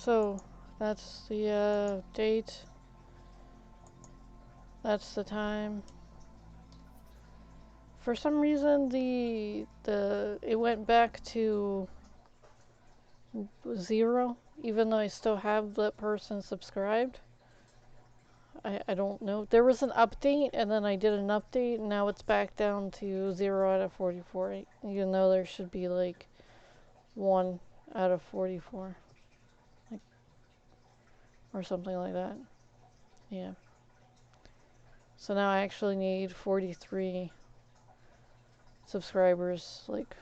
So that's the date. That's the time. For some reason, it went back to 0, even though I still have that person subscribed. I don't know. There was an update, and then I did an update, and now it's back down to 0 out of 44. Even though there should be like 1 out of 44, like, or something like that. Yeah. So now I actually need 43 subscribers, like,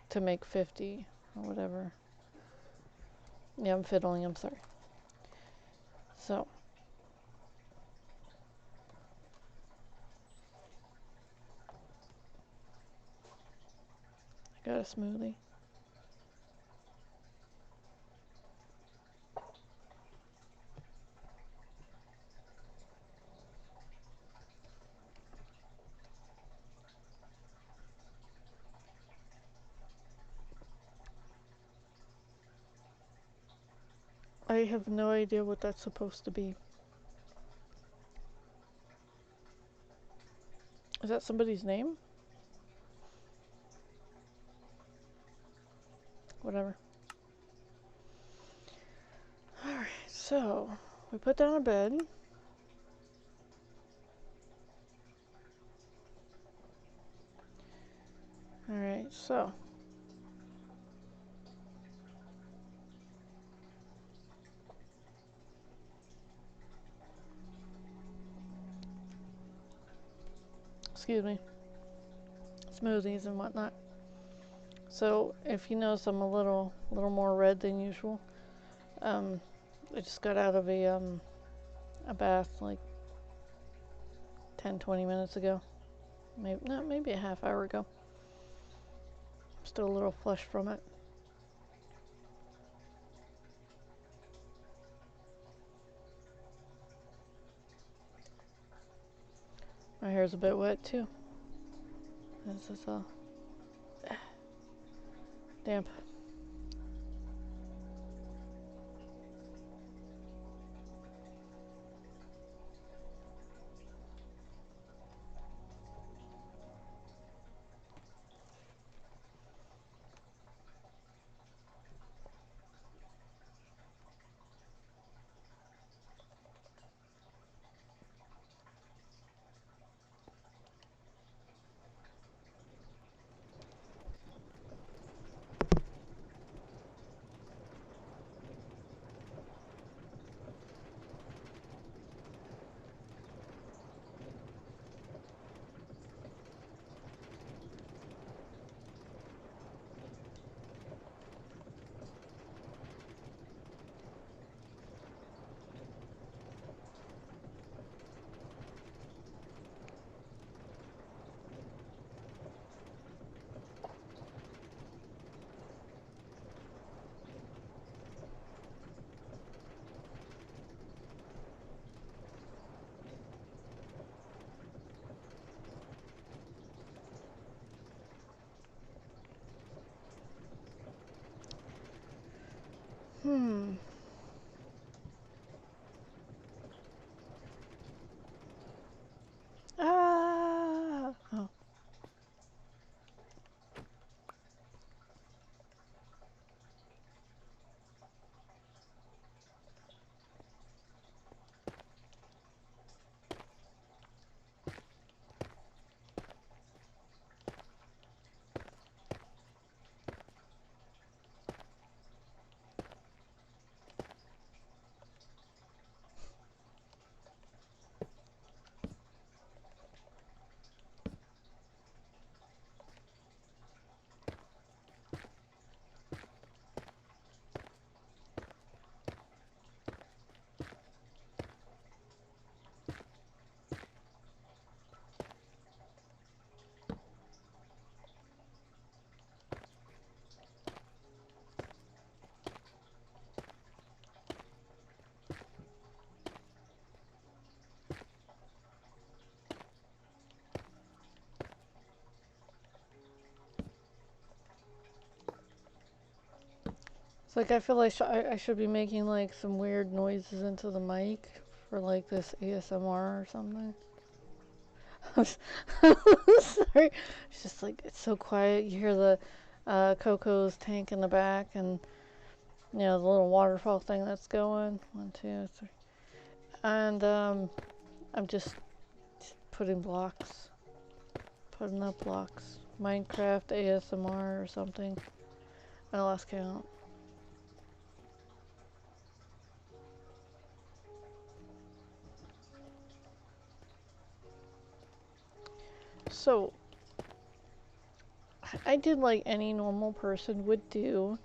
to make 50 or whatever. Yeah, I'm fiddling. I'm sorry. So. I got a smoothie. I have no idea what that's supposed to be. Is that somebody's name? Whatever. Alright, so we put down a bed. Alright, so excuse me. Smoothies and whatnot. So if you notice I'm a little more red than usual, I just got out of a bath like 10-20 minutes ago. Maybe a half hour ago. Still a little flushed from it. My hair's a bit wet too. This is all damp. Hmm. Ah. Oh. It's like I feel like I should be making like some weird noises into the mic for like this ASMR or something. Sorry. It's just like it's so quiet. You hear the Coco's tank in the back and you know the little waterfall thing that's going. 1, 2, 3. And I'm just putting blocks. Putting up blocks. Minecraft ASMR or something. I lost count. So, I did like any normal person would do,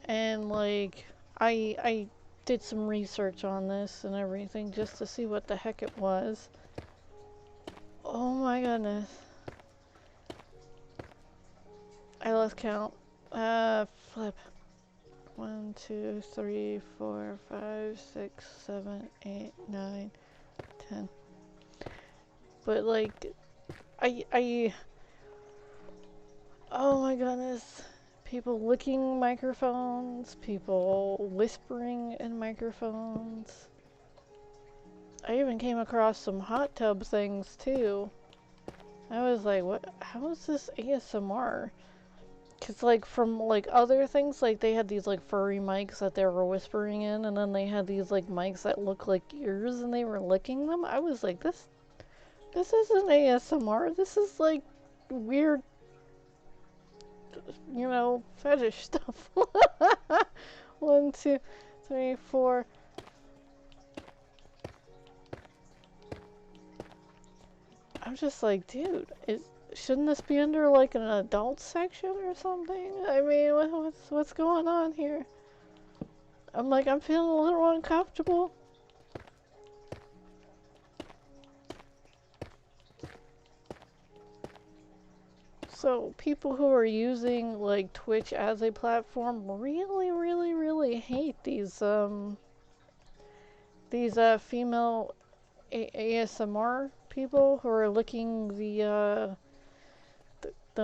and like I did some research on this and everything just to see what the heck it was. Oh my goodness. I lost count. Flip. 1, 2, 3, 4, 5, 6, 7, 8, 9, 10. But like, oh my goodness. People licking microphones, people whispering in microphones. I even came across some hot tub things too. I was like, what? How is this ASMR? Cause like from like other things, like they had these like furry mics that they were whispering in, and then they had these like mics that look like ears, and they were licking them. I was like, this isn't ASMR. This is like weird, you know, fetish stuff. 1, 2, 3, 4. I'm just like, dude, shouldn't this be under like an adult section or something? I mean, what's going on here? I'm like, I'm feeling a little uncomfortable. So people who are using like Twitch as a platform really hate these female ASMR people who are licking the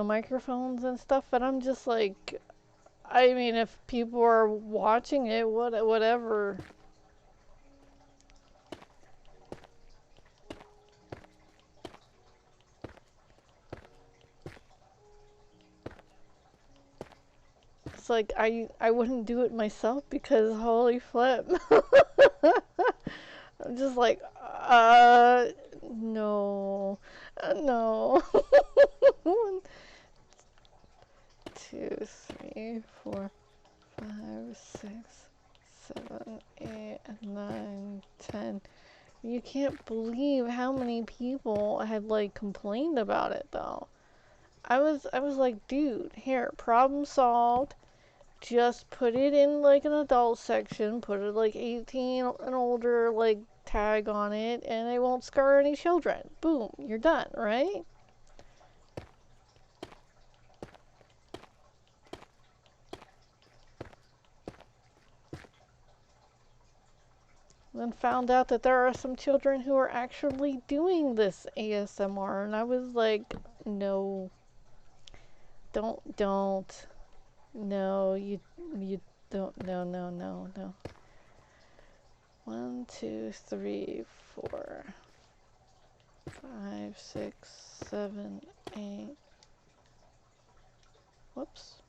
microphones and stuff, and I'm just like, I mean, if people are watching it, whatever. It's like I wouldn't do it myself because holy flip. I'm just like, no, no. 1, 2, 3, 4, 5, 6, 7, 8, 9, 10. You can't believe how many people had like complained about it though. I was like, dude, here, problem solved. Just put it in like an adult section, put it like 18 and older, like tag on it, and it won't scar any children. Boom, you're done, right? Then found out that there are some children who are actually doing this ASMR, and I was like, no, don't, no, you don't, no. 1, 2, 3, 4, 5, 6, 7, 8. Whoops.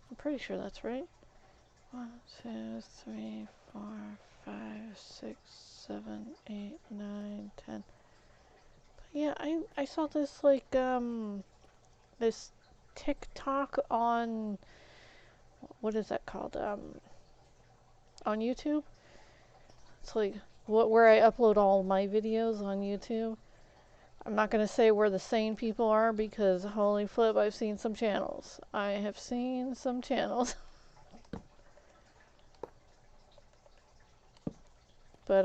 I'm pretty sure that's right. 1, 2, 3, 4, 5, 6, 7, 8, 9, 10. But yeah, I saw this like this TikTok on what is that called? On YouTube. It's like where I upload all my videos on YouTube. I'm not gonna say where the sane people are because holy flip, I've seen some channels. I have seen some channels. But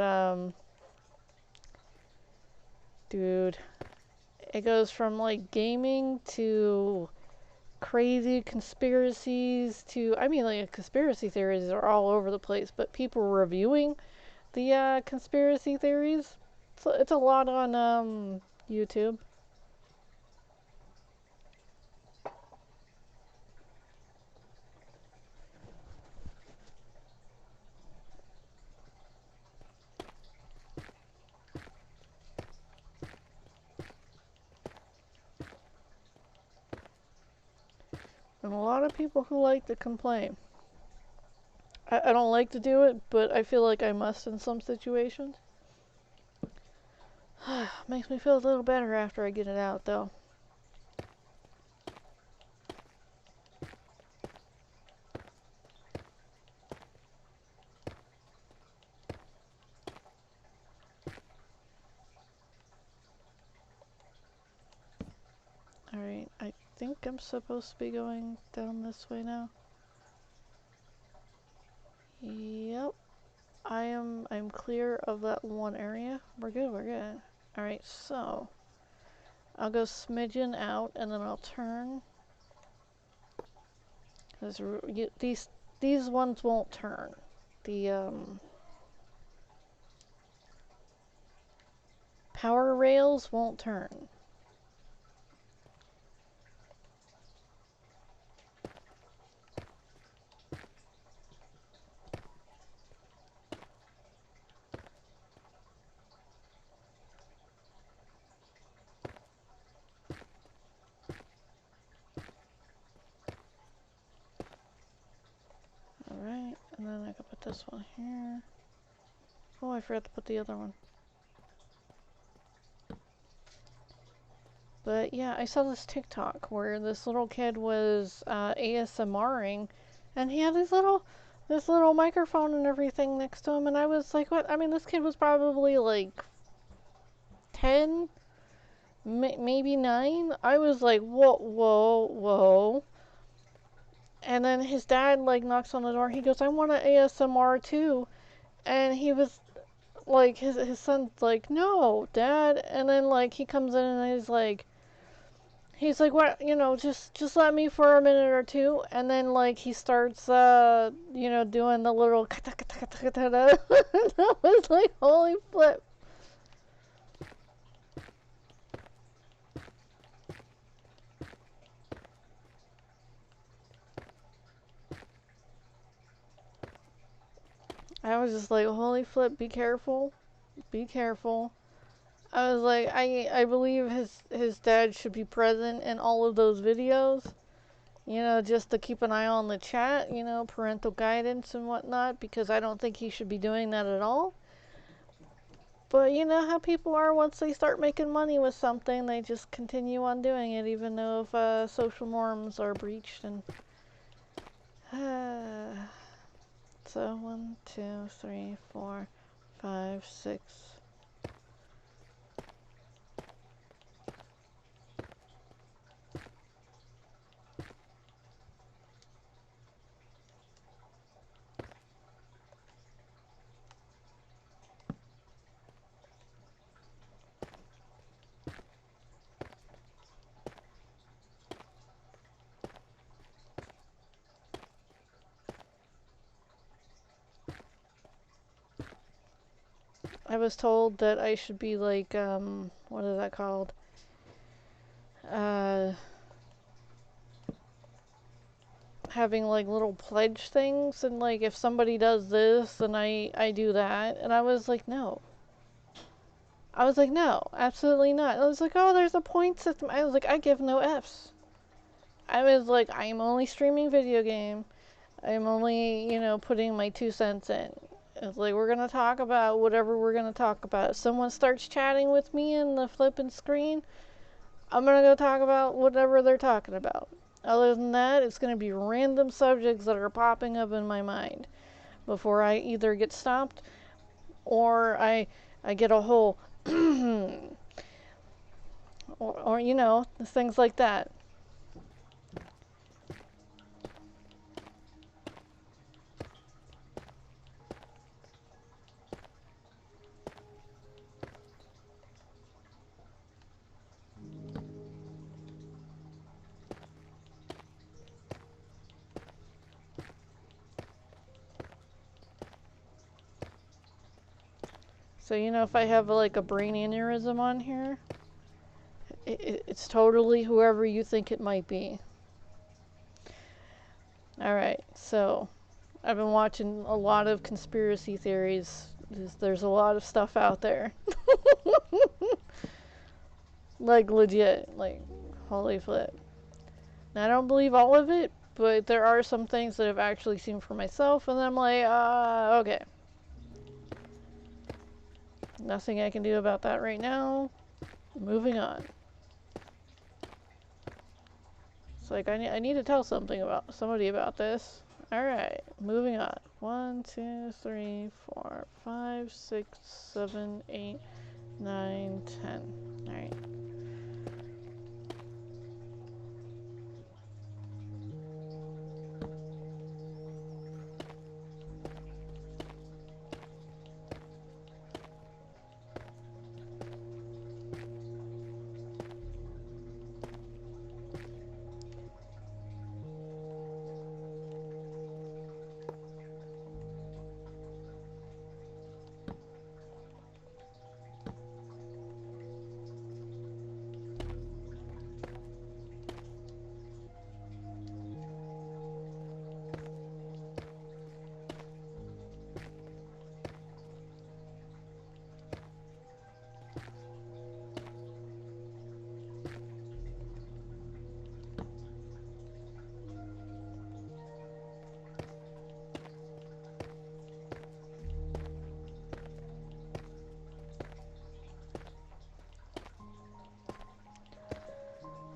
dude, it goes from like gaming to crazy conspiracies to, I mean, like conspiracy theories are all over the place, but people reviewing The conspiracy theories. It's a lot on YouTube. And a lot of people who like to complain. I don't like to do it, but I feel like I must in some situations. Makes me feel a little better after I get it out, though. Alright, I think I'm supposed to be going down this way now. Yep. I'm clear of that one area. We're good, we're good. Alright, so I'll go smidgen out and then I'll turn. Cause these ones won't turn. The power rails won't turn. Alright, and then I can put this one here. Oh, I forgot to put the other one. But yeah, I saw this TikTok where this little kid was ASMRing, and he had this little microphone and everything next to him, and I was like, what? I mean, this kid was probably like 10, maybe 9. I was like, whoa, whoa, whoa. And then his dad like knocks on the door. He goes, I want an ASMR too. And he was like, his son's like, no, Dad. And then like he comes in and he's like, what, you know, just let me for a minute or two. And then like he starts you know, doing the little that was like, holy flip. I was just like, holy flip, be careful. Be careful. I was like, I believe his dad should be present in all of those videos. You know, just to keep an eye on the chat, you know, parental guidance and whatnot, because I don't think he should be doing that at all. But you know how people are, once they start making money with something, they just continue on doing it, even though if social norms are breached. And so 1, 2, 3, 4, 5, 6. I was told that I should be like, what is that called? Having like little pledge things, and like if somebody does this, then I do that. And I was like, no. I was like, no, absolutely not. I was like, oh, there's a point system. I was like, I give no F's. I was like, I'm only streaming video game. I'm only, you know, putting my 2 cents in. It's like, we're gonna talk about whatever we're gonna talk about. If someone starts chatting with me in the flipping screen, I'm gonna go talk about whatever they're talking about. Other than that, it's gonna be random subjects that are popping up in my mind before I either get stopped or I get a whole or you know, things like that. So, you know, if I have like a brain aneurysm on here, it's totally whoever you think it might be. Alright, so I've been watching a lot of conspiracy theories. There's a lot of stuff out there. Like, legit. Like, holy flip. Now, I don't believe all of it, but there are some things that I've actually seen for myself, and I'm like, okay. Nothing I can do about that right now. Moving on. It's like, I need to tell somebody about this. Alright, moving on. 1, 2, 3, 4, 5, 6, 7, 8, 9, 10. Alright.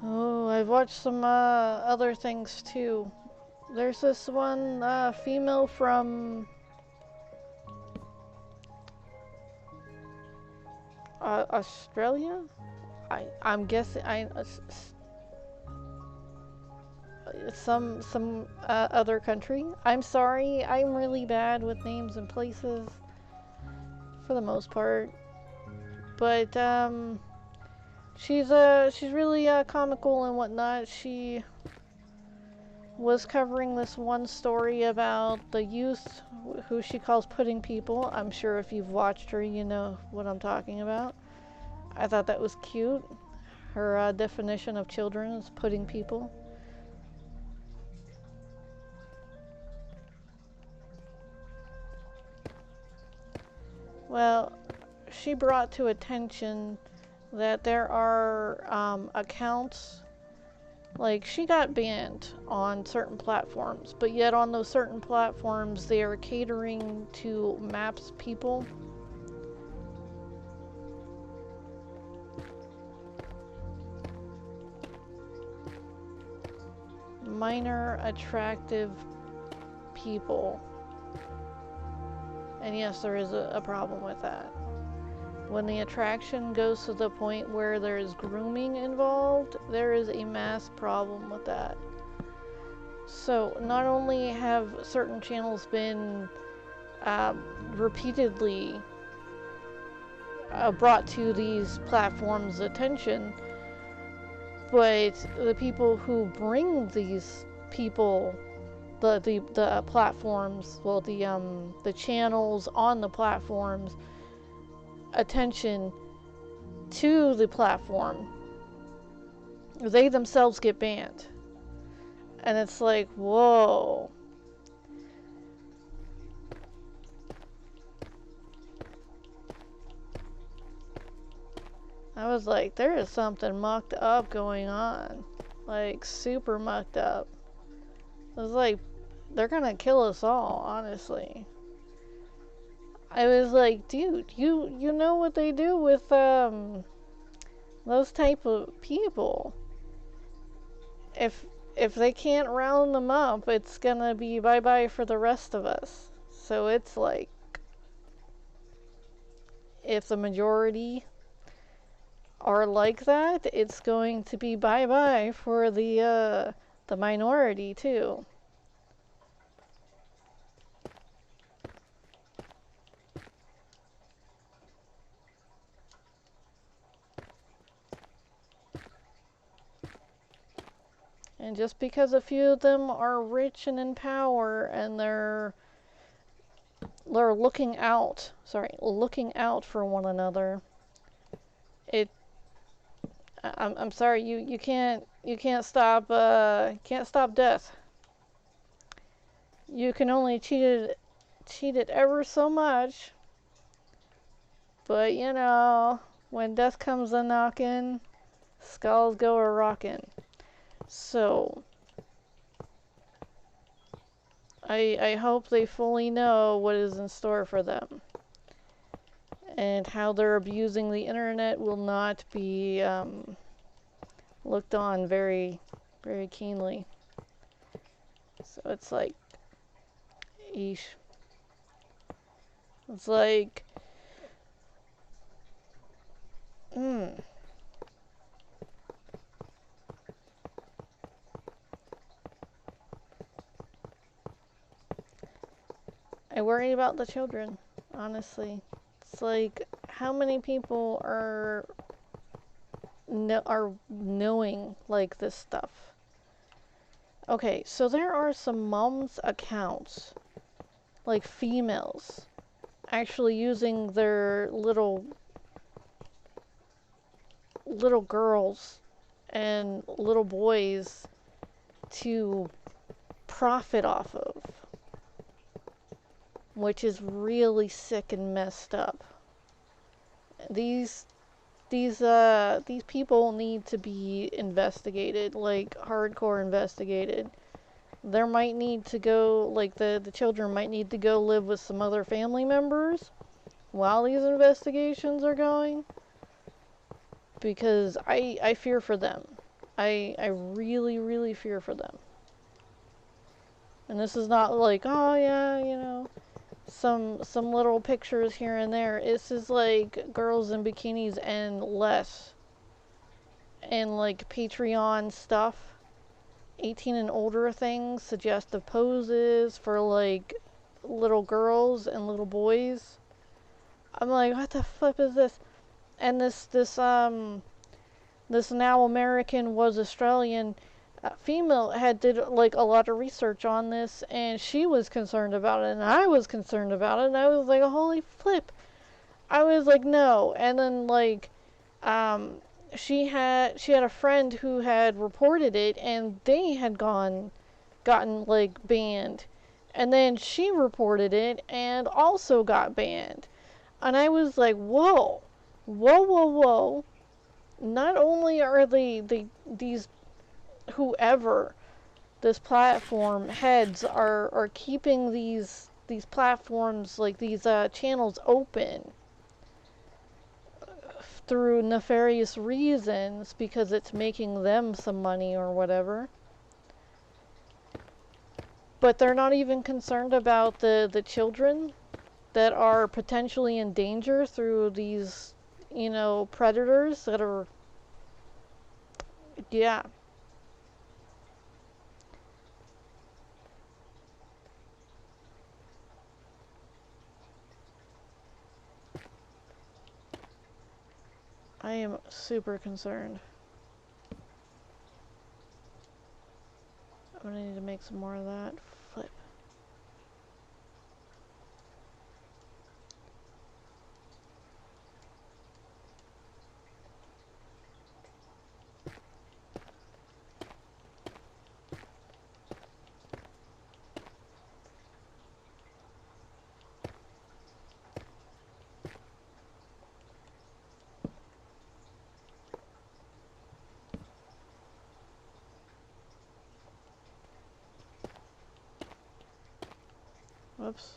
Oh, I've watched some other things too. There's this one female from Australia. I'm guessing some other country. I'm sorry, I'm really bad with names and places for the most part. But she's really comical and whatnot. She was covering this one story about the youth who she calls pudding people. I'm sure if you've watched her, you know what I'm talking about. I thought that was cute. Her definition of children is pudding people. Well, she brought to attention that there are accounts, like she got banned on certain platforms, but yet on those certain platforms they are catering to MAPS people. Minor attractive people. And yes, there is a problem with that. When the attraction goes to the point where there is grooming involved, there is a mass problem with that. So not only have certain channels been repeatedly brought to these platforms' attention, but the people who bring these people, the platforms, well, the channels on the platforms, attention to the platform, they themselves get banned. And it's like, whoa. I was like, there is something mucked up going on. Like, super mucked up. I was like, they're gonna kill us all, honestly. I was like, dude, you know what they do with those type of people. If they can't round them up, it's gonna be bye-bye for the rest of us. So it's like, if the majority are like that, it's going to be bye-bye for the minority too. And just because a few of them are rich and in power and they're they're looking out. Sorry, looking out for one another. It. I'm sorry. You can't stop death. You can only cheat it ever so much. But you know, when death comes a knocking, skulls go a rockin'. So I hope they fully know what is in store for them. And how they're abusing the internet will not be looked on very, very keenly. So it's like, eesh. It's like, I worry about the children, honestly. It's like, how many people are knowing like this stuff? Okay, so there are some moms accounts, like females, actually using their little girls and little boys to profit off of, which is really sick and messed up. These people need to be investigated, like hardcore investigated. There might need to go, like the children might need to go live with some other family members while these investigations are going, because I fear for them. I really, really fear for them. And this is not like, oh yeah, you know, some little pictures here and there. This is like girls in bikinis and less. And like Patreon stuff. 18 and older things, suggestive poses for like little girls and little boys. I'm like, what the flip is this? And this now American was Australian female had did like a lot of research on this, and she was concerned about it, and I was concerned about it, and I was like, holy flip. I was like, no. And then like she had a friend who had reported it, and they had gotten like banned, and then she reported it and also got banned. And I was like, whoa, whoa, whoa, whoa. Not only are these whoever this platform heads are keeping these platforms, like these channels, open through nefarious reasons because it's making them some money or whatever. But they're not even concerned about the children that are potentially in danger through these, you know, predators that are, yeah. I am super concerned. I'm gonna need to make some more of that. Flip. Whoops.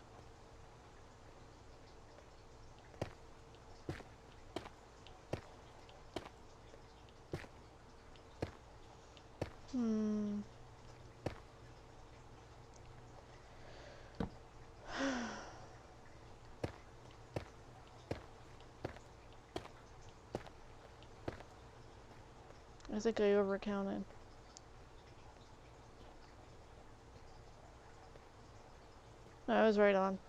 I think I overcounted. No, I was right on.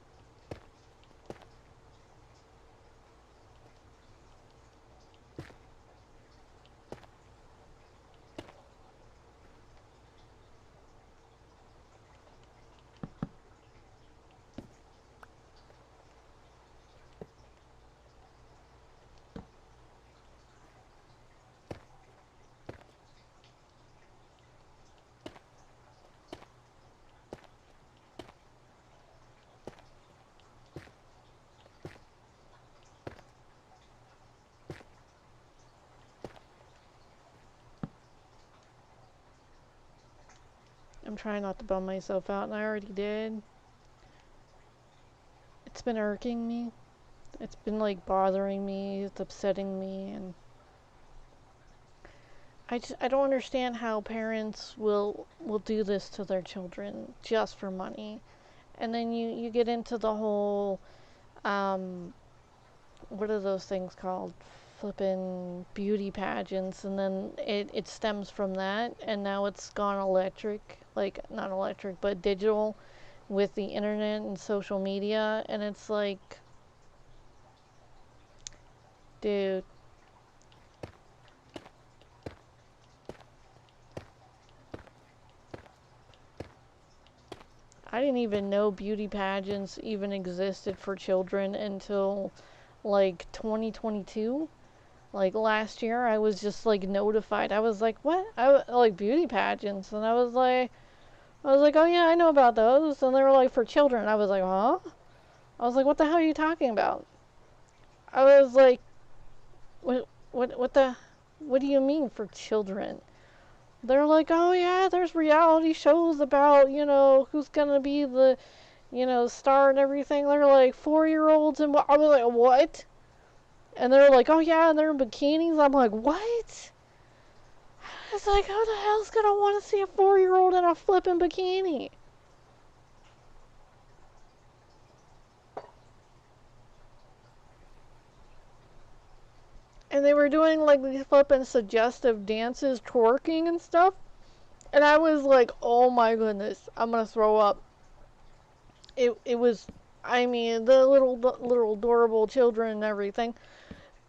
I'm trying not to bum myself out, and I already did. It's been irking me. It's been like bothering me, it's upsetting me, and I don't understand how parents will do this to their children just for money. And then you get into the whole what are those things called? Flippin' beauty pageants, and then it stems from that, and now it's gone electric, like not electric, but digital with the internet and social media, and it's like, dude, I didn't even know beauty pageants even existed for children until like 2022. Like last year, I was just like notified. I was like, "What?" Like beauty pageants, and I was like, "Oh yeah, I know about those." And they were like for children. I was like, "Huh?" I was like, "What the hell are you talking about?" I was like, what the, what do you mean for children?" They're like, "Oh yeah, there's reality shows about, who's gonna be the, star and everything." They're like 4-year-olds, and I was like, "What?" And they're like, "Oh yeah, and they're in bikinis." I'm like, "What?" It's like, who the hell's gonna want to see a 4-year-old in a flippin' bikini? And they were doing like these flippin' suggestive dances, twerking and stuff. And I was like, oh my goodness, I'm gonna throw up. It was, I mean, the little adorable children and everything.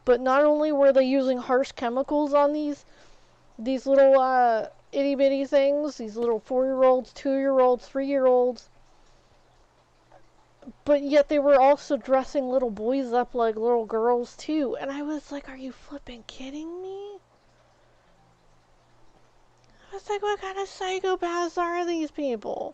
But not only were they using harsh chemicals on these little itty bitty things, these little 4-year-olds, 2-year-olds, 3-year-olds, but yet they were also dressing little boys up like little girls too. And I was like, are you flipping kidding me? I was like, what kind of psychopaths are these people?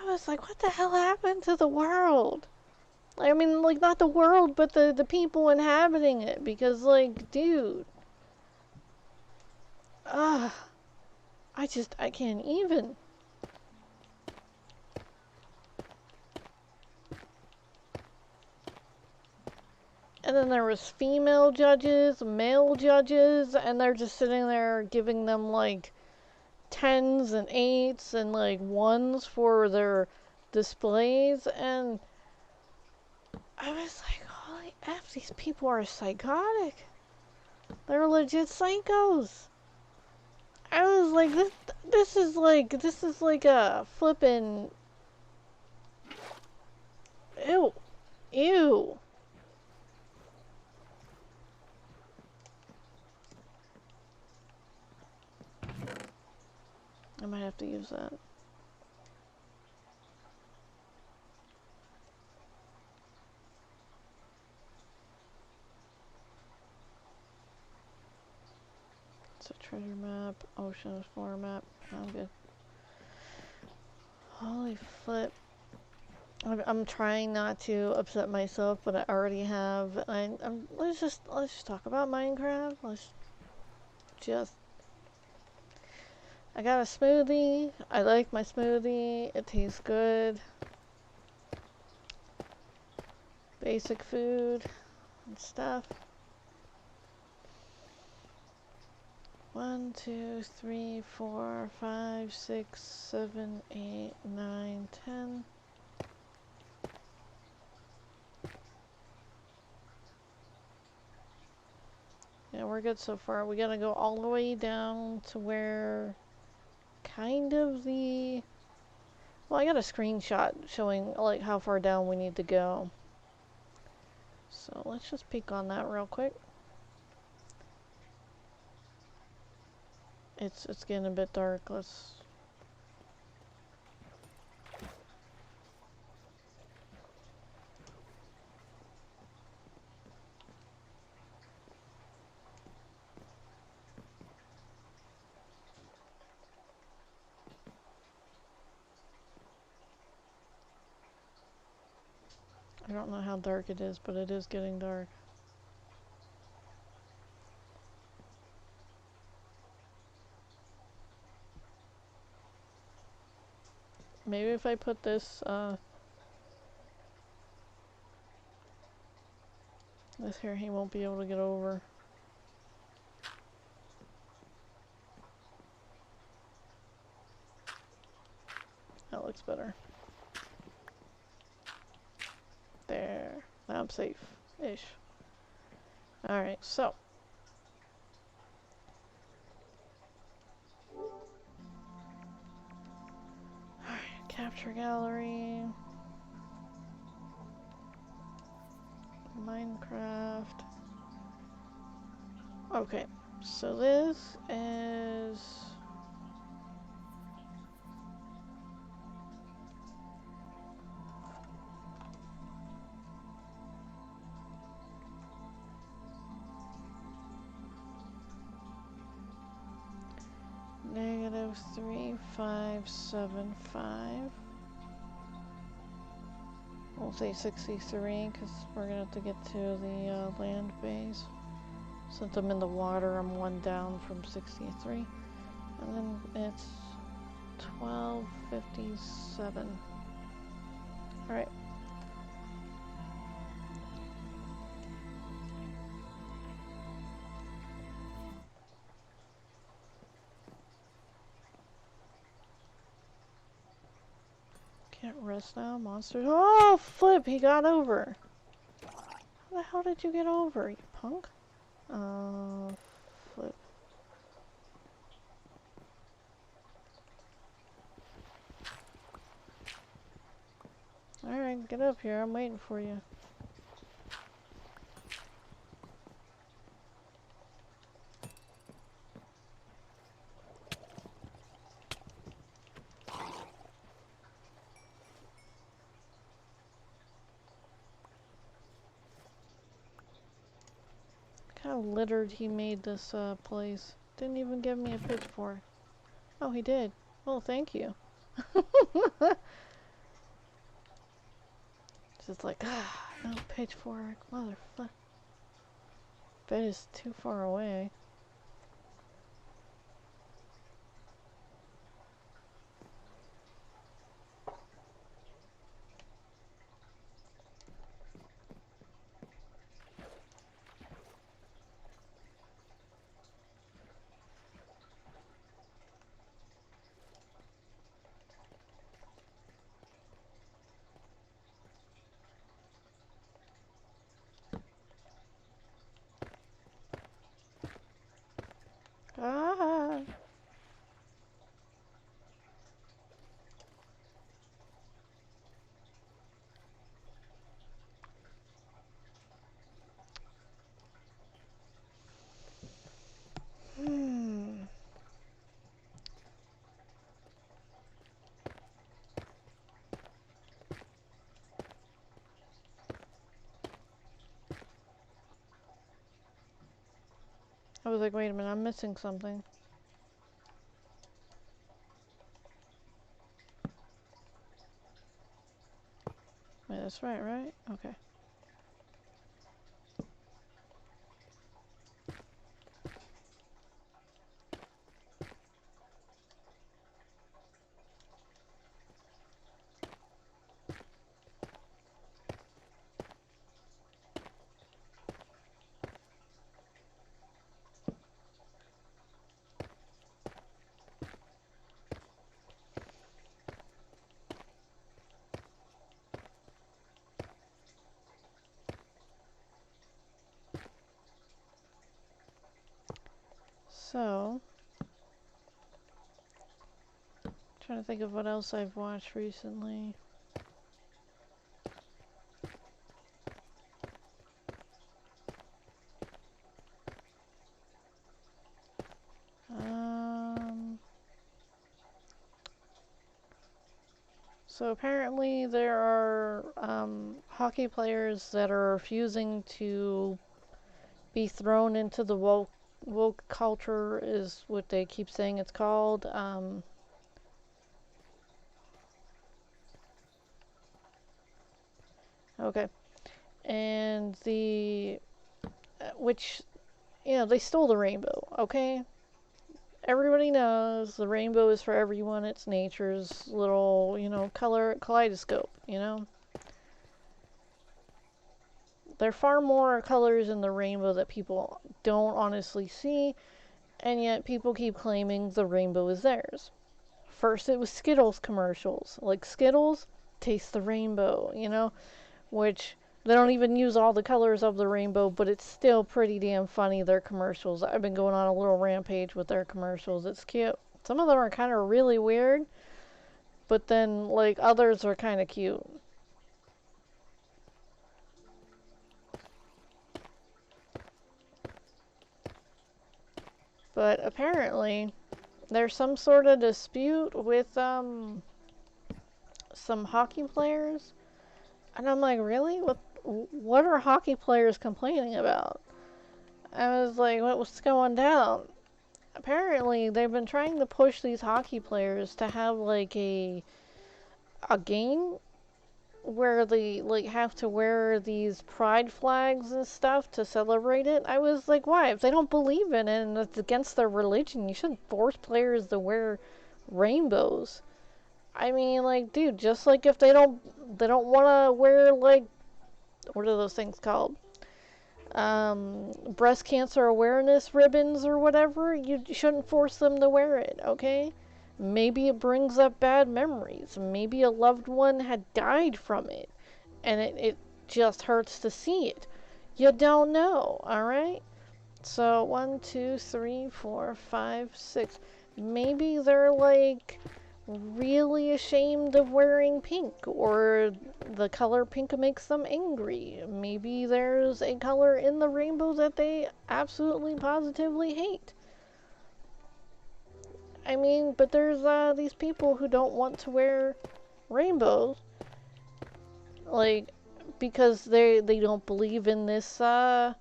I was like, what the hell happened to the world? I mean, like, not the world, but the people inhabiting it. Because, like, dude. Ugh. I can't even. And then there was female judges, male judges, and they're just sitting there giving them, like, 10s and 8s and, like, 1s for their displays. And I was like, holy F, these people are psychotic. They're legit psychos. I was like, this is like a flippin' ew, ew. I might have to use that. It's a treasure map, ocean floor map. I'm good. Holy flip. I'm trying not to upset myself, but I already have. Let's just talk about Minecraft. Let's just. I got a smoothie. I like my smoothie. It tastes good. Basic food and stuff. 1, 2, 3, 4, 5, 6, 7, 8, 9, 10. Yeah, we're good so far. We gotta go all the way down to where kind of the... Well, I got a screenshot showing like how far down we need to go. So let's just peek on that real quick. It's getting a bit dark. Let's... I don't know how dark it is, but it is getting dark. Maybe if I put this here, he won't be able to get over. That looks better. There. Now I'm safe-ish. Alright, so. Alright, capture gallery. Minecraft. Okay, so this is... -3575. We'll say 63 because we're gonna have to get to the land base. Since I'm in the water, I'm one down from 63. And then it's 1257. Alright. Can't rest now, monsters. Oh, flip! He got over. How the hell did you get over, you punk? Flip. Alright, get up here. I'm waiting for you. How littered he made this place. Didn't even give me a pitchfork. Oh, he did. Well, thank you. Just like, no pitchfork, motherfucker. Bet it's too far away. Ah! I was like, wait a minute, I'm missing something. Wait, that's right? Okay. So, trying to think of what else I've watched recently. So apparently there are hockey players that are refusing to be thrown into the woke culture, is what they keep saying it's called. Okay. And which, they stole the rainbow, okay? Everybody knows the rainbow is for everyone. It's nature's little, color kaleidoscope, There are far more colors in the rainbow that people don't honestly see, and yet people keep claiming the rainbow is theirs. First, it was Skittles commercials. Like, Skittles, taste the rainbow, which they don't even use all the colors of the rainbow, but it's still pretty damn funny, their commercials. I've been going on a little rampage with their commercials. It's cute. Some of them are kind of really weird, but then, like, others are kind of cute. But apparently, there's some sort of dispute with, some hockey players. And I'm like, really? What are hockey players complaining about? I was like, what's going down? Apparently, they've been trying to push these hockey players to have like a game where they like have to wear these pride flags and stuff to celebrate it. I was like, why? If they don't believe in it and it's against their religion, you shouldn't force players to wear rainbows. I mean, like, dude, just like if they don't want to wear like, what are those things called? Breast cancer awareness ribbons or whatever, you shouldn't force them to wear it, okay? Maybe it brings up bad memories. Maybe a loved one had died from it, and it just hurts to see it. You don't know, alright? So, 1, 2, 3, 4, 5, 6. Maybe they're like really ashamed of wearing pink, or the color pink makes them angry. Maybe there's a color in the rainbow that they absolutely positively hate. I mean, but there's these people who don't want to wear rainbows, like, because they don't believe in this. I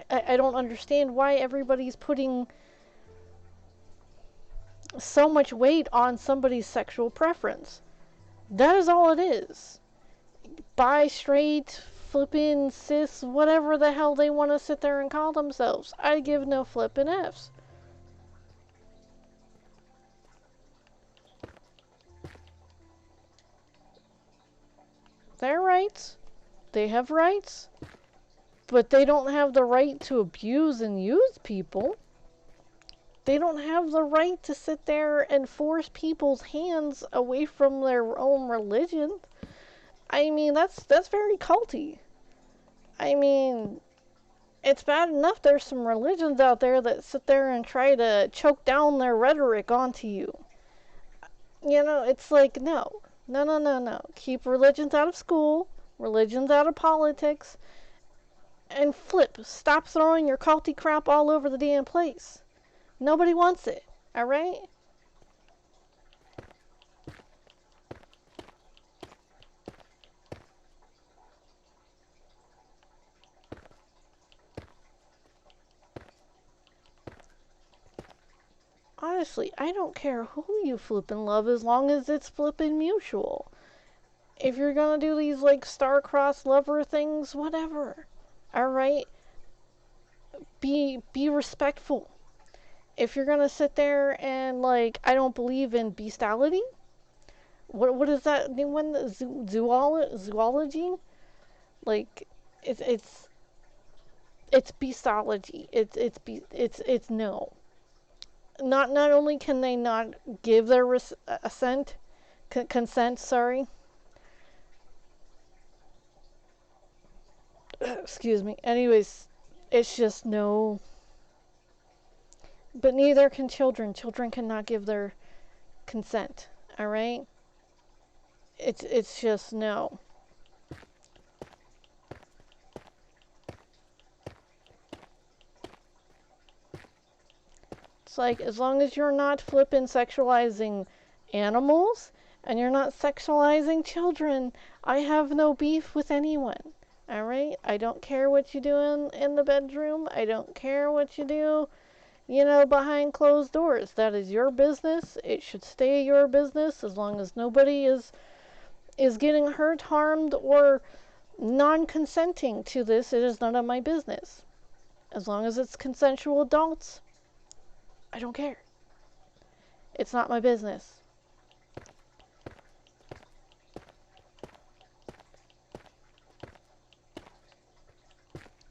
don't understand why everybody's putting so much weight on somebody's sexual preference. That is all it is. Bi, straight, flippin', cis, whatever the hell they want to sit there and call themselves. I give no flippin' F's. Their rights. They have rights. But they don't have the right to abuse and use people. They don't have the right to sit there and force people's hands away from their own religion. I mean, that's very culty. I mean, it's bad enough there's some religions out there that sit there and try to choke down their rhetoric onto you. It's like, no. No, no, no, no. Keep religions out of school, religions out of politics, and flip. Stop throwing your culty crap all over the damn place. Nobody wants it, alright? Honestly, I don't care who you flippin' love as long as it's flippin' mutual. If you're gonna do these like star-crossed lover things, whatever. Alright? Be respectful. If you're gonna sit there and like, I don't believe in bestiality. What is that new one? Zoology? Like, it's bestiality. It's no. Not only can they not give their consent, sorry. Excuse me. Anyways, it's just no. But neither can children. Children cannot give their consent. All right? It's just no. It's like, as long as you're not flippin' sexualizing animals and you're not sexualizing children, I have no beef with anyone. Alright? I don't care what you do in the bedroom. I don't care what you do, behind closed doors. That is your business. It should stay your business as long as nobody is is getting hurt, harmed, or non-consenting to this, it is none of my business. As long as it's consensual adults, I don't care. It's not my business.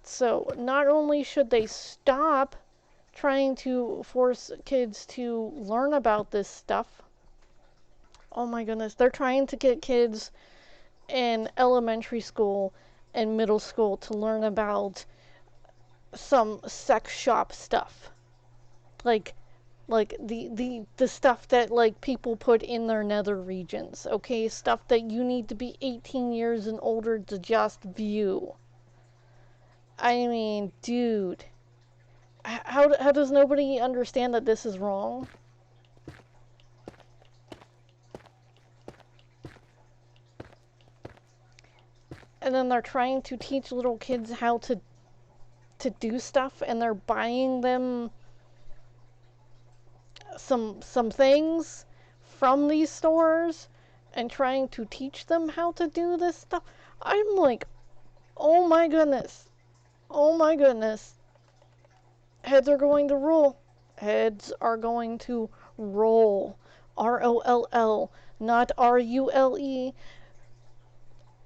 So not only should they stop trying to force kids to learn about this stuff, oh my goodness, they're trying to get kids in elementary school and middle school to learn about some sex shop stuff. Like the stuff that like people put in their nether regions, okay? Stuff that you need to be 18 years and older to just view. I mean, dude, how does nobody understand that this is wrong? And then they're trying to teach little kids how to do stuff, and they're buying them some things from these stores and trying to teach them how to do this stuff. I'm like, oh my goodness. Oh my goodness. Heads are going to roll. Heads are going to roll. R-O-L-L, not R-U-L-E.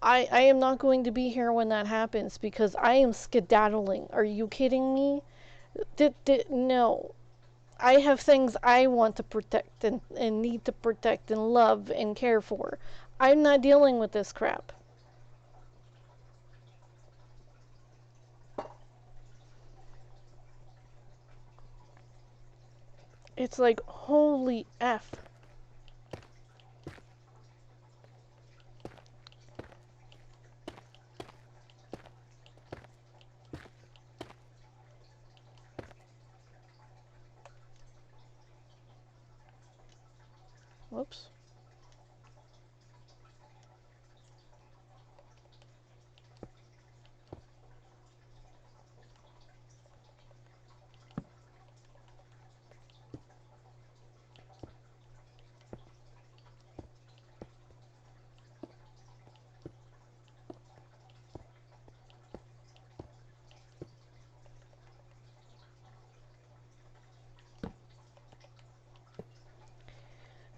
I am not going to be here when that happens because I am skedaddling. Are you kidding me? No. I have things I want to protect and need to protect and love and care for. I'm not dealing with this crap. It's like, holy F. Whoops.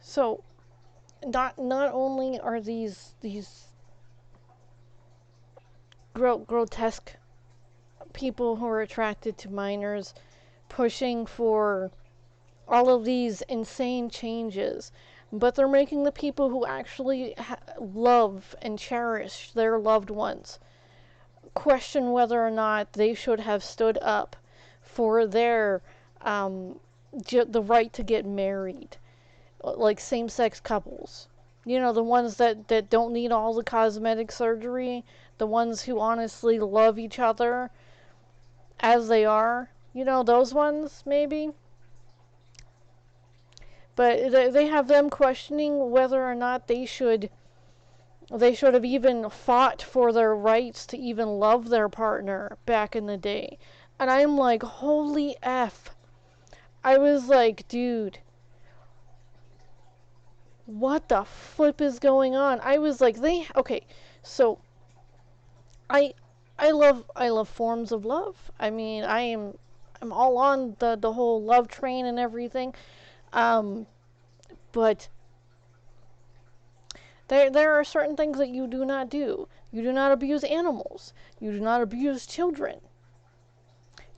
So, not only are these grotesque people who are attracted to minors pushing for all of these insane changes, but they're making the people who actually love and cherish their loved ones question whether or not they should have stood up for their the right to get married, like same-sex couples. You know, the ones that don't need all the cosmetic surgery, the ones who honestly love each other as they are. You know, those ones, maybe. But they have them questioning whether or not they should have even fought for their rights to even love their partner back in the day. And I'm like, holy F. I was like, dude, what the flip is going on? I was like, okay, so I love forms of love. I mean, I'm all on the whole love train and everything. But there are certain things that you do not do. You do not abuse animals. You do not abuse children.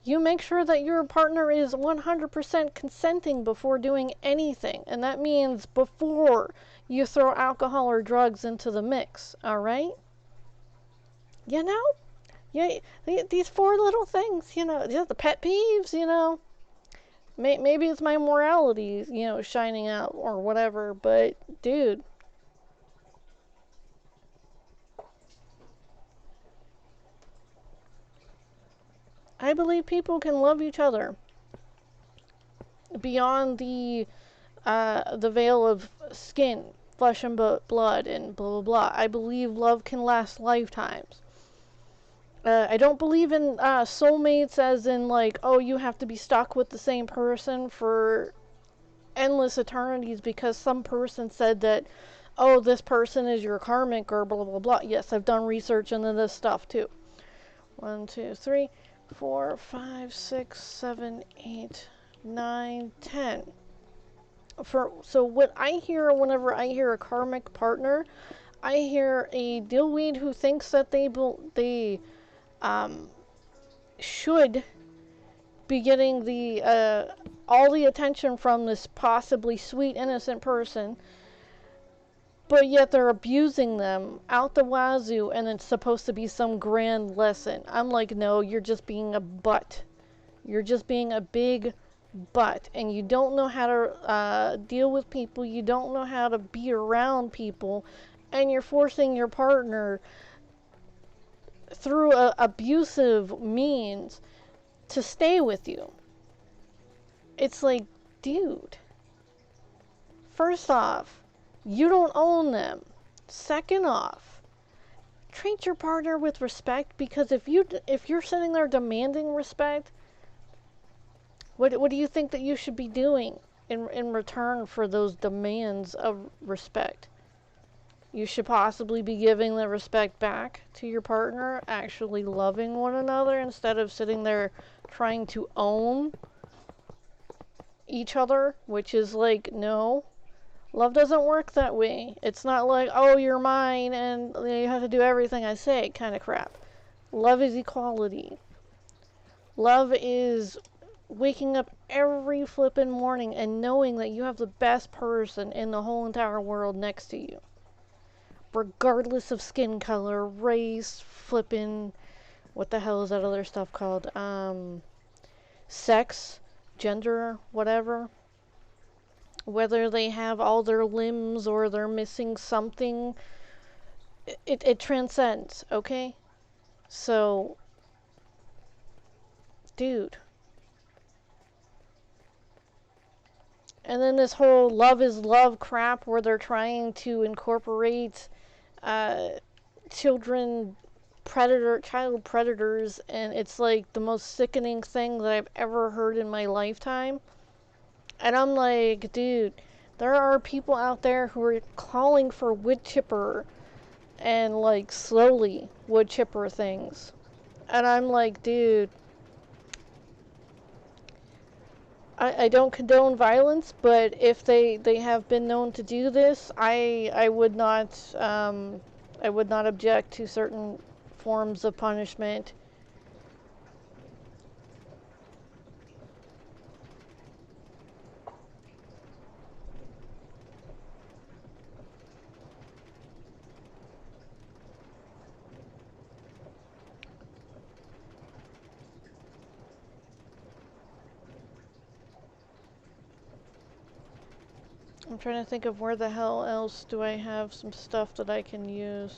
You make sure that your partner is 100% consenting before doing anything. And that means before you throw alcohol or drugs into the mix. Alright? You know? Yeah, these four little things, you know, just the pet peeves, you know. Maybe it's my morality, you know, shining out or whatever. But, dude. I believe people can love each other beyond the veil of skin, flesh and blood, and blah blah blah. I believe love can last lifetimes. I don't believe in soulmates as in like, oh, you have to be stuck with the same person for endless eternities because some person said that, oh, this person is your karmic or blah, blah, blah. Yes, I've done research into this stuff too. 1, 2, 3, 4, 5, 6, 7, 8, 9, 10. So what I hear whenever I hear a karmic partner, I hear a dillweed who thinks that they should be getting the all the attention from this possibly sweet innocent person, but yet they're abusing them out the wazoo, and it's supposed to be some grand lesson. I'm like, no, you're just being a butt. You're just being a big butt, and you don't know how to deal with people. You don't know how to be around people, and you're forcing your partner through abusive means to stay with you. It's like, dude, first off, you don't own them. Second off, treat your partner with respect, because if you're sitting there demanding respect, what do you think that you should be doing in return for those demands of respect? You should possibly be giving the respect back to your partner, actually loving one another, instead of sitting there trying to own each other, which is like, no. Love doesn't work that way. It's not like, oh, you're mine and you have to do everything I say kind of crap. Love is equality. Love is waking up every flippin' morning and knowing that you have the best person in the whole entire world next to you. Regardless of skin color, race, flippin', what the hell is that other stuff called? Sex, gender, whatever. Whether they have all their limbs or they're missing something, it transcends, okay? So, dude. And then this whole love is love crap where they're trying to incorporate child predators, and it's like the most sickening thing that I've ever heard in my lifetime. And I'm like, dude, there are people out there who are calling for wood chipper and like slowly wood chipper things. And I'm like, dude, I don't condone violence, but if they have been known to do this, I would not object to certain forms of punishment. I'm trying to think of where the hell else do I have some stuff that I can use.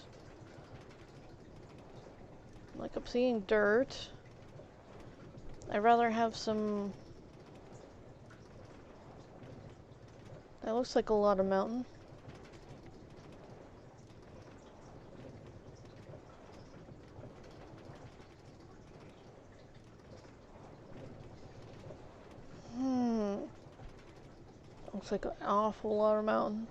Like, I'm seeing dirt. I'd rather have some... That looks like a lot of mountain. Looks like an awful lot of mountain.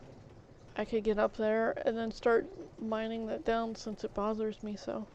I could get up there and then start mining that down since it bothers me so.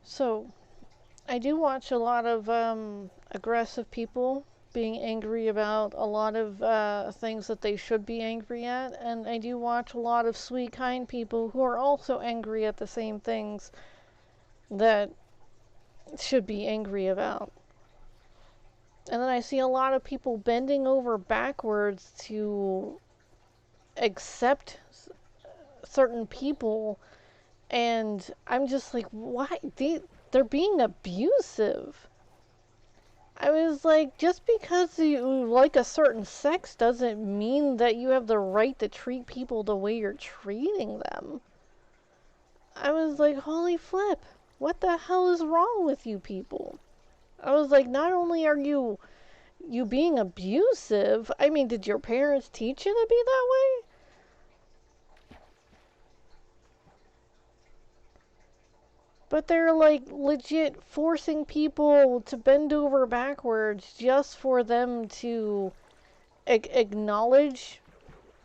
So, I do watch a lot of aggressive people being angry about a lot of things that they should be angry at, and I do watch a lot of sweet, kind people who are also angry at the same things that should be angry about. And then I see a lot of people bending over backwards to accept certain people, and I'm just like, why? They're being abusive. I was like, just because you like a certain sex doesn't mean that you have the right to treat people the way you're treating them. I was like, holy flip, what the hell is wrong with you people? I was like, not only are you being abusive, I mean, did your parents teach you to be that way? But they're like legit forcing people to bend over backwards just for them to acknowledge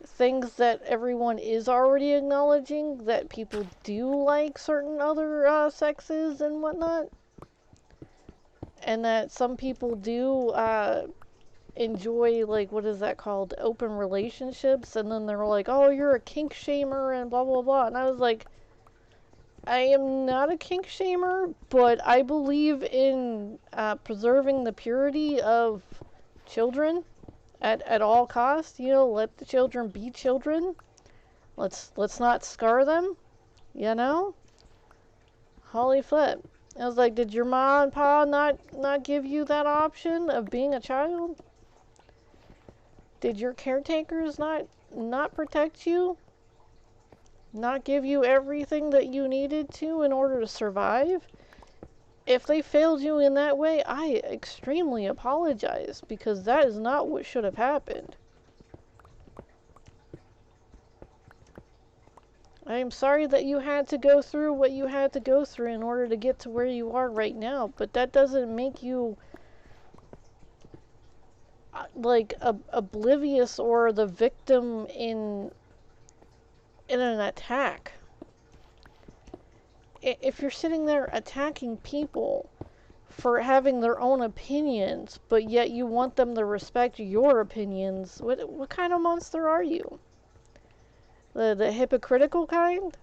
things that everyone is already acknowledging, that people do like certain other sexes and whatnot. And that some people do enjoy, like, what is that called? Open relationships. And then they're like, oh, you're a kink shamer and blah, blah, blah. And I was like, I am not a kink shamer, but I believe in preserving the purity of children at all costs. You know, let the children be children. Let's not scar them. You know, holy flip. I was like, did your mom and pa not give you that option of being a child? Did your caretakers not protect you? Not give you everything that you needed to in order to survive? If they failed you in that way, I extremely apologize, because that is not what should have happened. I am sorry that you had to go through what you had to go through in order to get to where you are right now, but that doesn't make you like oblivious or the victim in an attack. If you're sitting there attacking people for having their own opinions, but yet you want them to respect your opinions, what kind of monster are you? The hypocritical kind?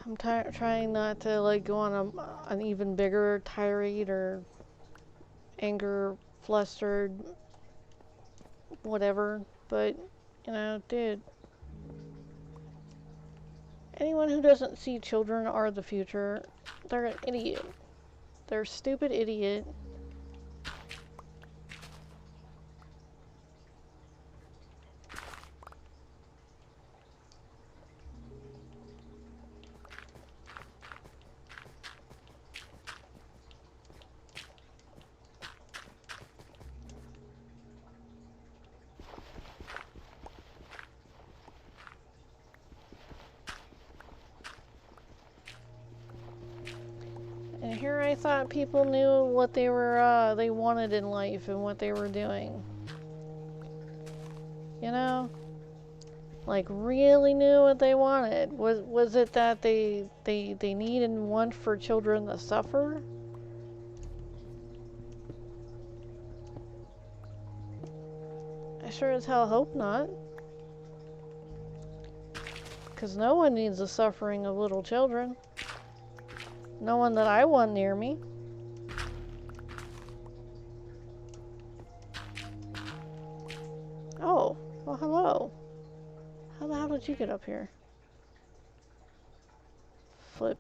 I'm trying not to like go on an even bigger tirade or anger, flustered, whatever. But you know, dude, anyone who doesn't see children are the future, they're an idiot. They're a stupid idiot. And here I thought people knew what they wanted in life and what they were doing. You know? Like, really knew what they wanted. Was it that they need and want for children to suffer? sure as hell hope not. Because no one needs the suffering of little children. No one that I want near me. Oh, well, hello. How the hell did you get up here? Flip.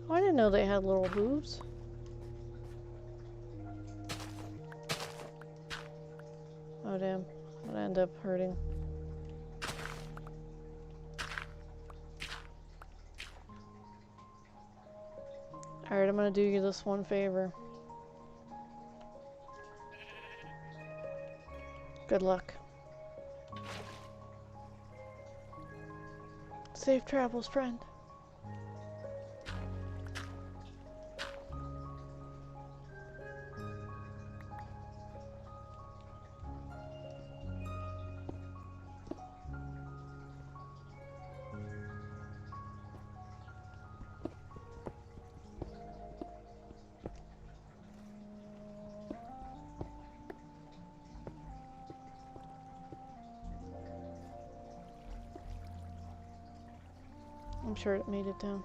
Oh, I didn't know they had little hooves. Oh, damn. I'm gonna end up hurting. Alright, I'm gonna do you this one favor. Good luck. Safe travels, friend. I'm sure it made it down.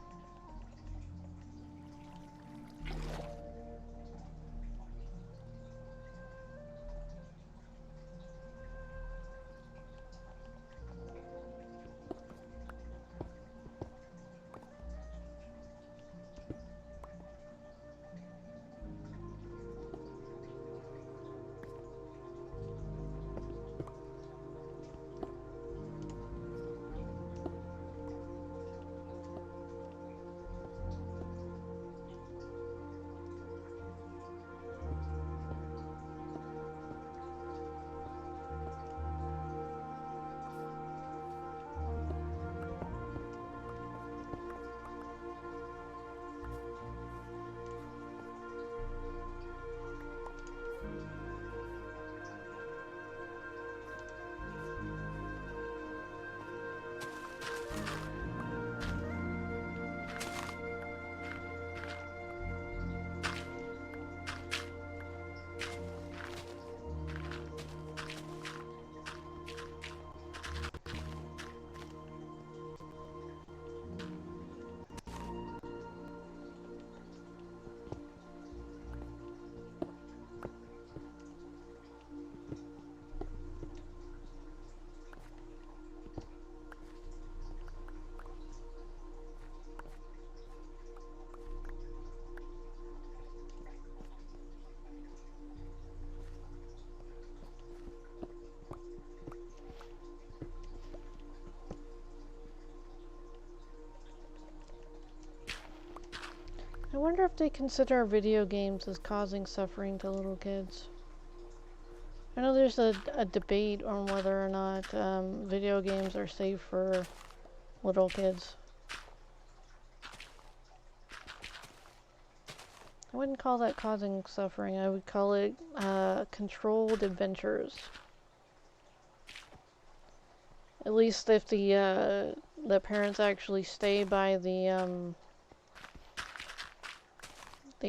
I wonder if they consider video games as causing suffering to little kids. I know there's a debate on whether or not video games are safe for little kids. I wouldn't call that causing suffering. I would call it controlled adventures. At least if the parents actually stay by the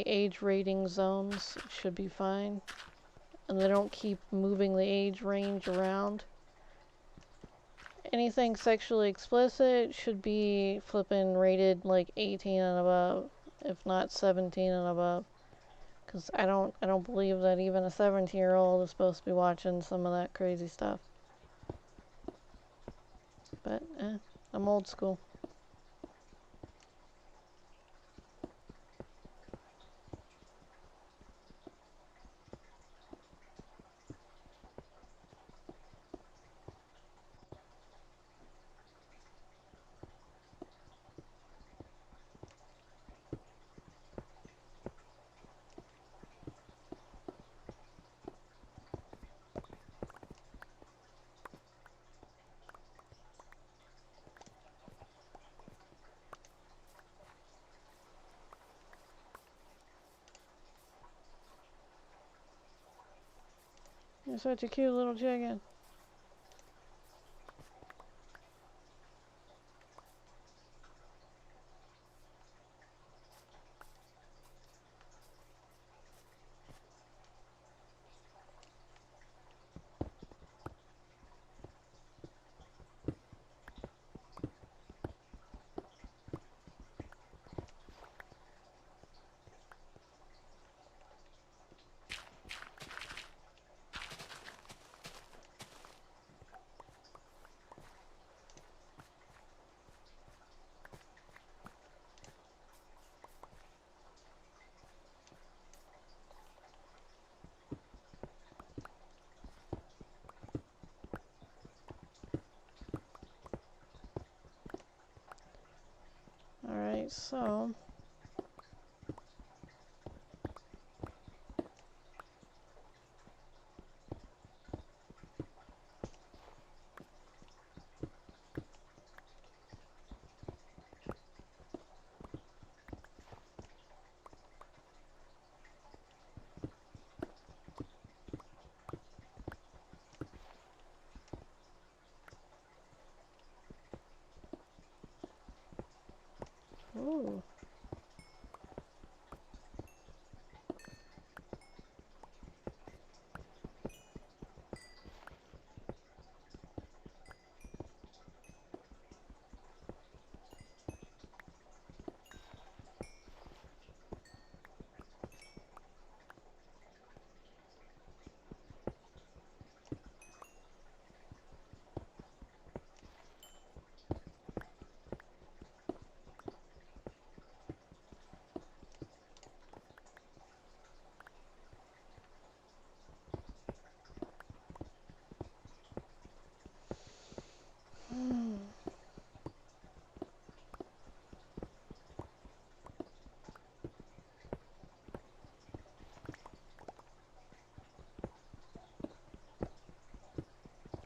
age rating zones, it should be fine. And they don't keep moving the age range around. Anything sexually explicit should be flippin' rated like 18 and above, if not 17 and above. Because I don't believe that even a 17-year-old is supposed to be watching some of that crazy stuff. But, I'm old school. You're such a cute little chicken. Alright, so... Ooh.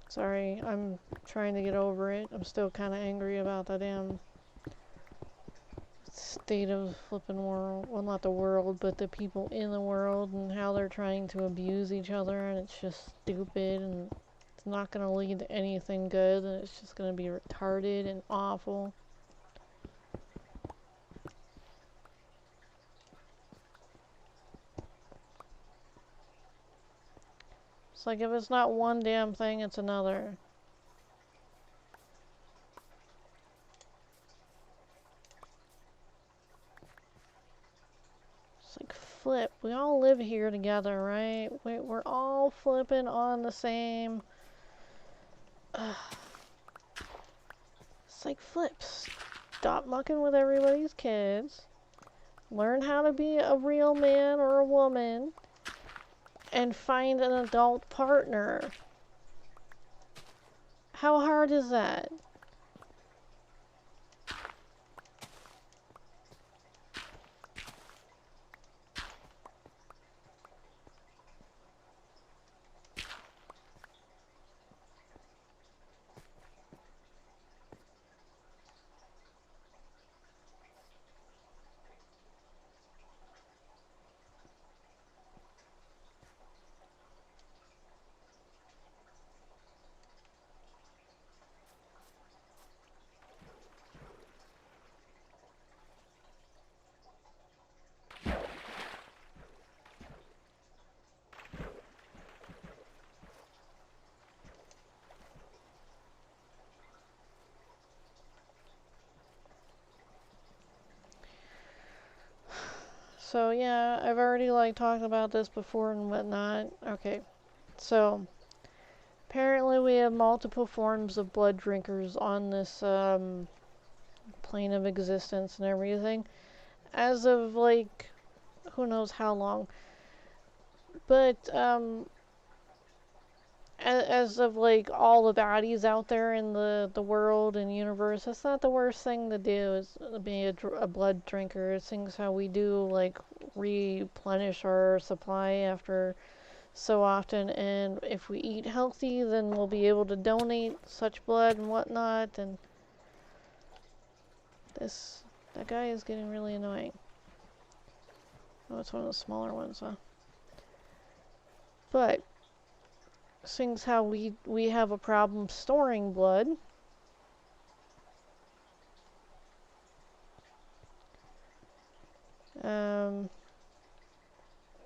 Sorry, I'm trying to get over it. I'm still kind of angry about the damn state of flipping world. Well, not the world, but the people in the world and how they're trying to abuse each other, and it's just stupid, and it's not going to lead to anything good, and it's just going to be retarded and awful. It's like if it's not one damn thing, it's another. It's like, flip. We all live here together, right? We're all flipping on the same... It's like, flips. Stop mucking with everybody's kids. Learn how to be a real man or a woman. And find an adult partner. How hard is that? So yeah, I've already like talked about this before and whatnot. Okay, so apparently we have multiple forms of blood drinkers on this plane of existence and everything. As of like, who knows how long. But as of like all the baddies out there in the world and universe, that's not the worst thing to do, is be a blood drinker. It seems how we do like replenish our supply after so often, and if we eat healthy, then we'll be able to donate such blood and whatnot. And that guy is getting really annoying. Oh, it's one of the smaller ones, huh? But seeing how we have a problem storing blood,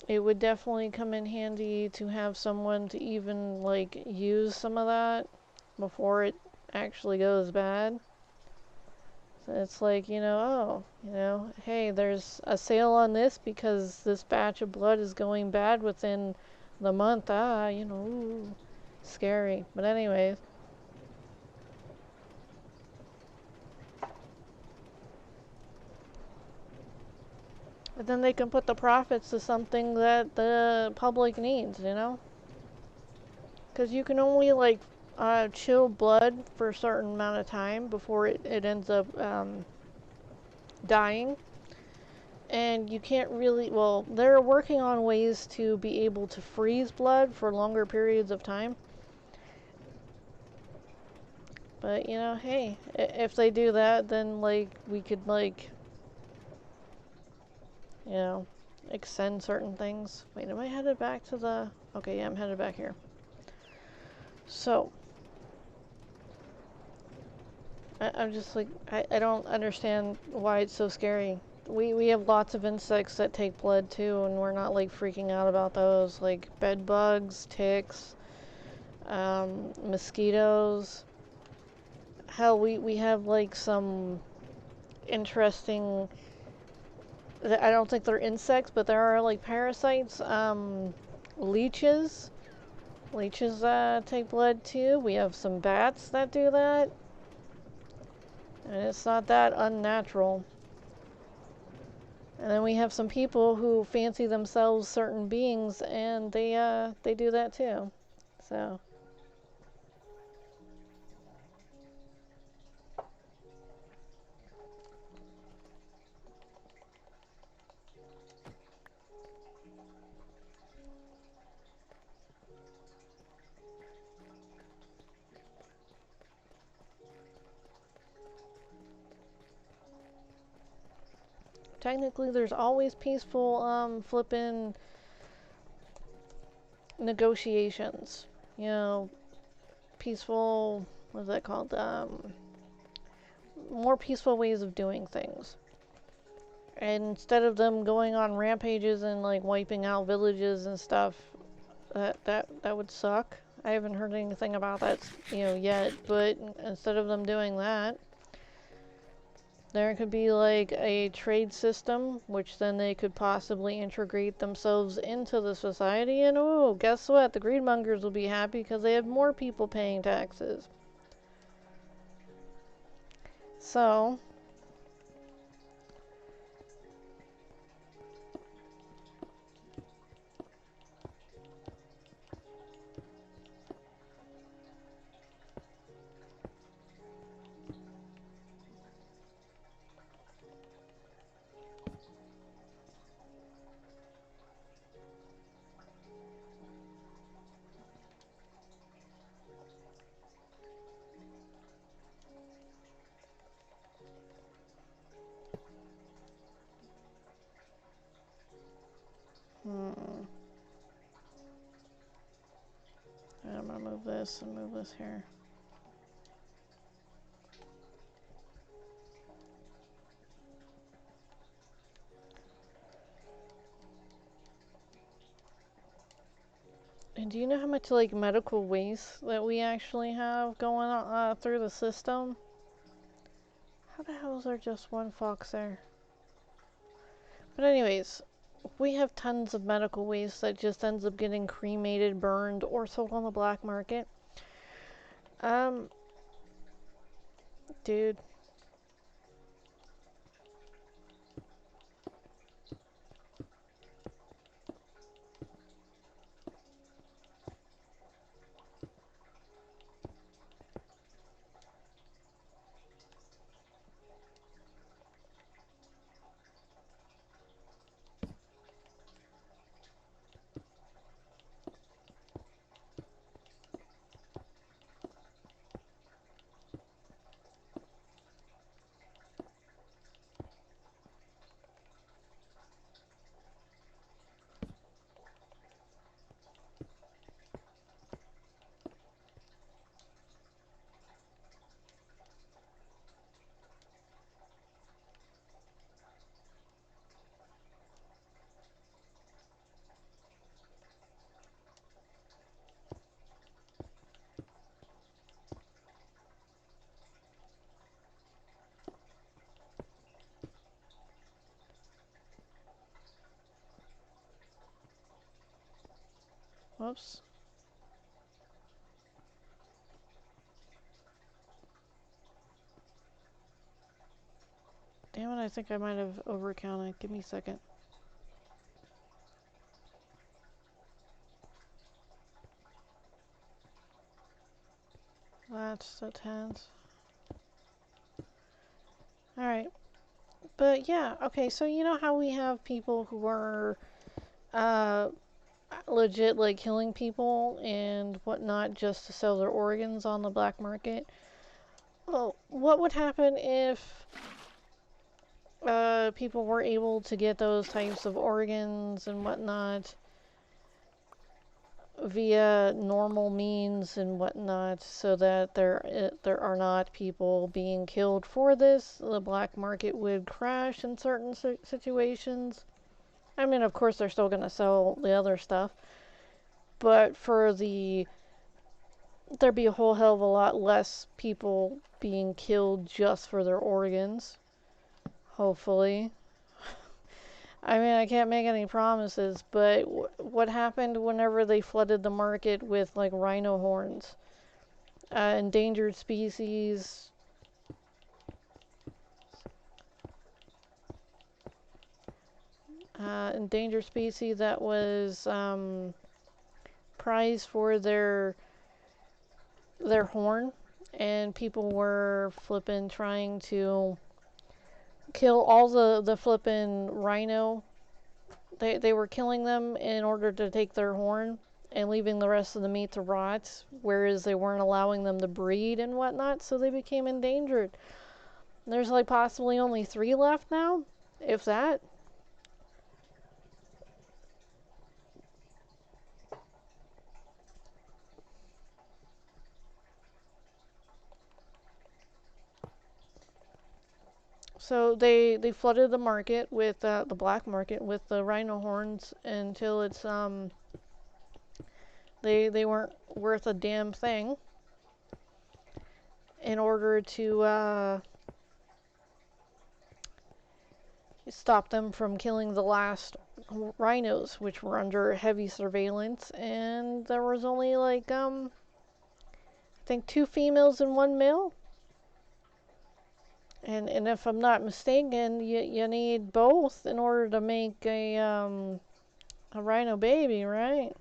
it would definitely come in handy to have someone to even like use some of that before it actually goes bad. So it's like, hey, there's a sale on this because this batch of blood is going bad within the month. Ooh, scary. But anyways. But then they can put the profits to something that the public needs, Because you can only, like, chill blood for a certain amount of time before it ends up dying. And you can't really, well, they're working on ways to be able to freeze blood for longer periods of time. But, you know, hey, if they do that, then, like, we could, like, you know, extend certain things. Wait, am I headed back to the... Okay, yeah, I'm headed back here. So, I'm just like, I don't understand why it's so scary. We have lots of insects that take blood too, and we're not like freaking out about those, like bed bugs, ticks, mosquitoes. Hell, we have like some interesting, I don't think they're insects, but there are like parasites, leeches. Leeches take blood too. We have some bats that do that, and it's not that unnatural. And then we have some people who fancy themselves certain beings, and they do that too. So technically, there's always peaceful flipping negotiations. You know, peaceful. What is that called? More peaceful ways of doing things. And instead of them going on rampages and like wiping out villages and stuff, that would suck. I haven't heard anything about that, you know, yet. But instead of them doing that, there could be like a trade system, which then they could possibly integrate themselves into the society. And oh, guess what? The greedmongers will be happy because they have more people paying taxes. So, I'm gonna move this and move this here. And do you know how much like medical waste that we actually have going on through the system? How the hell is there just one fox there? But anyways, we have tons of medical waste that just ends up getting cremated, burned, or sold on the black market. Um, dude. Whoops. Damn it, I think I might have overcounted. Give me a second. That's the 10th. Alright. But yeah, okay, so you know how we have people who are uh, legit like killing people and whatnot just to sell their organs on the black market? Well, what would happen if people were able to get those types of organs and whatnot via normal means and whatnot, so that there are not people being killed for this? The black market would crash in certain situations. I mean, of course, they're still going to sell the other stuff, but there'd be a whole hell of a lot less people being killed just for their organs. Hopefully. I mean, I can't make any promises, but what happened whenever they flooded the market with like rhino horns? Endangered species. Endangered species that was prized for their horn, and people were flipping trying to kill all the flippin' rhino. They were killing them in order to take their horn and leaving the rest of the meat to rot, whereas they weren't allowing them to breed and whatnot, so they became endangered. There's like possibly only 3 left now, if that. So they flooded the market with the black market with the rhino horns until they weren't worth a damn thing, in order to stop them from killing the last rhinos, which were under heavy surveillance. And there was only like I think 2 females and 1 male. And if I'm not mistaken, you need both in order to make a rhino baby, right?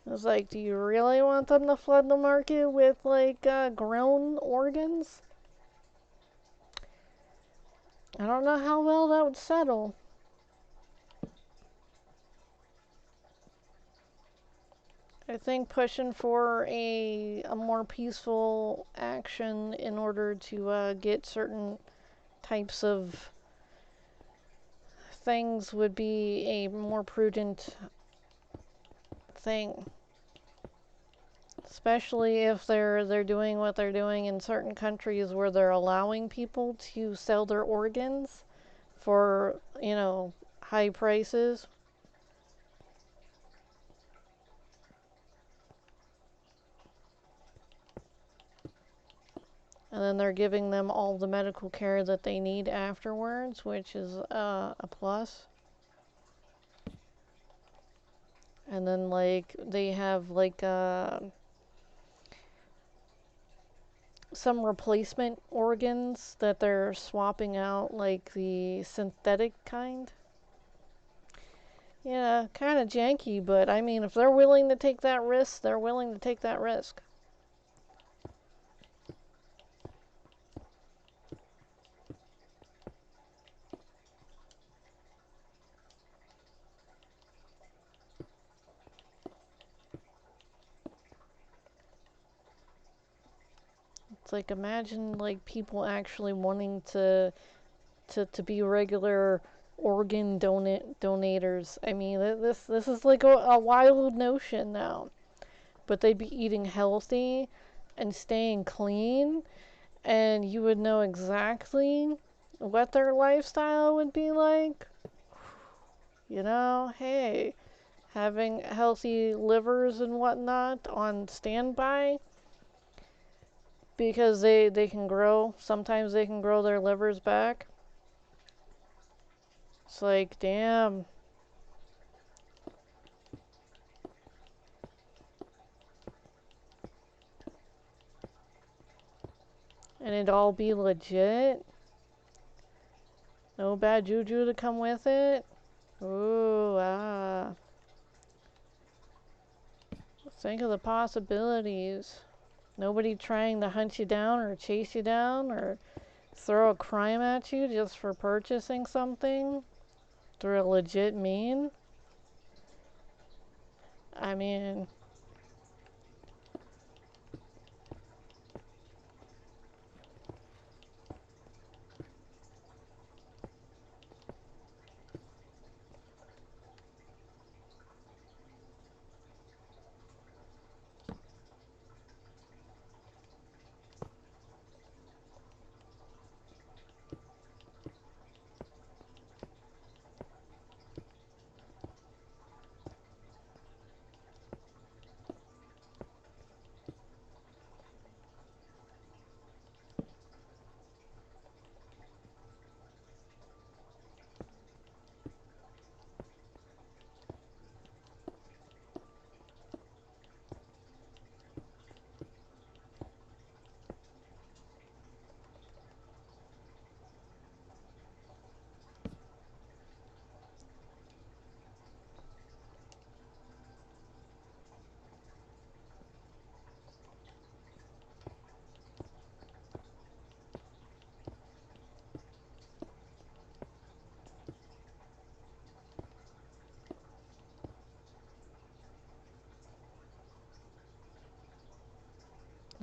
It's like, do you really want them to flood the market with like grown organs? I don't know how well that would settle. I think pushing for a more peaceful action in order to get certain types of things would be a more prudent thing. Especially if they're doing what they're doing in certain countries where they're allowing people to sell their organs for, high prices. And then they're giving them all the medical care that they need afterwards, which is a plus. And then, like, they have, like, some replacement organs that they're swapping out, like the synthetic kind. Yeah, kind of janky, but I mean, if they're willing to take that risk, they're willing to take that risk. It's like, imagine like people actually wanting to be regular organ donators. I mean, this is like a wild notion now. But they'd be eating healthy and staying clean, and you would know exactly what their lifestyle would be like. Hey, having healthy livers and whatnot on standby, because they can grow. Sometimes they can grow their livers back. It's like, damn. And it'd all be legit. No bad juju to come with it. Ooh, ah. Think of the possibilities. Nobody trying to hunt you down or chase you down or throw a crime at you just for purchasing something through a legit mean. I mean,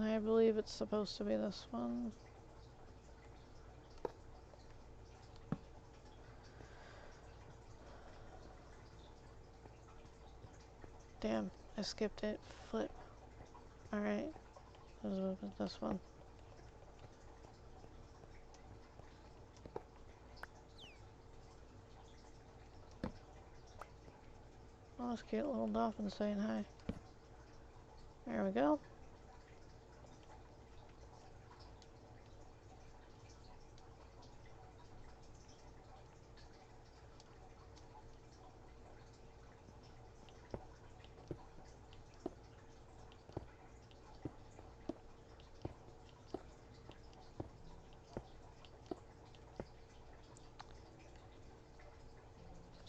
I believe it's supposed to be this one. Damn, I skipped it. Flip. Alright. This one. Oh, this cute little dolphin saying hi. There we go.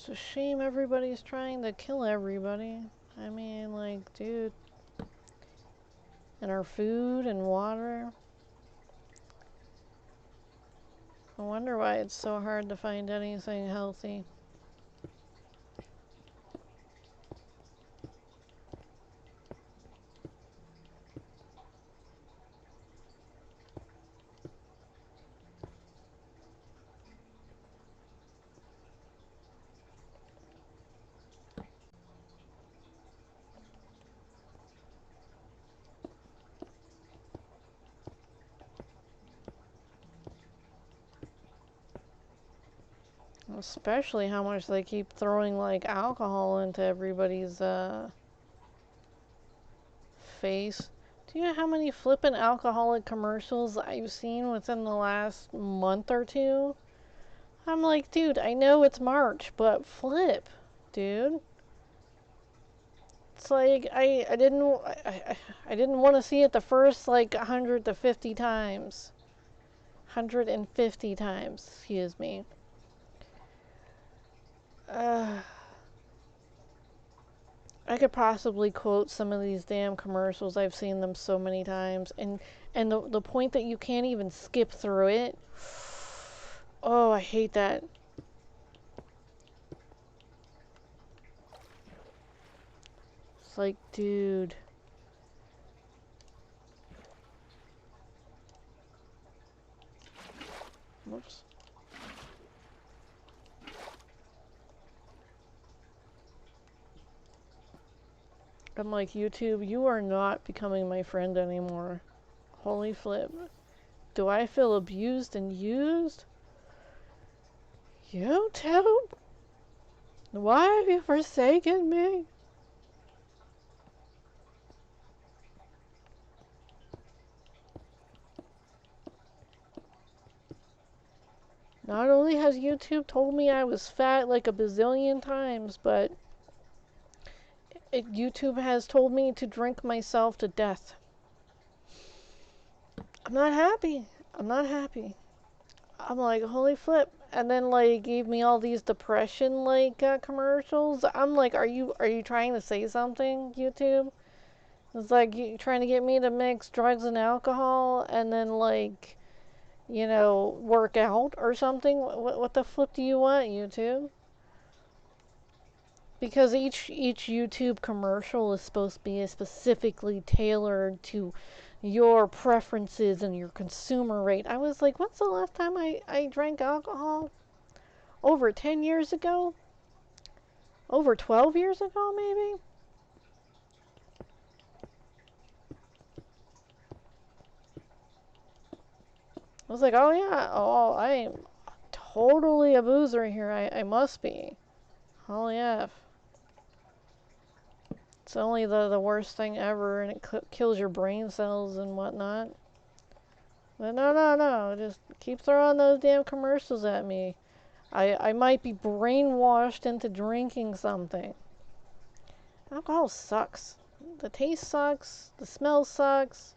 It's a shame everybody's trying to kill everybody. I mean, like, dude. And our food and water. I wonder why it's so hard to find anything healthy. Especially how much they keep throwing, like, alcohol into everybody's, face. Do you know how many flippin' alcoholic commercials I've seen within the last month or two? I'm like, dude, I know it's March, but flip, dude. It's like, I didn't want to see it the first, like, 100 to 50 times. 150 times, excuse me. I could possibly quote some of these damn commercials. I've seen them so many times. And the point that you can't even skip through it. Oh, I hate that. It's like, dude. Whoops. I'm like, YouTube, you are not becoming my friend anymore. Holy flip. Do I feel abused and used? YouTube? Why have you forsaken me? Not only has YouTube told me I was fat like a bazillion times, but YouTube has told me to drink myself to death. I'm not happy. I'm not happy. I'm like, holy flip. And then like gave me all these depression like commercials. I'm like, are you trying to say something, YouTube? It's like you trying to get me to mix drugs and alcohol and then like, work out or something. What the flip do you want, YouTube? Because each YouTube commercial is supposed to be specifically tailored to your preferences and your consumer rate. I was like, when's the last time I drank alcohol? Over 10 years ago? Over 12 years ago, maybe? I was like, oh yeah, oh, I am totally a boozer here. I must be. Holy F. It's only the worst thing ever, and it kills your brain cells and whatnot. But no, no, no. Just keep throwing those damn commercials at me. I might be brainwashed into drinking something. Alcohol sucks. The taste sucks. The smell sucks.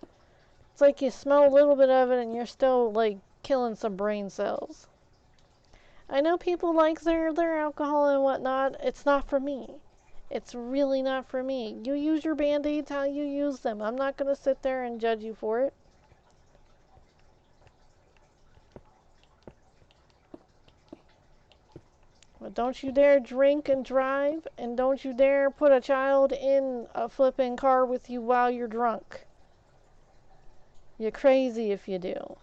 It's like you smell a little bit of it and you're still, like, killing some brain cells. I know people like their alcohol and whatnot. It's not for me. It's really not for me. You use your Band-Aids how you use them. I'm not going to sit there and judge you for it. But don't you dare drink and drive, and don't you dare put a child in a flipping car with you while you're drunk. You're crazy if you do.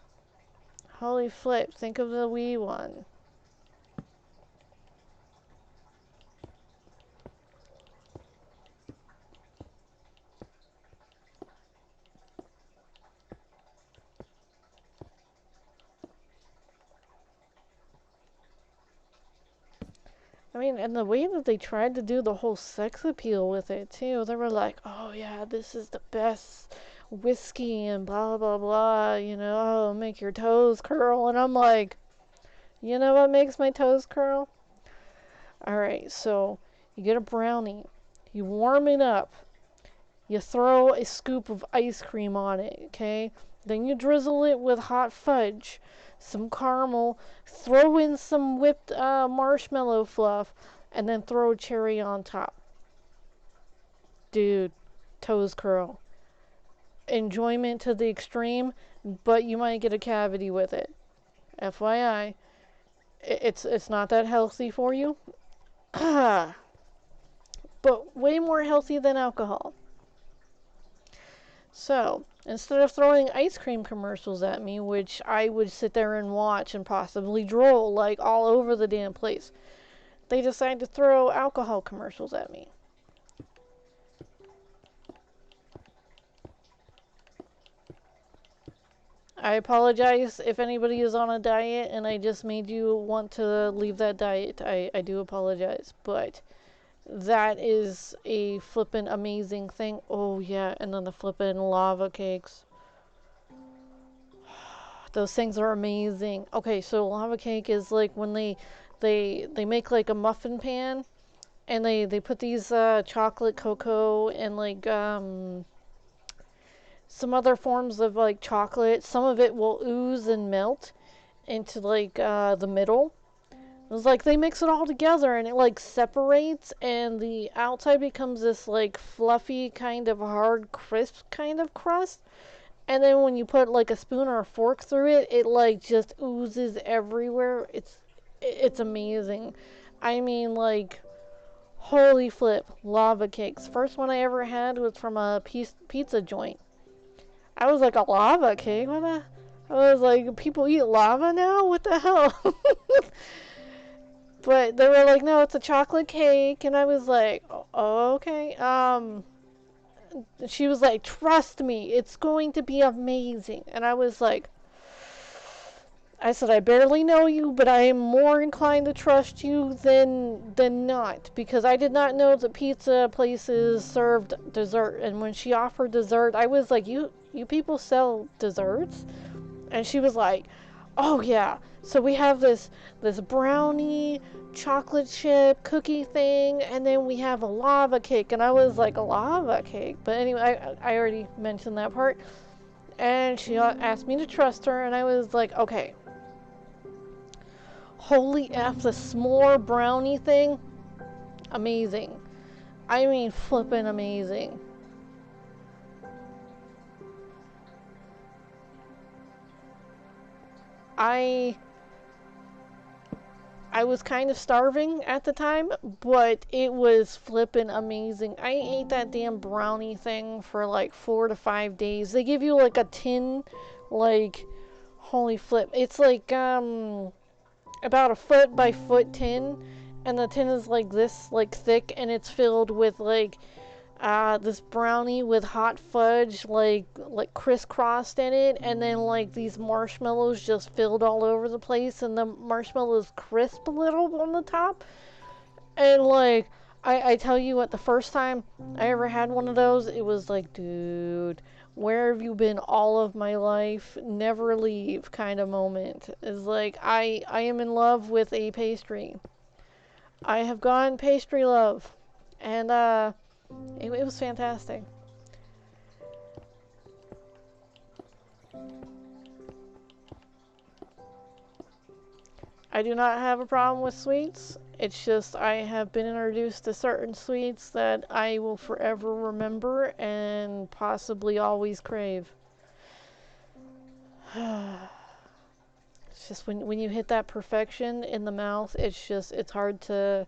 Holy flip, think of the wee one. I mean, and the way that they tried to do the whole sex appeal with it, too. They were like, oh yeah, this is the best whiskey and blah, blah, blah, oh, make your toes curl. And I'm like, you know what makes my toes curl? Alright, so you get a brownie, you warm it up, you throw a scoop of ice cream on it, okay? Then you drizzle it with hot fudge, some caramel, throw in some whipped marshmallow fluff, and then throw a cherry on top. Dude, toes curl. Enjoyment to the extreme, but you might get a cavity with it. FYI, it's not that healthy for you, but way more healthy than alcohol. So, instead of throwing ice cream commercials at me, which I would sit there and watch and possibly drool like all over the damn place, they decided to throw alcohol commercials at me. I apologize if anybody is on a diet and I just made you want to leave that diet. I do apologize, but that is a flippin' amazing thing. Oh yeah, and then the flippin' lava cakes. Those things are amazing. Okay, so lava cake is like when they make like a muffin pan and they put these chocolate cocoa and like some other forms of like chocolate. Some of it will ooze and melt into like the middle. It's like they mix it all together and it like separates and the outside becomes this like fluffy kind of hard crisp kind of crust. And then when you put like a spoon or a fork through it, it like just oozes everywhere. It's amazing. I mean, like, holy flip, lava cakes. First one I ever had was from a pizza joint. I was like, a lava cake? What the? I was like, people eat lava now? What the hell? But they were like, no, it's a chocolate cake. And I was like, oh, okay. She was like, trust me, it's going to be amazing. And I was like, I said, I barely know you, but I am more inclined to trust you than not. Because I did not know that pizza places served dessert. And when she offered dessert, I was like, you people sell desserts? And she was like, oh yeah, so we have this brownie chocolate chip cookie thing, and then we have a lava cake. And I was like, a lava cake? But anyway, I already mentioned that part. And she asked me to trust her, and I was like, okay. Holy F, the s'more brownie thing, amazing. I mean, flippin' amazing. I was kind of starving at the time, but it was flippin' amazing. I ate that damn brownie thing for like 4 to 5 days. They give you like a tin, like, holy flip. It's like, about a foot by foot tin, and the tin is like this, like thick, and it's filled with like this brownie with hot fudge like crisscrossed in it, and then like these marshmallows just filled all over the place, and the marshmallows crisp a little on the top. And like I tell you what, the first time I ever had one of those, it was like, dude, where have you been all of my life? Never leave kind of moment. Is like I am in love with a pastry. I have gone pastry love, and it was fantastic. I do not have a problem with sweets. It's just I have been introduced to certain sweets that I will forever remember and possibly always crave. It's just when you hit that perfection in the mouth, it's hard to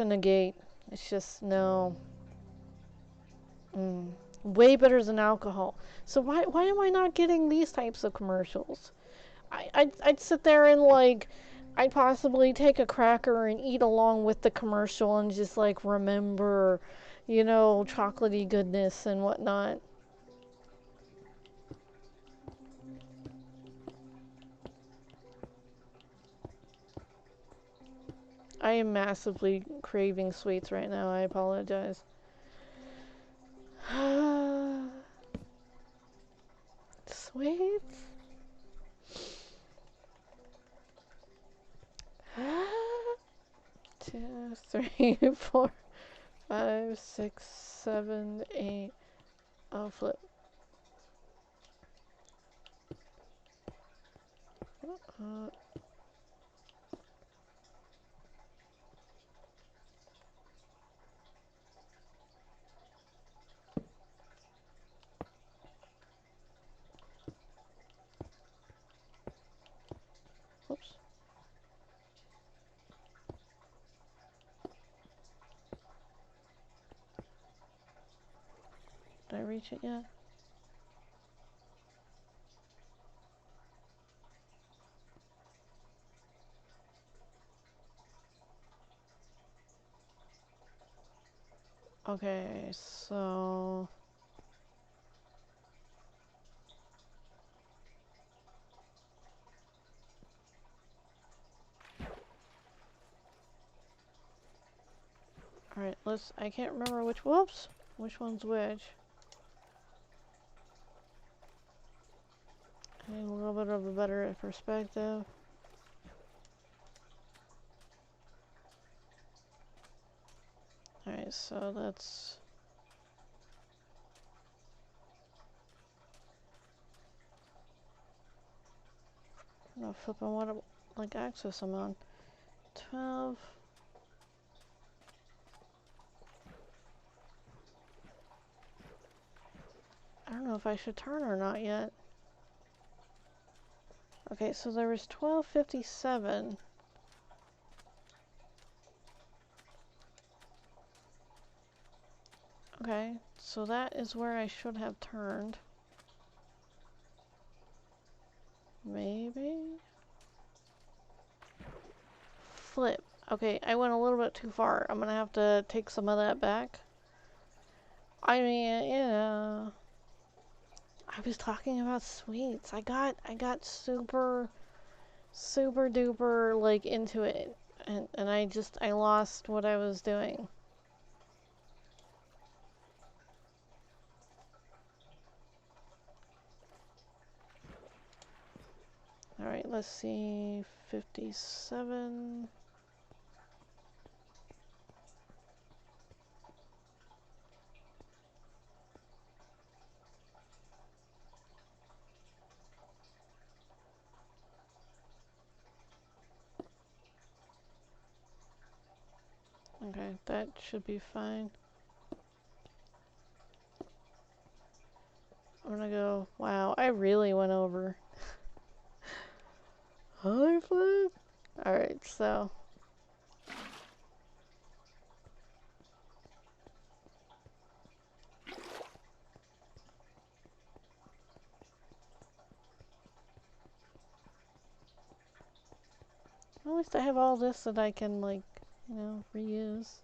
negate. It's just no. Mm. Way better than alcohol. So why am I not getting these types of commercials? I'd sit there and like I'd possibly take a cracker and eat along with the commercial and just like remember, chocolatey goodness and whatnot. I am massively craving sweets right now. I apologize. Sweets? 2, 3, 4, 5, 6, 7, 8. Oh, flip. Uh, Oops. Did I reach it yet? Okay, so alright, I can't remember which one's which. I need a little bit of a better perspective. Alright, so that's... No, flipping what, like, axis I'm on. 12... I don't know if I should turn or not yet. Okay, so there was 1257. Okay, so that is where I should have turned. Maybe? Flip. Okay, I went a little bit too far. I'm gonna have to take some of that back. I mean, yeah. I was talking about sweets. I got super duper like into it, and I lost what I was doing. All right, let's see. 57. Okay, that should be fine. I'm gonna go. Wow, I really went over. Holy flip! Alright, so. At least I have all this that I can, like, you know, reuse.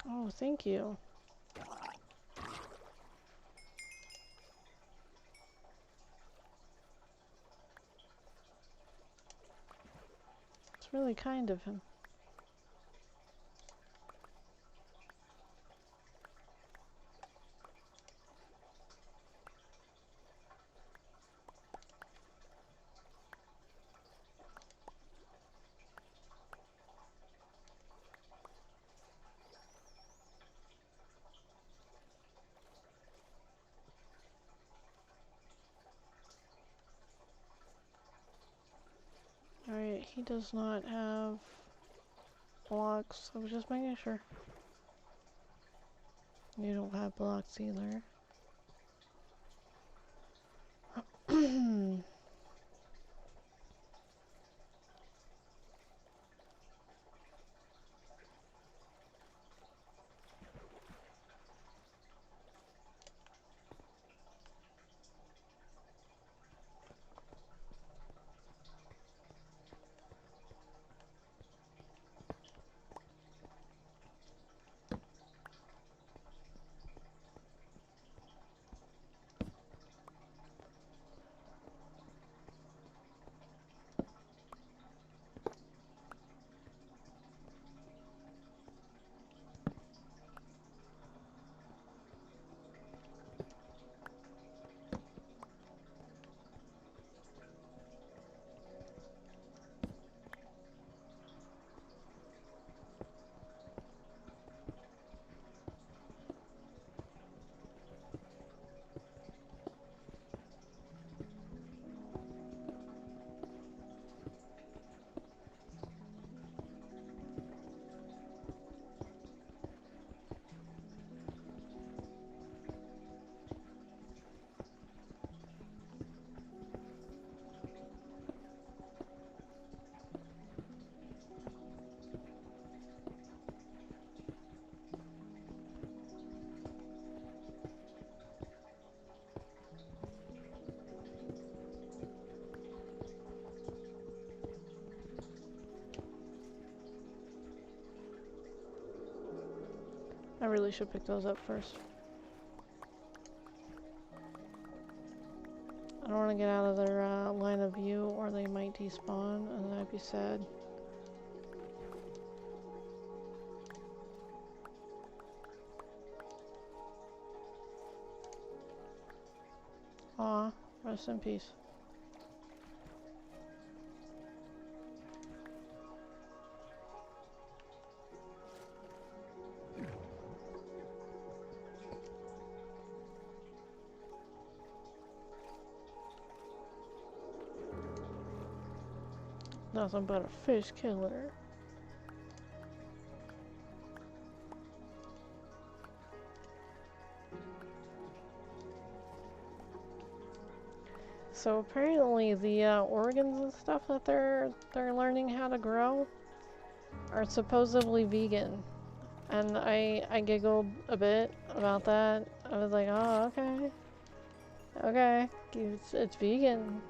Oh, thank you. It's really kind of him. Alright, he does not have blocks. I was just making sure. You don't have blocks either. I really should pick those up first. I don't want to get out of their line of view or they might despawn and then I'd be sad. Aw, rest in peace. Nothing but a fish killer. So apparently the organs and stuff that they're learning how to grow are supposedly vegan. And I giggled a bit about that. I was like, oh, okay. Okay, it's vegan.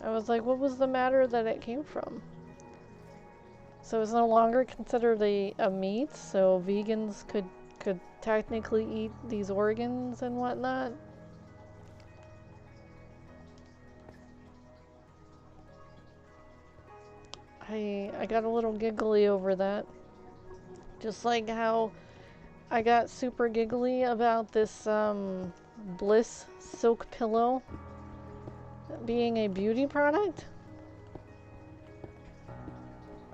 I was like, what was the matter that it came from? So it's no longer considered a meat, so vegans could technically eat these organs and whatnot. I got a little giggly over that. Just like how I got super giggly about this Bliss silk pillow being a beauty product.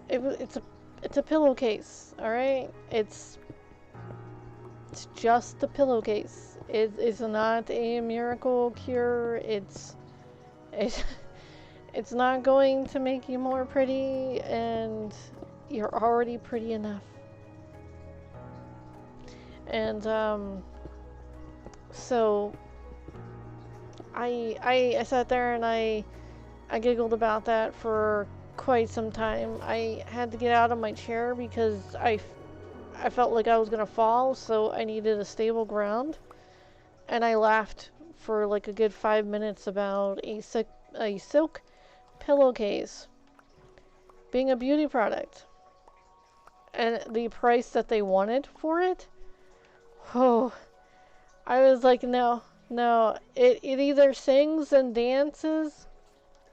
It's a pillowcase, all right? It's just a pillowcase. It's not a miracle cure. It's it's not going to make you more pretty, and you're already pretty enough. And so I sat there and I giggled about that for quite some time. I had to get out of my chair because I felt like I was gonna fall, so I needed a stable ground. And I laughed for like a good 5 minutes about a silk pillowcase being a beauty product and the price that they wanted for it. Oh, I was like, no, no. It either sings and dances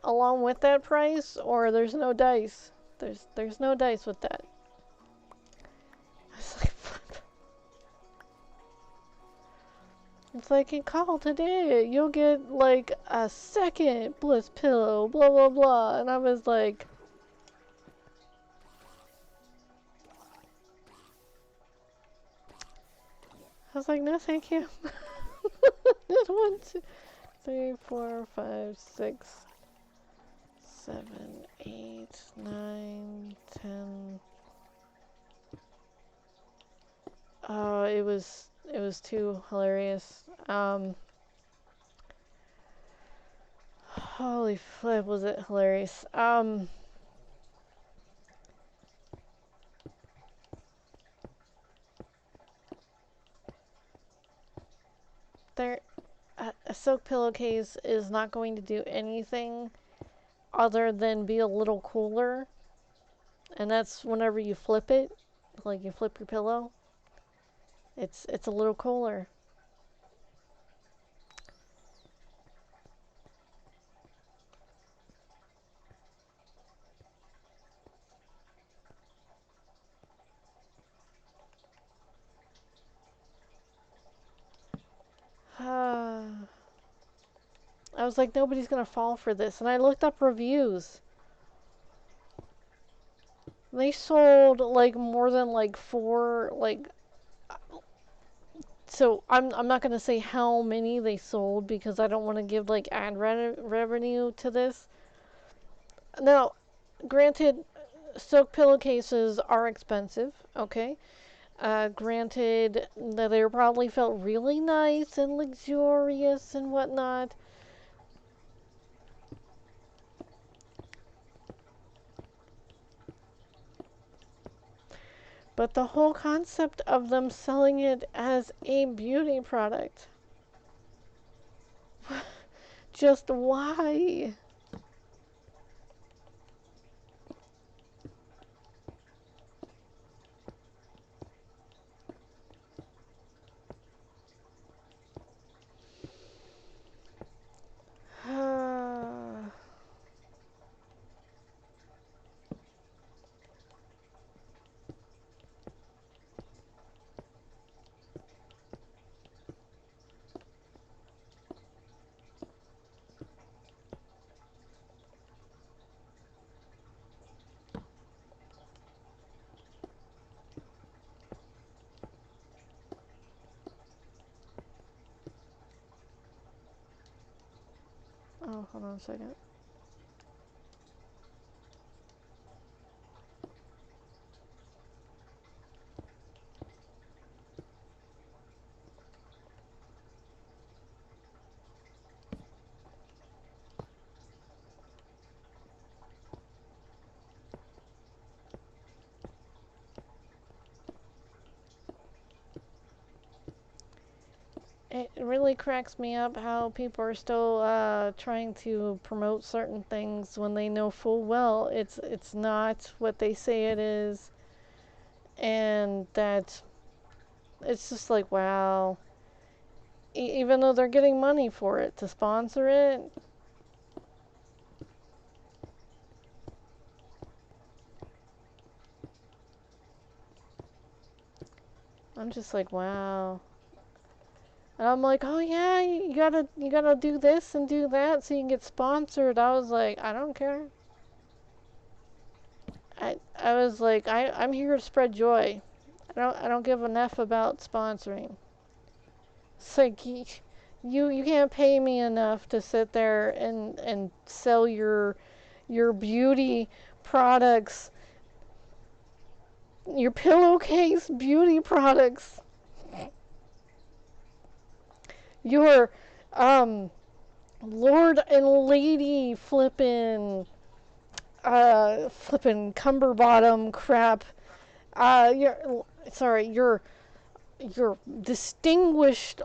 along with that price, or there's no dice. There's no dice with that. I was like, it's like in call today, you'll get like a second Bliss pillow, blah blah blah, and I was like, no, thank you. Just 1, 2, 3, 4, 5, 6, 7, 8, 9, 10. Oh, it was too hilarious. Holy flip, was it hilarious. There, a silk pillowcase is not going to do anything other than be a little cooler, and that's whenever you flip it, like you flip your pillow. It's a little cooler. I was like, nobody's gonna fall for this, and I looked up reviews. They sold like more than like four like. So I'm not gonna say how many they sold because I don't want to give like ad revenue to this. Now, granted, silk pillowcases are expensive. Okay. Granted that they probably felt really nice and luxurious and whatnot. But the whole concept of them selling it as a beauty product, just why? Oh, hold on a second. it really cracks me up how people are still trying to promote certain things when they know full well it's not what they say it is, and that it's just like, wow. Even though they're getting money for it to sponsor it, I'm just like, wow. And I'm like, oh yeah, you gotta do this and do that so you can get sponsored. I was like, I don't care. I was like, I'm here to spread joy. I don't give an F about sponsoring. It's like you can't pay me enough to sit there and sell your beauty products, your pillowcase beauty products, your um Lord and Lady flippin' Cumberbottom crap. Your sorry, your distinguished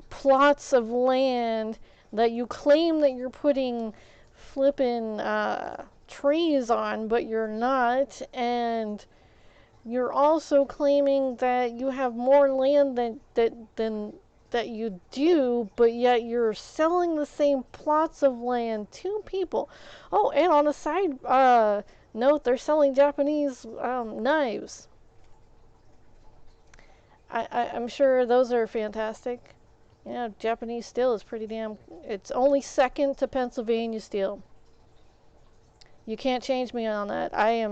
plots of land that you claim that you're putting flippin' trees on, but you're not, and you're also claiming that you have more land than that you do, but yet you're selling the same plots of land to people. Oh, and on a side note, they're selling Japanese knives. I'm sure those are fantastic. Yeah, Japanese steel is pretty damn. It's only second to Pennsylvania steel. You can't change me on that. I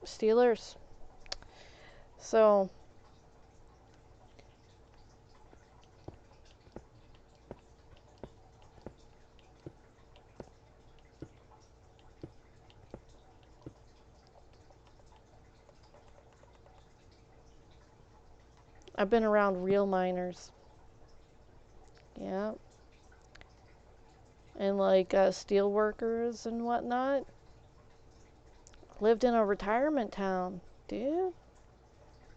Steelers. So I've been around real miners. Yeah, and like steel workers and whatnot. Lived in a retirement town, dude.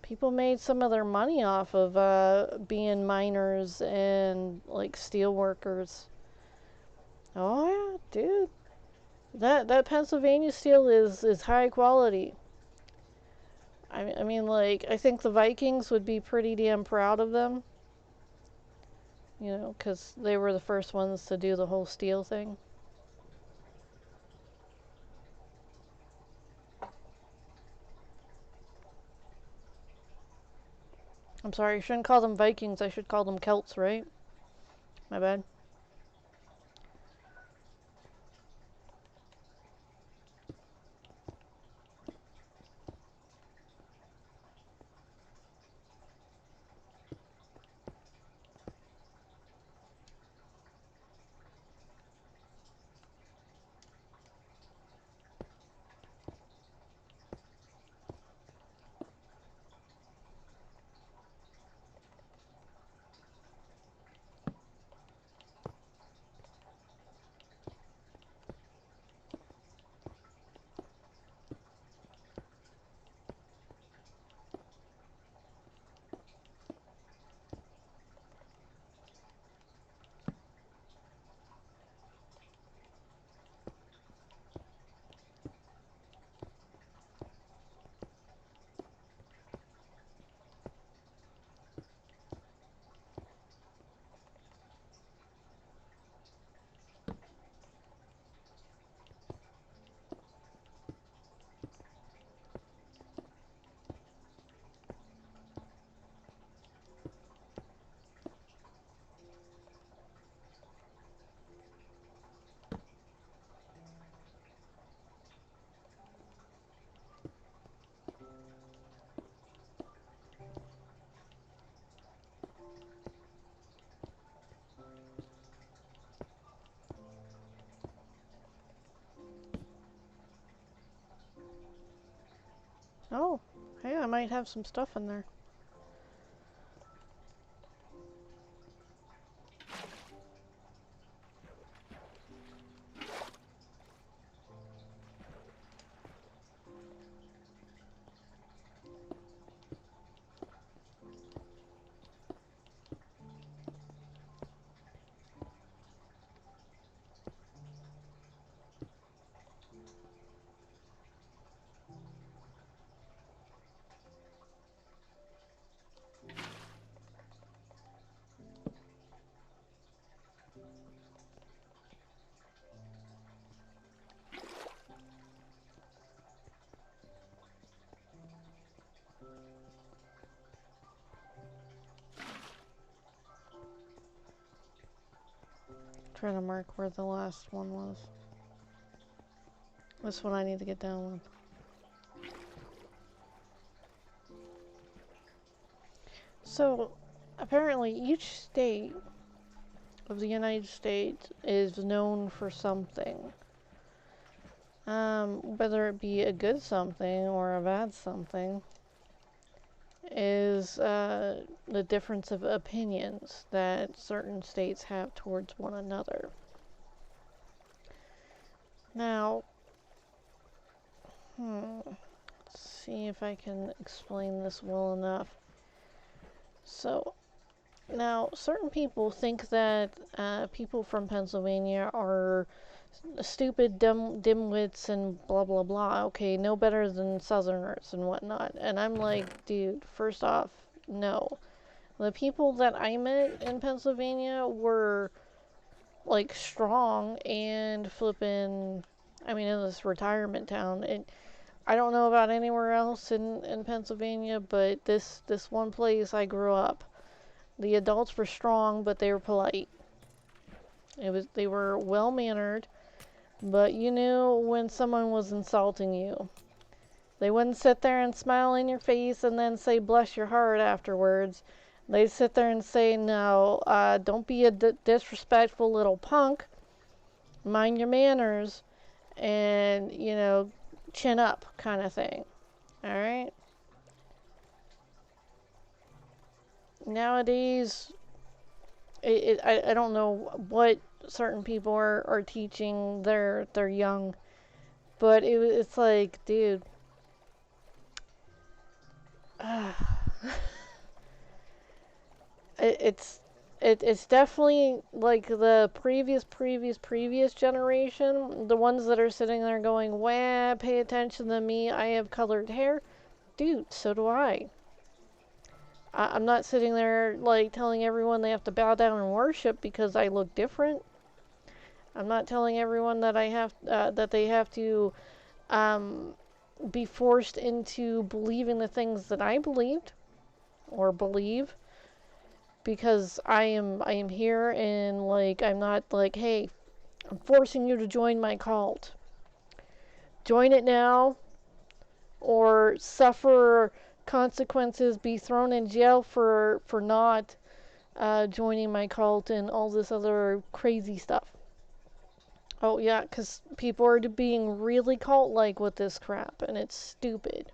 People made some of their money off of being miners and like steel workers. Oh yeah, dude. That Pennsylvania steel is high quality. I mean, like, I think the Vikings would be pretty damn proud of them, you know, because they were the first ones to do the whole steel thing. I'm sorry, I shouldn't call them Vikings, I should call them Celts, right? My bad. Oh, hey, I might have some stuff in there. trying to mark where the last one was. This one I need to get down with. So, apparently each state of the United States is known for something. Whether it be a good something or a bad something, is the difference of opinions that certain states have towards one another. Now, let's see if I can explain this well enough. So, now, certain people think that people from Pennsylvania are stupid, dimwits, and blah, blah, blah. Okay, no better than Southerners and whatnot. And I'm like, dude, first off, no. The people that I met in Pennsylvania were, like, strong and flippin', I mean, in this retirement town. I don't know about anywhere else in Pennsylvania, but this one place I grew up, the adults were strong, but they were polite. They were well-mannered, but you knew when someone was insulting you. They wouldn't sit there and smile in your face and then say bless your heart afterwards. They'd sit there and say, no, don't be a disrespectful little punk. Mind your manners and, chin up kind of thing. Alright? Nowadays, I don't know what certain people are teaching their young, but it's like, dude, it's definitely like the previous generation, the ones that are sitting there going, wah, pay attention to me, I have colored hair. Dude, so do I. I'm not sitting there like telling everyone they have to bow down and worship because I look different. I'm not telling everyone that that they have to be forced into believing the things that I believed or believe, because I am here and like I'm not like, hey, I'm forcing you to join my cult. Join it now or suffer consequences, be thrown in jail for not joining my cult and all this other crazy stuff. Oh yeah, because people are being really cult-like with this crap, and it's stupid.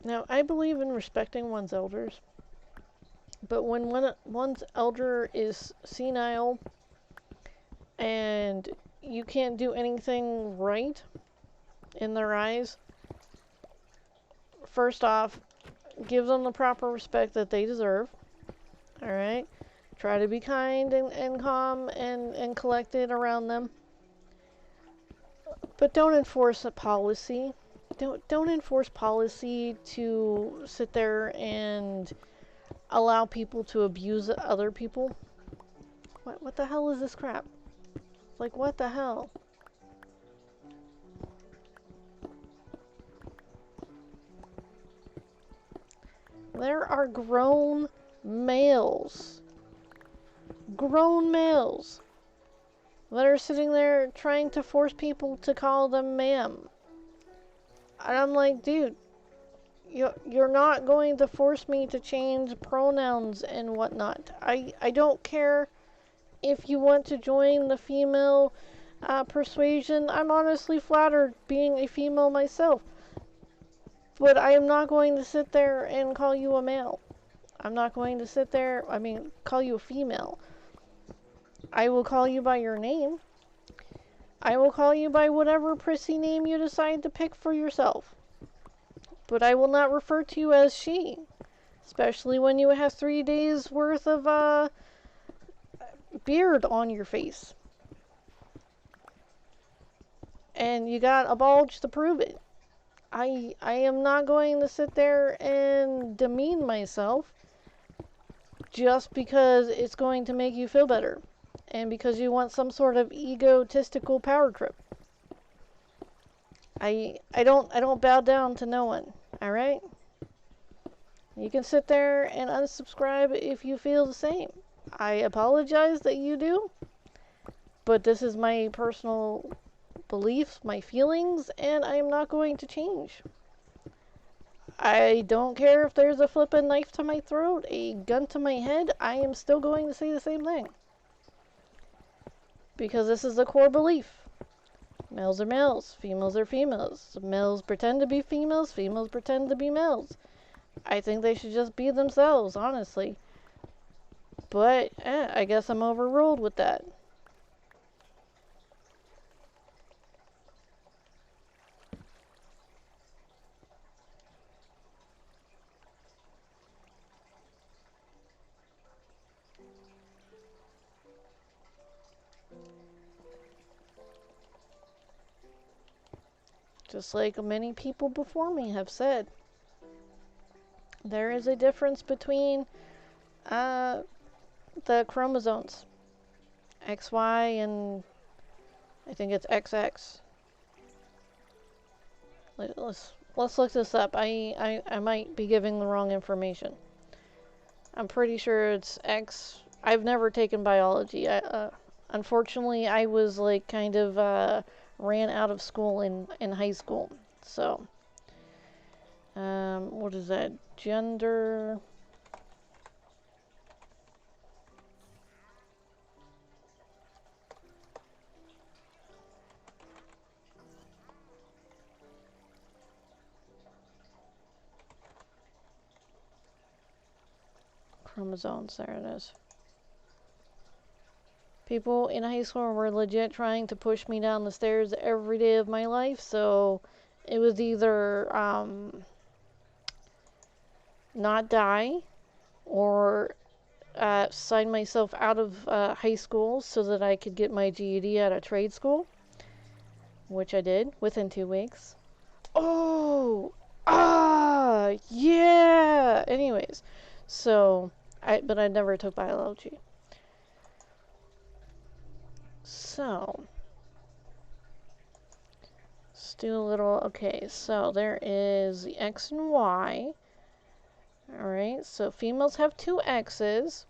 Now, I believe in respecting one's elders, but when one's elder is senile and you can't do anything right in their eyes, first off, give them the proper respect that they deserve. Alright? Try to be kind and calm and collected around them. But don't enforce a policy. Don't enforce policy to sit there and allow people to abuse other people. What the hell is this crap? Like, what the hell? There are grown males that are sitting there trying to force people to call them ma'am. And I'm like, dude, you're not going to force me to change pronouns and whatnot. I don't care if you want to join the female persuasion. I'm honestly flattered being a female myself. But I am not going to sit there and call you a male. I'm not going to sit there, call you a female. I will call you by your name. I will call you by whatever prissy name you decide to pick for yourself. But I will not refer to you as she. Especially when you have 3 days worth of beard on your face. And you got a bulge to prove it. I am not going to sit there and demean myself just because it's going to make you feel better and because you want some sort of egotistical power trip. I don't bow down to no one, all right? You can sit there and unsubscribe if you feel the same. I apologize that you do, but this is my personal beliefs, my feelings, and I am not going to change. I don't care if there's a flippin' knife to my throat, a gun to my head, I am still going to say the same thing. Because this is a core belief. Males are males, females are females. Males pretend to be females, females pretend to be males. I think they should just be themselves, honestly. But, I guess I'm overruled with that. Just like many people before me have said. There is a difference between the chromosomes. XY and I think it's XX. Let's look this up. I might be giving the wrong information. I'm pretty sure it's X. I've never taken biology. Unfortunately, I was like kind of ran out of school in high school. So, what is that? Gender. Chromosomes, there it is. People in high school were legit trying to push me down the stairs every day of my life, so it was either not die or sign myself out of high school so that I could get my GED at a trade school, which I did within 2 weeks. Oh! Ah! Yeah! Anyways, so, but I never took biology. So, let's do a little, okay, so there is the X and Y. Alright, so females have 2 X's,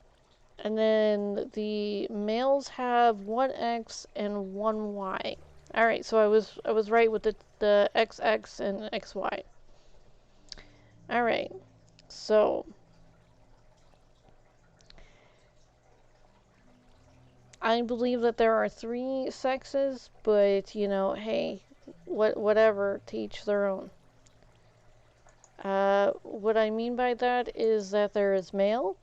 and then the males have 1 X and 1 Y. Alright, so I was right with the XX and XY. Alright, so I believe that there are 3 sexes, but, you know, hey, whatever, to each their own. What I mean by that is that there is male,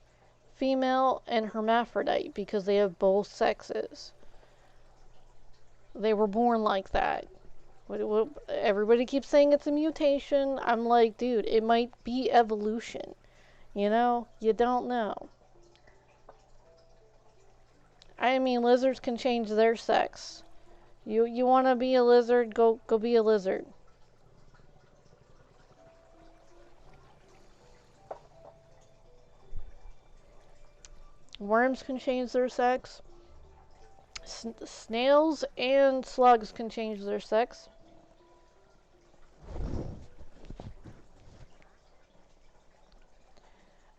female, and hermaphrodite, because they have both sexes. They were born like that. Everybody keeps saying it's a mutation. I'm like, dude, it might be evolution. You know? You don't know. I mean, lizards can change their sex. You want to be a lizard? Go be a lizard. Worms can change their sex. Snails and slugs can change their sex.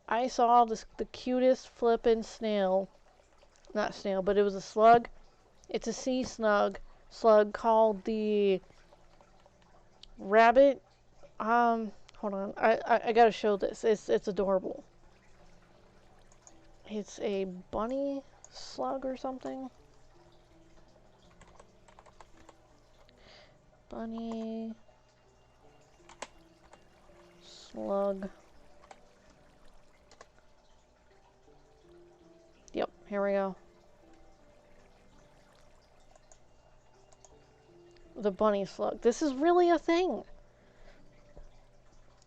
I saw the cutest flippin' snail. Not snail, but it was a slug. It's a sea slug called the rabbit. Hold on. I gotta show this. It's adorable. It's a bunny slug or something. Bunny slug. Yep, here we go. The bunny slug. This is really a thing.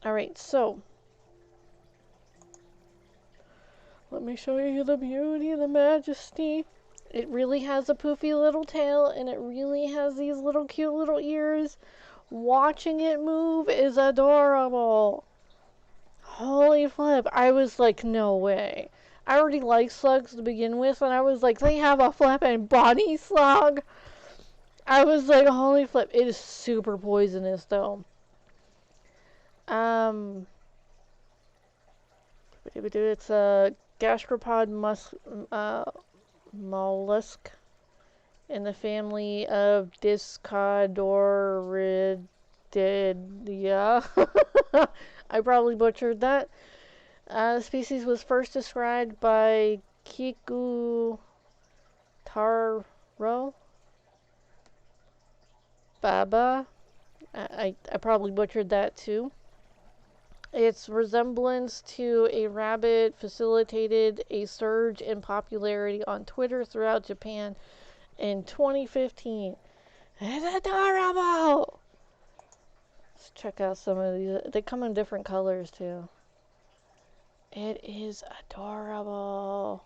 Alright, so let me show you the beauty, the majesty. It really has a poofy little tail, and it really has these little cute little ears. Watching it move is adorable. Holy flip. I was like, no way. I already like slugs to begin with, and I was like, they have a flippin' bunny slug? I was like, holy flip. It is super poisonous, though. It's a gastropod mollusk in the family of Discodoridia. I probably butchered that. The species was first described by Kiku Taro Baba. I probably butchered that too. Its resemblance to a rabbit facilitated a surge in popularity on Twitter throughout Japan in 2015. It's adorable! Let's check out some of these. They come in different colors too. It is adorable.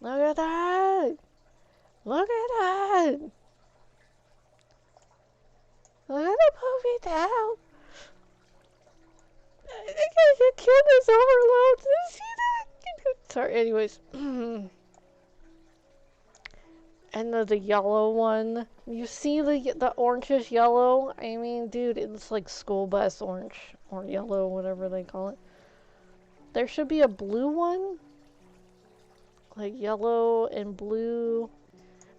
Look at that! Look at that! Look at the poopy tail! I get cuteness overload. Did you see that? Sorry, anyways. And the yellow one. You see the orangish yellow? I mean, dude, it's like school bus orange. Or yellow, whatever they call it. There should be a blue one. Like yellow and blue.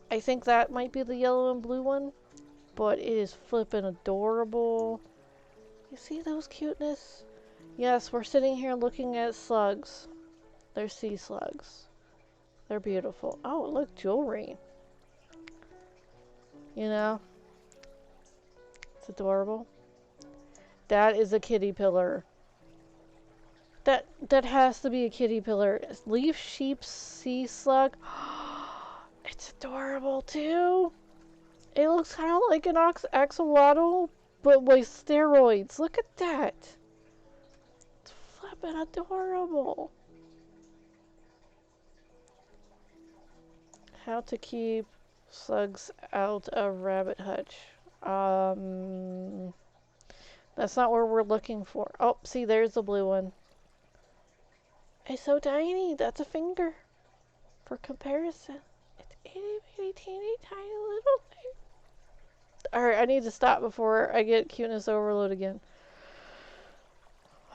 I think that might be the yellow and blue one. But it is flippin' adorable. You see those cuteness? Yes, we're sitting here looking at slugs. They're sea slugs. They're beautiful. Oh, look, jewelry. You know? It's adorable. That is a kitty pillar. That has to be a kitty pillar. Leaf sheep sea slug. It's adorable too. It looks kind of like an axolotl, but with steroids. Look at that. It's flippin' adorable. How to keep slugs out of rabbit hutch. That's not where we're looking for. Oh, see, there's the blue one. It's so tiny. That's a finger. For comparison, it's itty bitty teeny tiny little thing. Alright, I need to stop before I get cuteness overload again.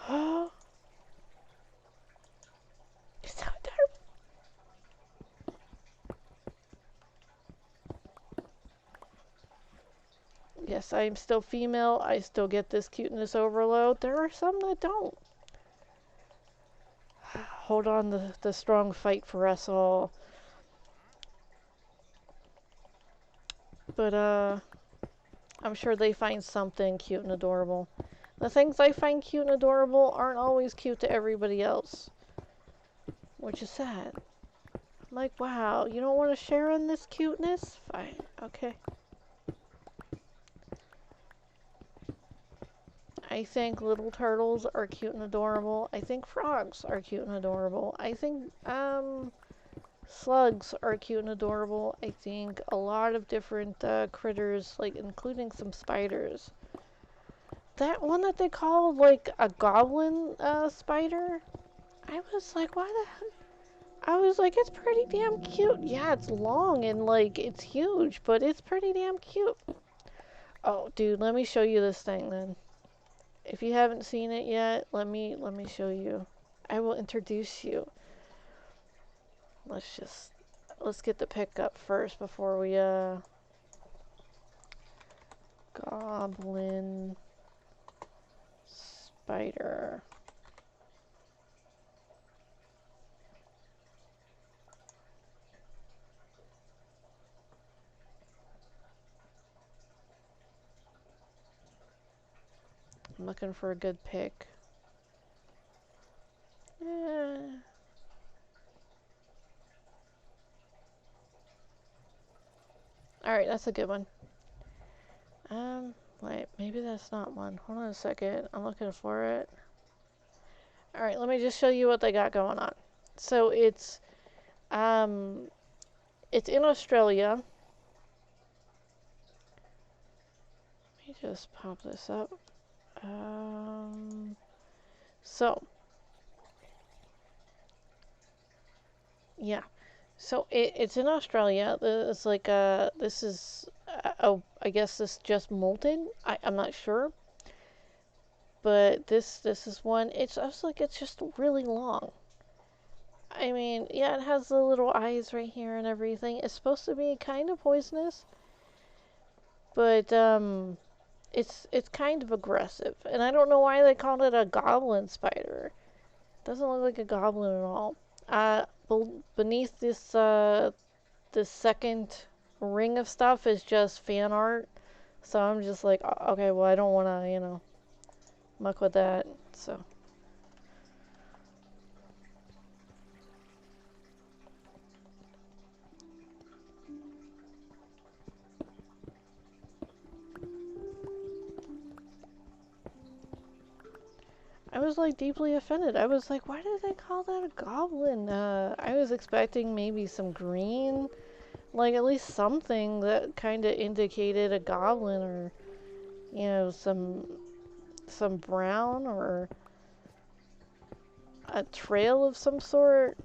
Oh. It's so adorable. Yes, I am still female. I still get this cuteness overload. There are some that don't. Hold on, the strong fight for us all. But, I'm sure they find something cute and adorable. The things I find cute and adorable aren't always cute to everybody else. Which is sad. I'm like, wow, you don't want to share in this cuteness? Fine, okay. I think little turtles are cute and adorable. I think frogs are cute and adorable. I think, slugs are cute and adorable. I think a lot of different critters, like including some spiders. That one that they call like a goblin spider, I was like, why the heck? I was like, it's pretty damn cute. Yeah, it's long and like it's huge, but it's pretty damn cute. Oh, dude, let me show you this thing then. If you haven't seen it yet, let me show you. I will introduce you. Let's get the pick up first before we goblin spider. I'm looking for a good pick. Alright, that's a good one. Wait, maybe that's not one. Hold on a second. I'm looking for it. Alright, let me just show you what they got going on. So it's in Australia. me just pop this up. So, yeah. So it's in Australia. It's like this is oh, I guess this just molted. I'm not sure, but this is one. It's I was like it's just really long. I mean, yeah, it has the little eyes right here and everything. It's supposed to be kind of poisonous, but it's kind of aggressive, and I don't know why they called it a goblin spider. It doesn't look like a goblin at all. Beneath this second ring of stuff is just fan art, so I'm just like, okay, well, I don't want to, muck with that. So I was like deeply offended. I was like, why did they call that a goblin? I was expecting maybe some green, like at least something that kind of indicated a goblin, or some brown or a trail of some sort.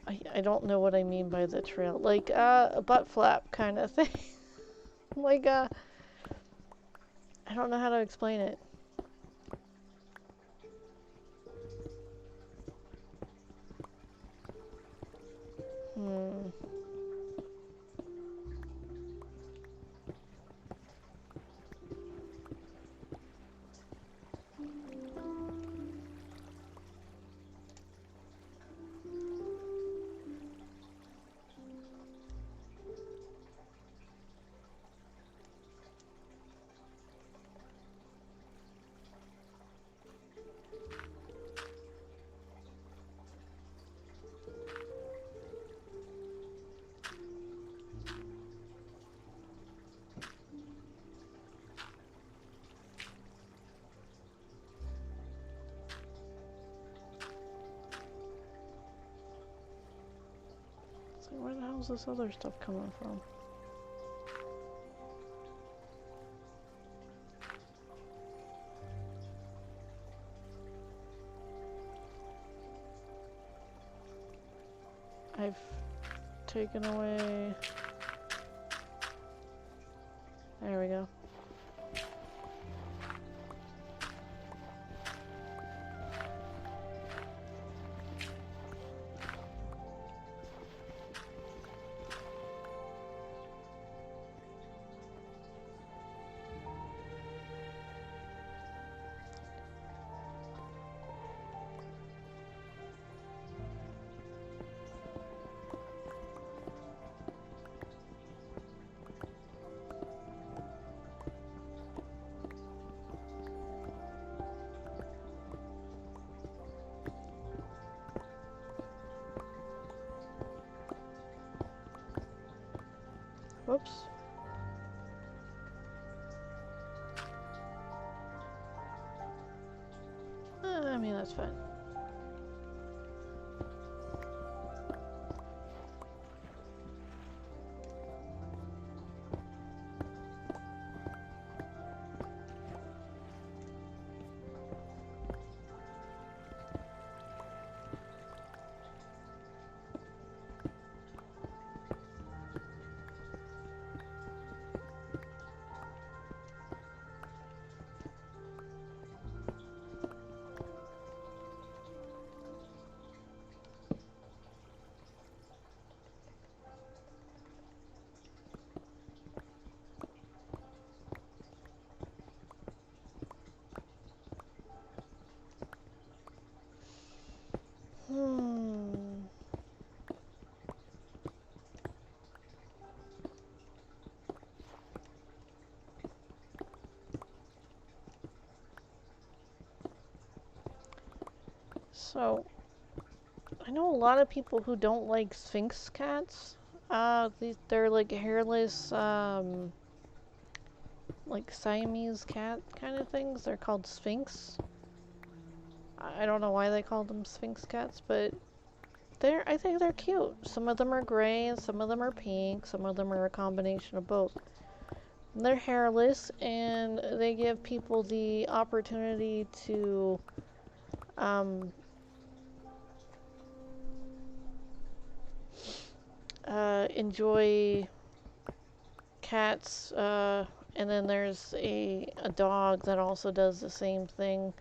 I don't know what I mean by the trail. Like a butt flap kind of thing. Like I don't know how to explain it. Hmm. So where the hell is this other stuff coming from? I've taken away. There we go. Whoops. I mean, that's fine. Hmm. So, I know a lot of people who don't like Sphinx cats. They're like hairless, like Siamese cat kind of things. They're called Sphinx. I don't know why they call them Sphinx cats, but I think they're cute. Some of them are gray and some of them are pink. Some of them are a combination of both. They're hairless and they give people the opportunity to um, enjoy cats. And then there's a dog that also does the same thing.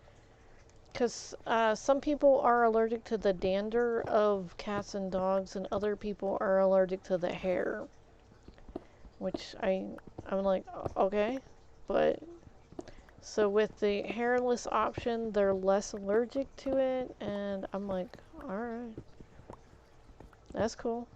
Because some people are allergic to the dander of cats and dogs, and other people are allergic to the hair. Which I'm like, okay. But so with the hairless option, they're less allergic to it, and I'm like, alright, that's cool.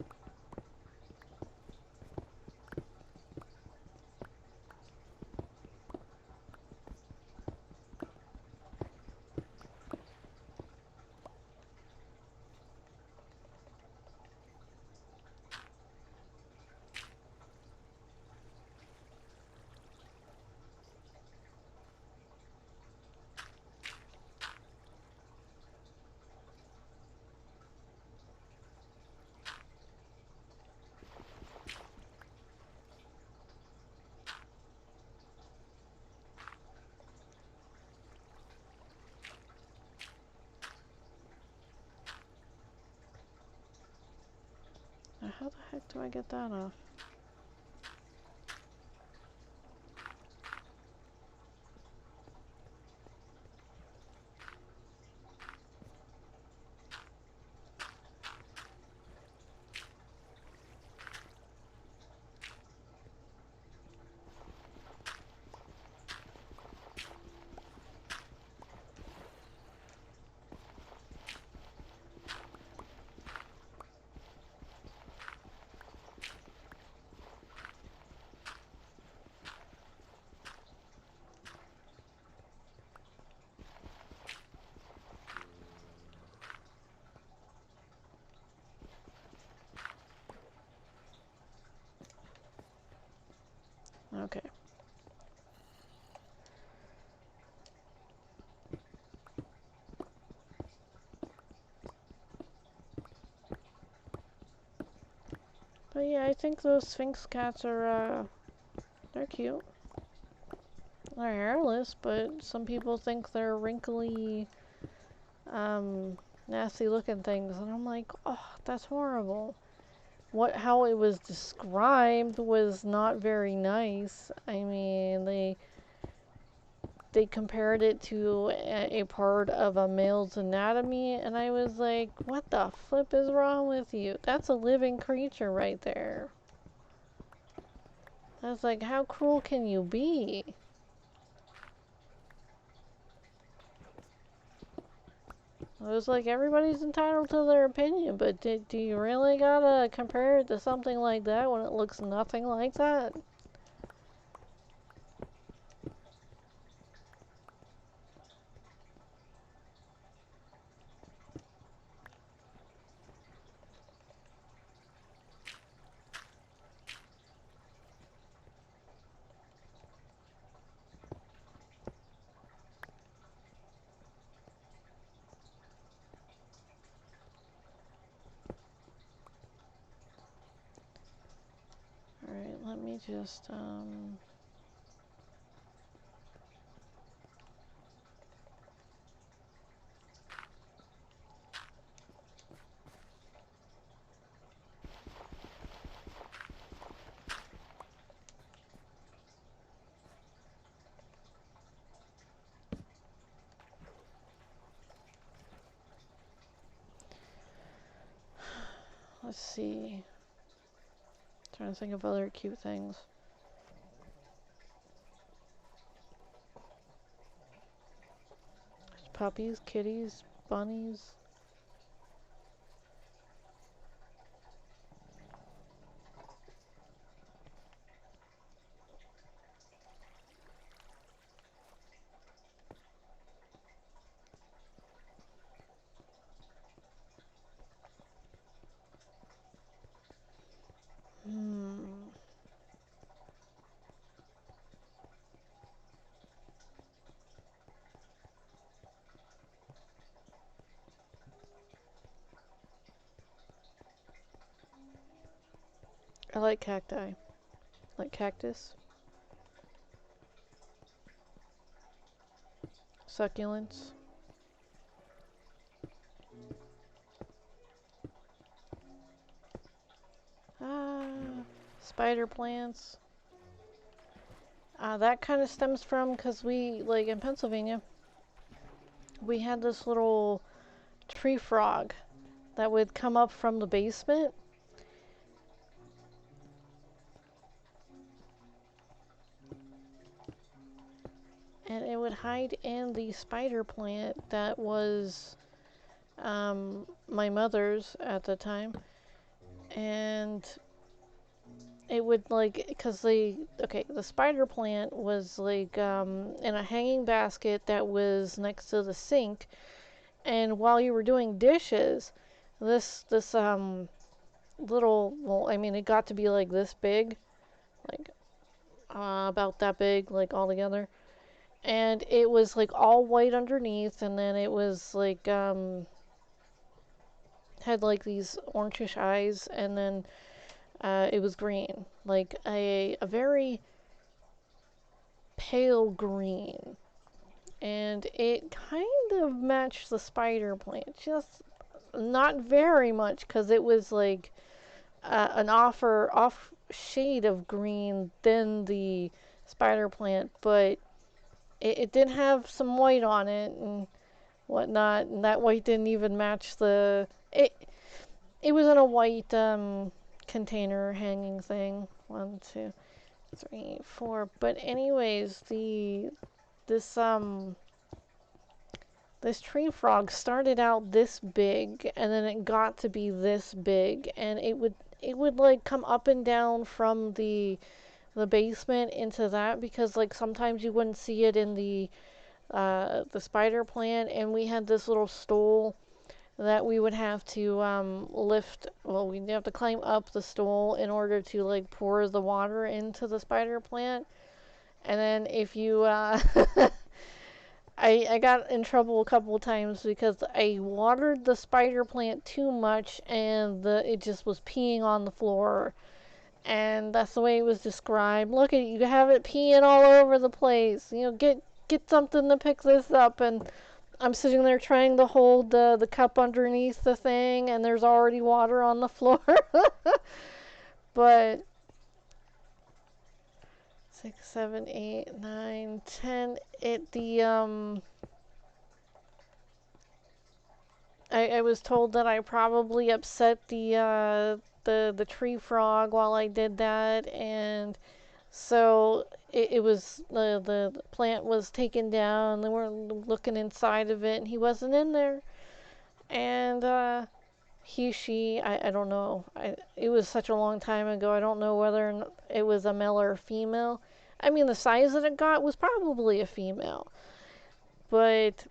Now, how the heck do I get that off? Okay. But yeah, I think those Sphinx cats are, they're cute. They're hairless, but some people think they're wrinkly, nasty looking things, and I'm like, oh, that's horrible. How it was described was not very nice. I mean, they compared it to a part of a male's anatomy, and I was like, what the flip is wrong with you? That's a living creature right there. I was like, how cruel can you be? I was like, everybody's entitled to their opinion, but do you really gotta compare it to something like that when it looks nothing like that? Alright, let me just, let's see. Trying to think of other cute things. There's puppies, kitties, bunnies. Hmm. like cacti. Like cactus. Succulents. Spider plants. That kind of stems from, because we, like in Pennsylvania, we had this little tree frog that would come up from the basement. And it would hide in the spider plant that was my mother's at the time. And it would, like, because the spider plant was like in a hanging basket that was next to the sink. And while you were doing dishes, this little, well, I mean, it got to be like this big, like about that big, like all together. And it was like all white underneath, and then it was like had like these orangish eyes, and then it was green, like a very pale green, and it kind of matched the spider plant, just not very much, because it was like an off shade of green than the spider plant, but it did have some white on it and whatnot, and that white didn't even match the it was in a white container hanging thing. 1, 2, 3, 4. But anyways, this this tree frog started out this big, and then it got to be this big, and it would like come up and down from the basement into that, because like sometimes you wouldn't see it in the spider plant, and we had this little stool that we would have to lift. Well, we'd have to climb up the stool in order to like pour the water into the spider plant. And then if you I got in trouble a couple of times because I watered the spider plant too much, and it just was peeing on the floor. And that's the way it was described. Look at you, have it peeing all over the place. You know, get something to pick this up. And I'm sitting there trying to hold the cup underneath the thing, and there's already water on the floor. But 6, 7, 8, 9, 10. I was told that I probably upset the tree frog while I did that, and so it was the plant was taken down. They were looking inside of it, and he wasn't in there. And she, I don't know. It was such a long time ago. I don't know whether it was a male or a female. I mean, the size that it got was probably a female, but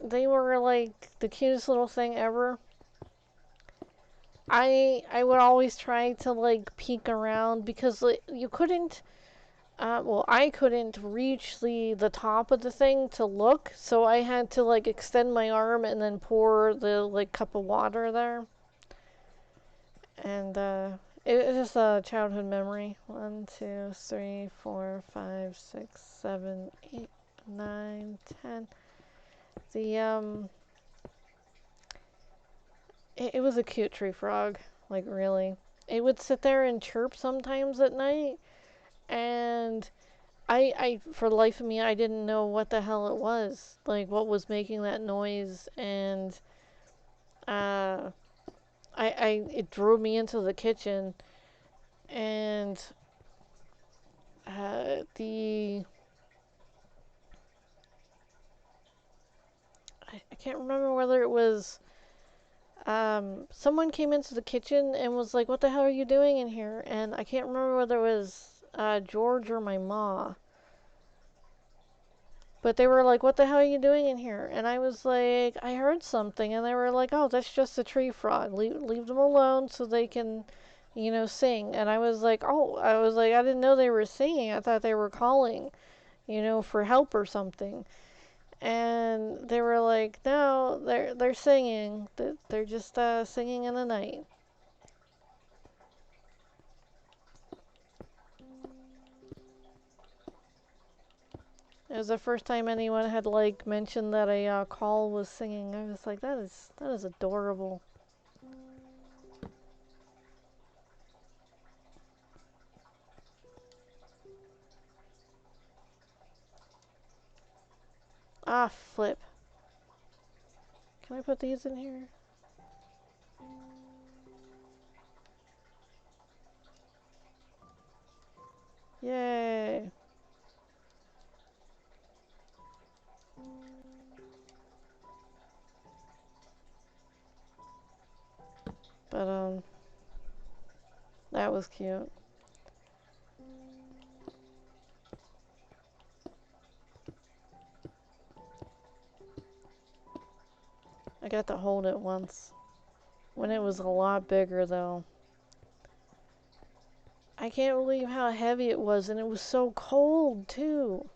they were like the cutest little thing ever. I would always try to like peek around, because like, you couldn't. Well, I couldn't reach the top of the thing to look, so I had to like extend my arm and then pour the like cup of water there. And it's just a childhood memory. 1, 2, 3, 4, 5, 6, 7, 8, 9, 10. The it was a cute tree frog, like really. It would sit there and chirp sometimes at night, and for the life of me, I didn't know what the hell it was, like what was making that noise, and uh, it drew me into the kitchen, and I can't remember whether it was someone came into the kitchen and was like, "What the hell are you doing in here?" And I can't remember whether it was George or my ma. But they were like, "What the hell are you doing in here?" And I was like, "I heard something." And they were like, "Oh, that's just a tree frog. Leave them alone so they can, sing." And I was like, "Oh," I was like, "I didn't know they were singing. I thought they were calling, for help or something." And they were like, "No, they're singing. They're just singing in the night." It was the first time anyone had like mentioned that a call was singing. I was like, that is adorable. Ah, flip. Can I put these in here? Yay. But that was cute. I got to hold it once. When it was a lot bigger though. I can't believe how heavy it was, and it was so cold too.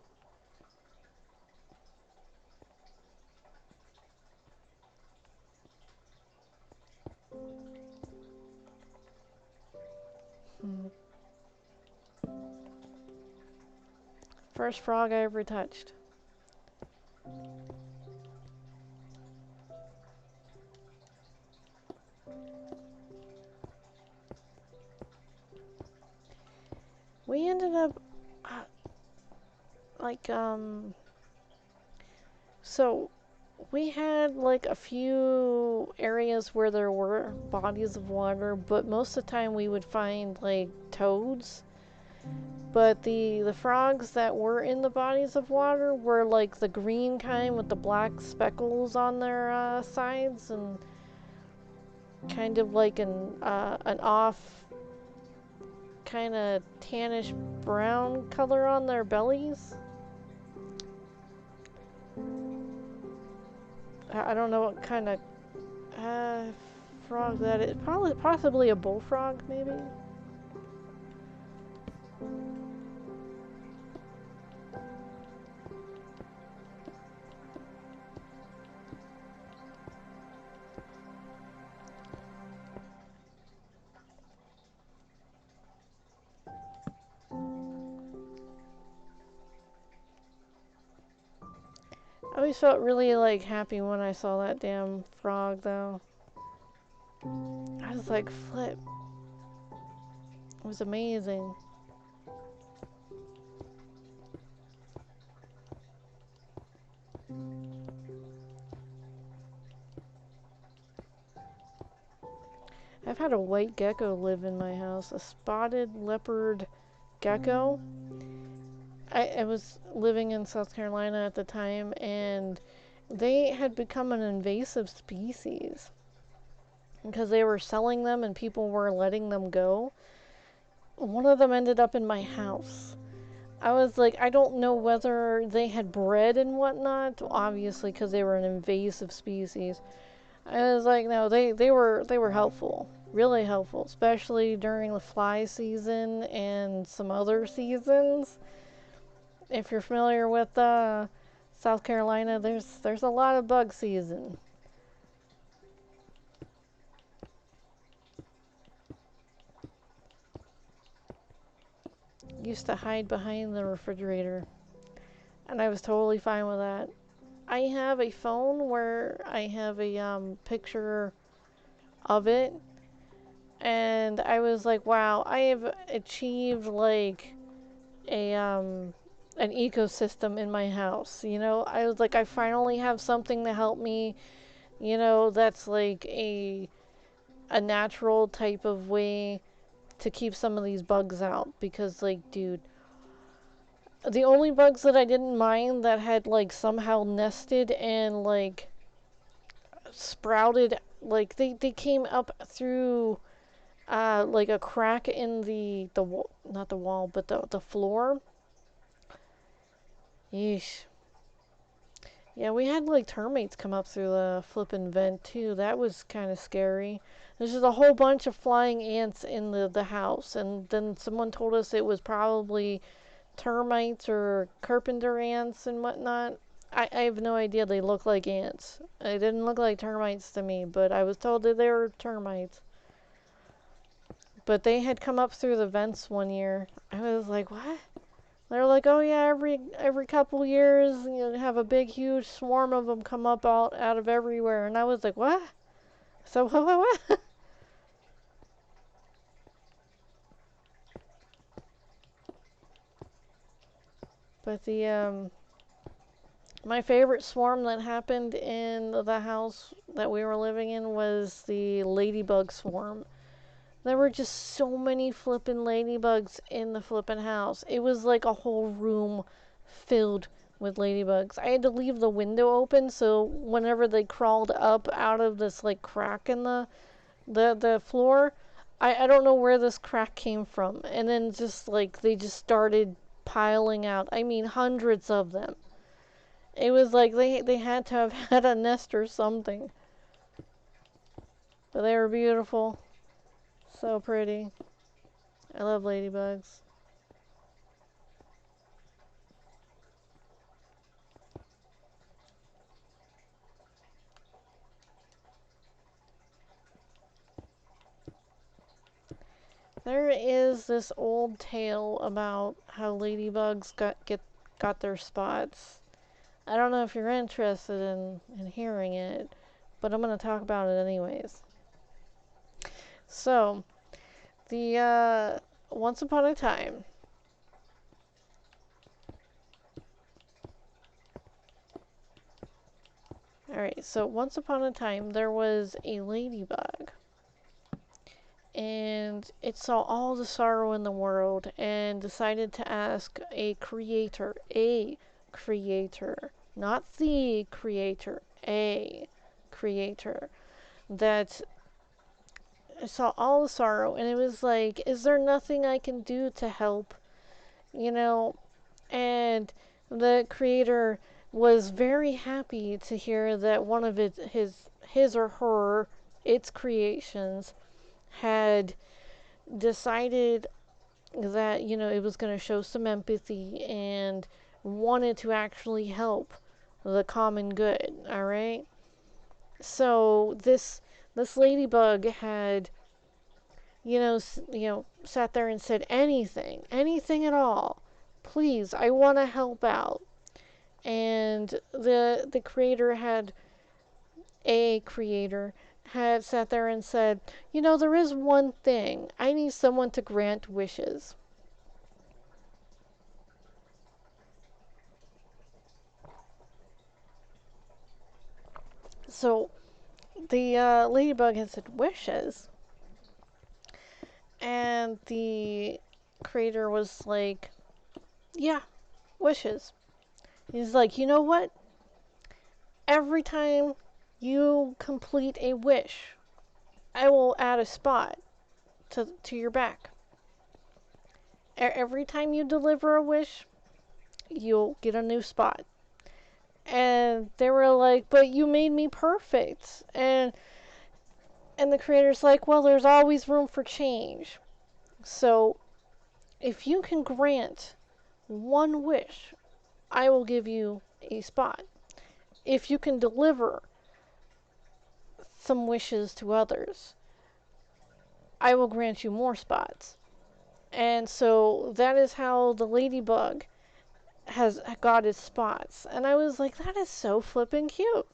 Hmm. First frog I ever touched. We ended up, uh, like, so we had like a few areas where there were bodies of water, but most of the time we would find like toads. But the frogs that were in the bodies of water were like the green kind with the black speckles on their sides and kind of like an off kind of tannish brown color on their bellies. I don't know what kind of uh, frog that is. Probably, possibly a bullfrog, maybe. I always felt really like happy when I saw that damn frog, though. I was like, flip. It was amazing. I've had a white gecko live in my house, a spotted leopard gecko. I was living in South Carolina at the time, and they had become an invasive species because they were selling them and people were letting them go. One of them ended up in my house. I was like, I don't know whether they had bred and whatnot, obviously, because they were an invasive species. I was like, no, they were helpful, really helpful, especially during the fly season and some other seasons. If you're familiar with South Carolina, there's a lot of bug season. Used to hide behind the refrigerator, and I was totally fine with that. I have a phone where I have a picture of it, and I was like, wow, I have achieved like a an ecosystem in my house. You know, I was like, I finally have something to help me. You know, that's like a natural type of way to keep some of these bugs out because like, dude, the only bugs that I didn't mind that had like somehow nested and like sprouted, like they came up through like a crack in the not the wall but the floor. Yeesh. Yeah, we had like termites come up through the flippin' vent too. That was kind of scary. There's just a whole bunch of flying ants in the house, and then someone told us it was probably termites or carpenter ants and whatnot. I have no idea. They look like ants. They didn't look like termites to me, but I was told that they were termites. But they had come up through the vents one year. I was like, what? They're like, oh yeah, every couple years, you have a big, huge swarm of them come up out of everywhere. And I was like, what? So what? But my favorite swarm that happened in the house that we were living in was the ladybug swarm. There were just so many flippin' ladybugs in the flippin' house. It was like a whole room filled with ladybugs. I had to leave the window open so whenever they crawled up out of this like crack in the floor, I don't know where this crack came from. And then just like they just started piling out. I mean hundreds of them. It was like they had to have had a nest or something. But they were beautiful. So pretty. I love ladybugs. There is this old tale about how ladybugs got their spots. I don't know if you're interested in hearing it, but I'm going to talk about it anyways. So, the once upon a time, alright, so once upon a time there was a ladybug, and it saw all the sorrow in the world and decided to ask a creator, not the creator, a creator, that saw all the sorrow, and it was like, is there nothing I can do to help? You know, and the creator was very happy to hear that one of his or her its creations had decided that it was going to show some empathy and wanted to actually help the common good. All right, so this ladybug had sat there and said anything at all, please, I want to help out. And the creator had a creator had sat there and said, there is one thing. I need someone to grant wishes. So the ladybug had said wishes, and the creator was like, yeah, wishes. He's like, you know what? Every time you complete a wish, I will add a spot to your back. Every time you deliver a wish, you'll get a new spot. And they were like, but you made me perfect. And the creator's like, well, there's always room for change. So if you can grant one wish, I will give you a spot. If you can deliver some wishes to others, I will grant you more spots. And so that is how the ladybug has got its spots. And I was like, that is so flippin' cute.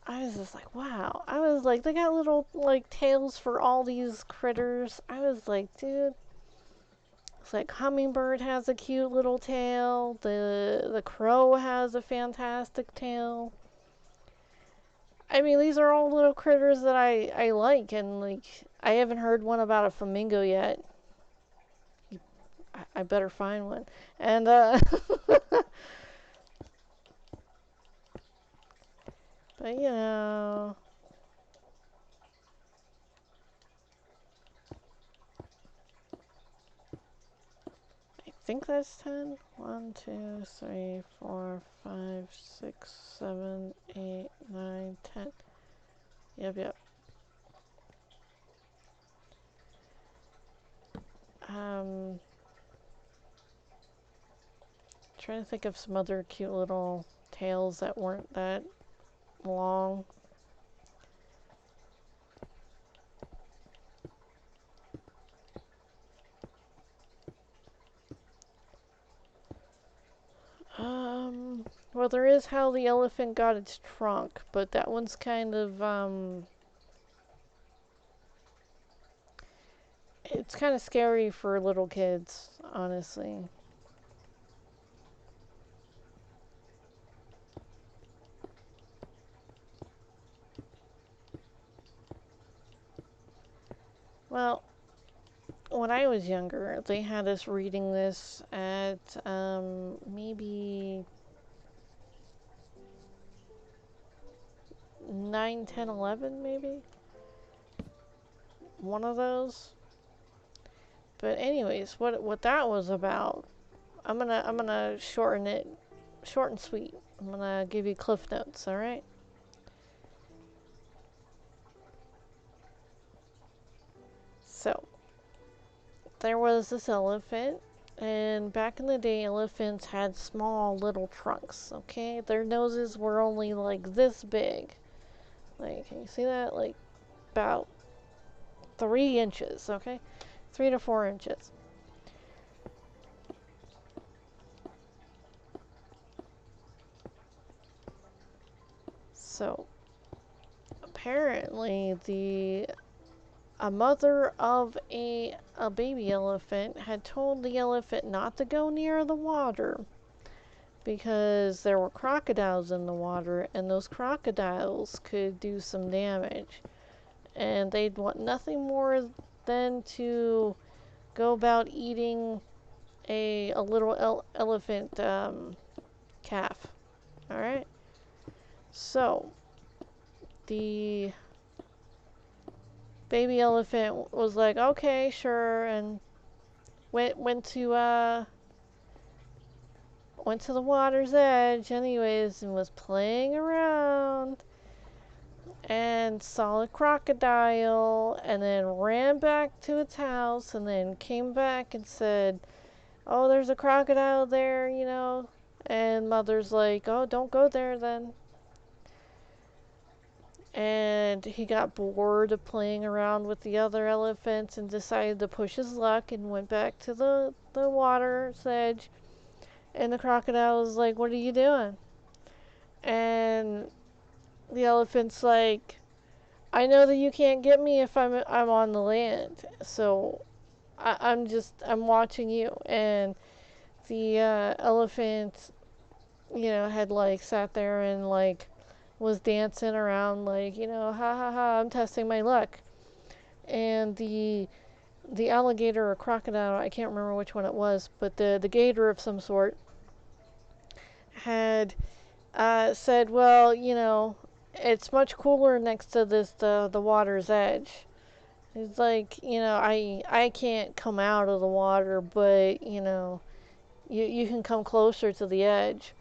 I was just like, wow. I was like, they got little like tails for all these critters. I was like, dude. It's like hummingbird has a cute little tail. The crow has a fantastic tail. I mean, these are all little critters that I like, and like I haven't heard one about a flamingo yet. I better find one. And but I think that's 10. 1, 2, 3, 4, 5, 6, 7, 8, 9, 10. Yep. Um, trying to think of some other cute little tails that weren't that long. Well, there is how the elephant got its trunk, but that one's kind of, it's kind of scary for little kids, honestly. Well, when I was younger, they had us reading this at maybe 9, 10, 11, maybe? One of those. But anyways, what that was about, I'm gonna shorten it, short and sweet. I'm gonna give you cliff notes, all right? So, there was this elephant, and back in the day, elephants had small little trunks, okay? Their noses were only like this big. Like, can you see that? Like, about 3 inches, okay? 3 to 4 inches. So, apparently, a mother of a baby elephant had told the elephant not to go near the water because there were crocodiles in the water and those crocodiles could do some damage. And they'd want nothing more than to go about eating a little elephant calf. Alright? So, the baby elephant was like, okay, sure, and went to the water's edge anyways and was playing around and saw a crocodile and then ran back to its house and then came back and said, oh, there's a crocodile there, you know. And mother's like, oh, don't go there then. And he got bored of playing around with the other elephants and decided to push his luck and went back to the water's edge. And the crocodile was like, what are you doing? And the elephant's like, I know that you can't get me if I'm on the land. So I'm watching you. And the elephant, you know, had like sat there and like was dancing around like, you know, ha ha ha, I'm testing my luck. And the alligator or crocodile, I can't remember which one it was, but the gator of some sort had said, well, you know, it's much cooler next to the water's edge. It's like, you know, I can't come out of the water, but, you know, you can come closer to the edge.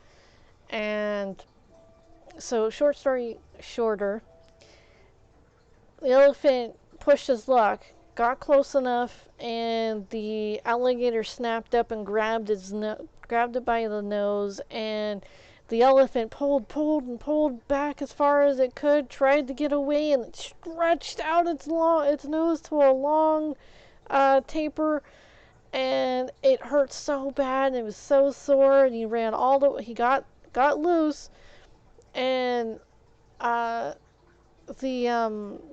And so, short story shorter, the elephant pushed his luck, got close enough, and the alligator snapped up and grabbed it by the nose, and the elephant pulled back as far as it could, tried to get away, and it stretched out its nose to a long taper, and it hurt so bad, and it was so sore, and he got loose, and the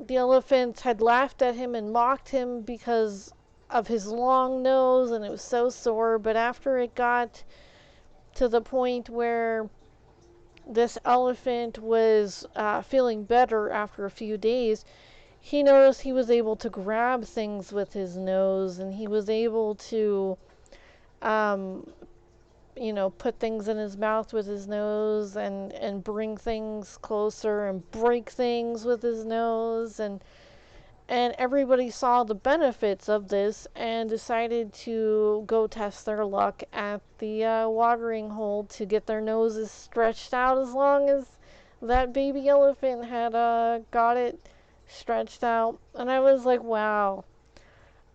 elephant had laughed at him and mocked him because of his long nose, and it was so sore. But after it got to the point where this elephant was feeling better after a few days, he noticed he was able to grab things with his nose, and he was able to um, you know, put things in his mouth with his nose and bring things closer and break things with his nose, and everybody saw the benefits of this and decided to go test their luck at the watering hole to get their noses stretched out as long as that baby elephant had got it stretched out. And I was like, wow.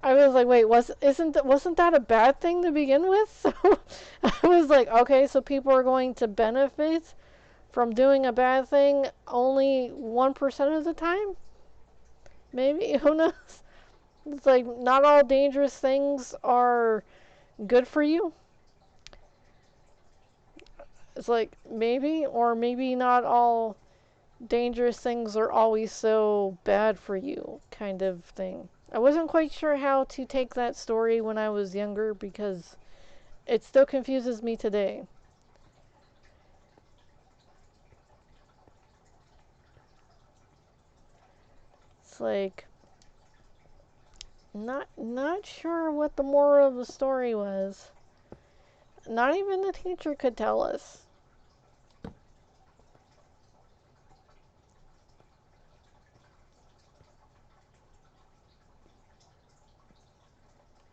I was like, wait, wasn't that a bad thing to begin with? So I was like, okay, so people are going to benefit from doing a bad thing only 1% of the time? Maybe, who knows? It's like not all dangerous things are good for you. It's like, maybe, or maybe not all dangerous things are always so bad for you, kind of thing. I wasn't quite sure how to take that story when I was younger because it still confuses me today. It's like, not sure what the moral of the story was. Not even the teacher could tell us.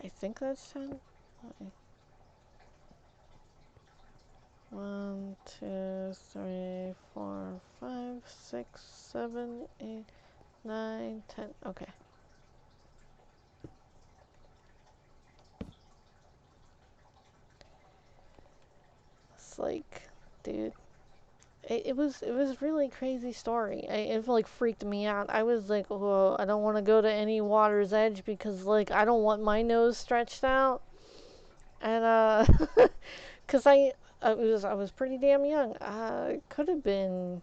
I think that's 10. One, two, three, four, five, 6, 7, 8, 9, 10. Okay. It's like, dude, it was really crazy story. It like freaked me out. I was like, oh, I don't want to go to any water's edge because like I don't want my nose stretched out. And cause I was pretty damn young. Could have been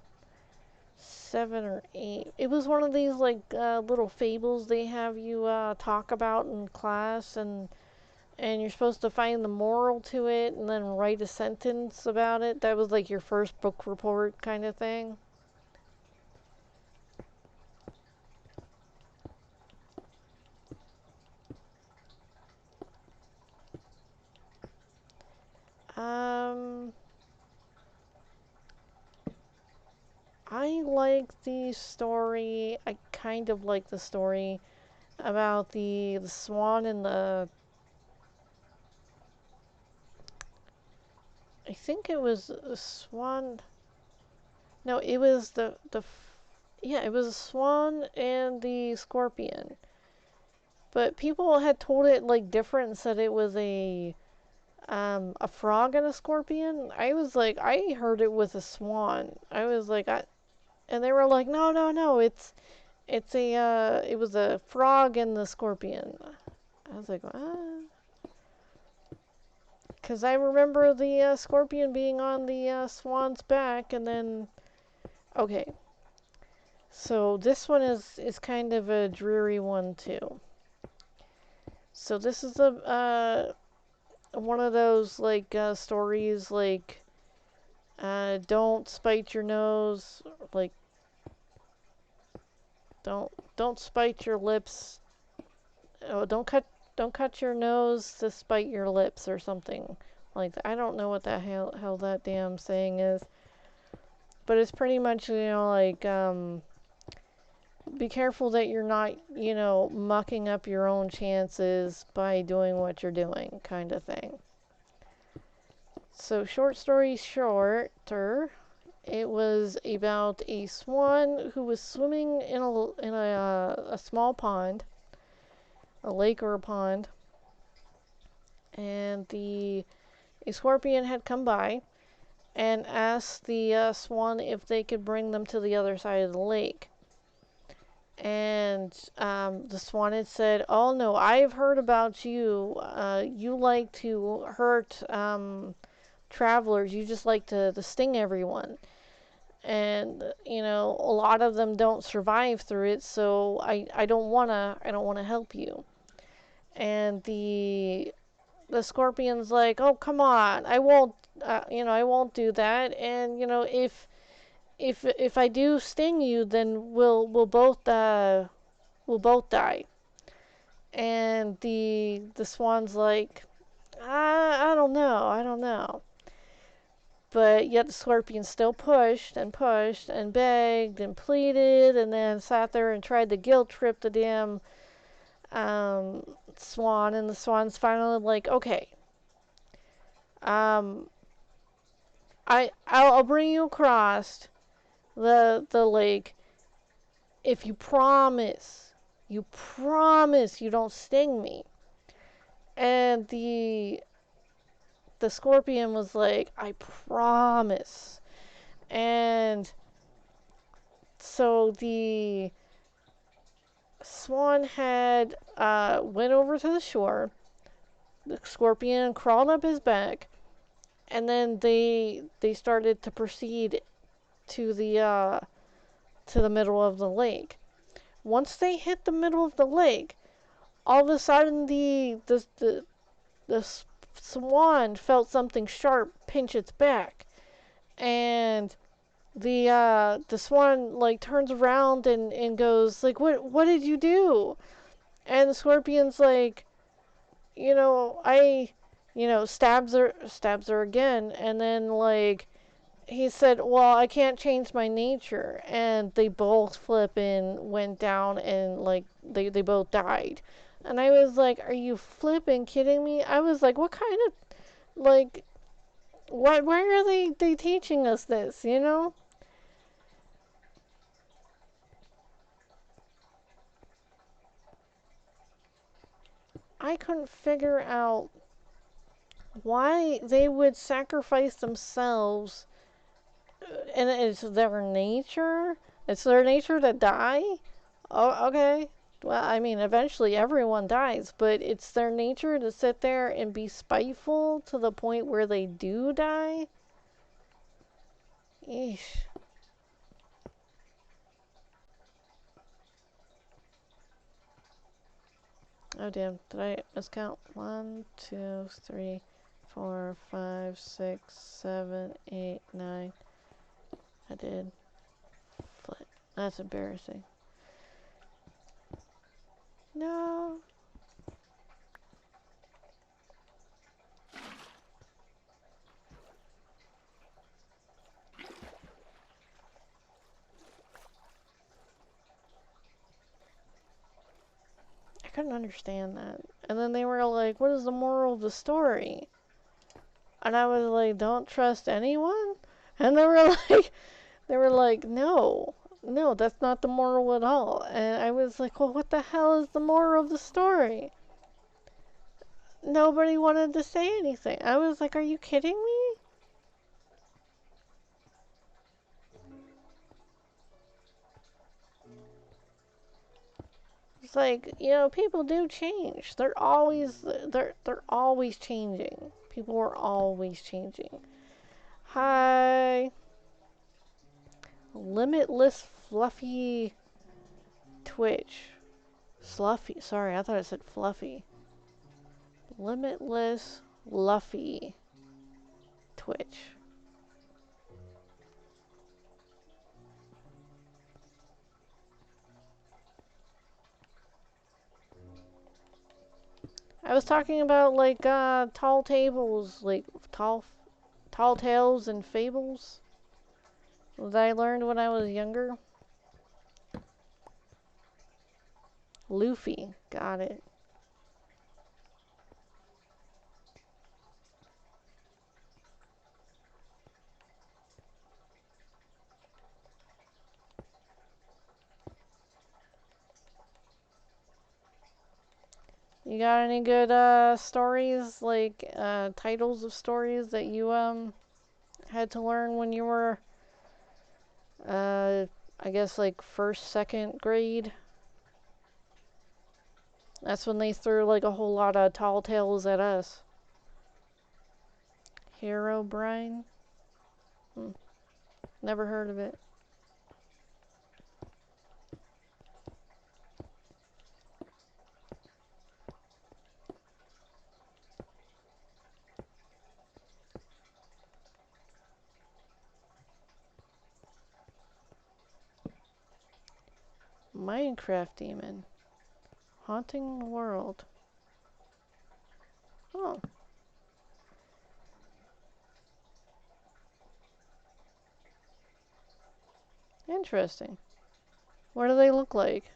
7 or 8. It was one of these like little fables they have you talk about in class, and you're supposed to find the moral to it and then write a sentence about it. That was like your first book report kind of thing. Um, I like the story. I kind of like the story about the swan and the. I think it was a swan. No, it was the. Yeah, it was a swan and the scorpion. But people had told it like different and said it was a frog and a scorpion. I was like, I heard it was a swan. I was like, and they were like, no, no, no, it was a frog and the scorpion. I was like, what? Because I remember the scorpion being on the swan's back, and then okay. So this one is kind of a dreary one too. So this is a one of those like stories like don't spite your nose, like don't spite your lips. Oh, don't cut your nose to spite your lips or something like that. I don't know what the hell that damn saying is, but it's pretty much like be careful that you're not mucking up your own chances by doing what you're doing, kind of thing. So short story shorter, it was about a swan who was swimming in a small pond, a lake or a pond, and a scorpion had come by and asked the swan if they could bring them to the other side of the lake. And the swan had said, "Oh no, I've heard about you. You like to hurt travelers. You just like to sting everyone." And a lot of them don't survive through it, so I don't wanna help you. And the scorpion's like, "Oh, come on, I won't do that. And if I do sting you, then we'll both die." And the swan's like, I don't know. But yet the scorpion still pushed and begged and pleaded, and then sat there and tried to guilt trip the damn swan. And the swan's finally like, "Okay, um, I'll bring you across the lake if you promise you don't sting me." And the scorpion was like, "I promise." And so the swan had went over to the shore. The scorpion crawled up his back, and then they started to proceed to the middle of the lake. Once they hit the middle of the lake, all of a sudden the swan felt something sharp pinch its back, and the swan like turns around and goes like, what did you do? And the scorpion's like, I stabs her again, and then like he said, well, I can't change my nature. And they both flippin' went down, and like they both died. And I was like, are you flipping kidding me? I was like, what kind of like why are they teaching us this, you know? I couldn't figure out why they would sacrifice themselves, and it's their nature. It's their nature to die. Oh, okay. Well, I mean, eventually everyone dies, but it's their nature to sit there and be spiteful to the point where they do die. Eesh. Oh damn! Did I miscount? 1, 2, 3, 4, 5, 6, 7, 8, 9. I did. Flip. That's embarrassing. No. I couldn't understand that. And then they were like, what is the moral of the story? And I was like, don't trust anyone? And they were like, no, no, that's not the moral at all. And I was like, well, what the hell is the moral of the story? Nobody wanted to say anything. I was like, are you kidding me? It's like, people do change. They're always changing. People are always changing. Hi, limitless fluffy Twitch. Fluffy. Sorry, I thought it said fluffy. Limitless Luffy Twitch. I was talking about like tall tables, like tall tales and fables that I learned when I was younger. Luffy, got it. You got any good stories, like titles of stories that you had to learn when you were I guess like first, second grade? That's when they threw like a whole lot of tall tales at us. Hero Brian? Hmm, never heard of it. Minecraft Demon. Haunting the World. Oh, interesting. What do they look like?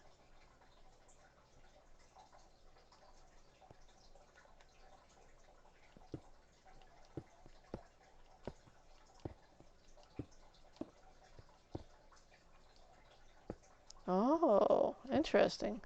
Oh, interesting.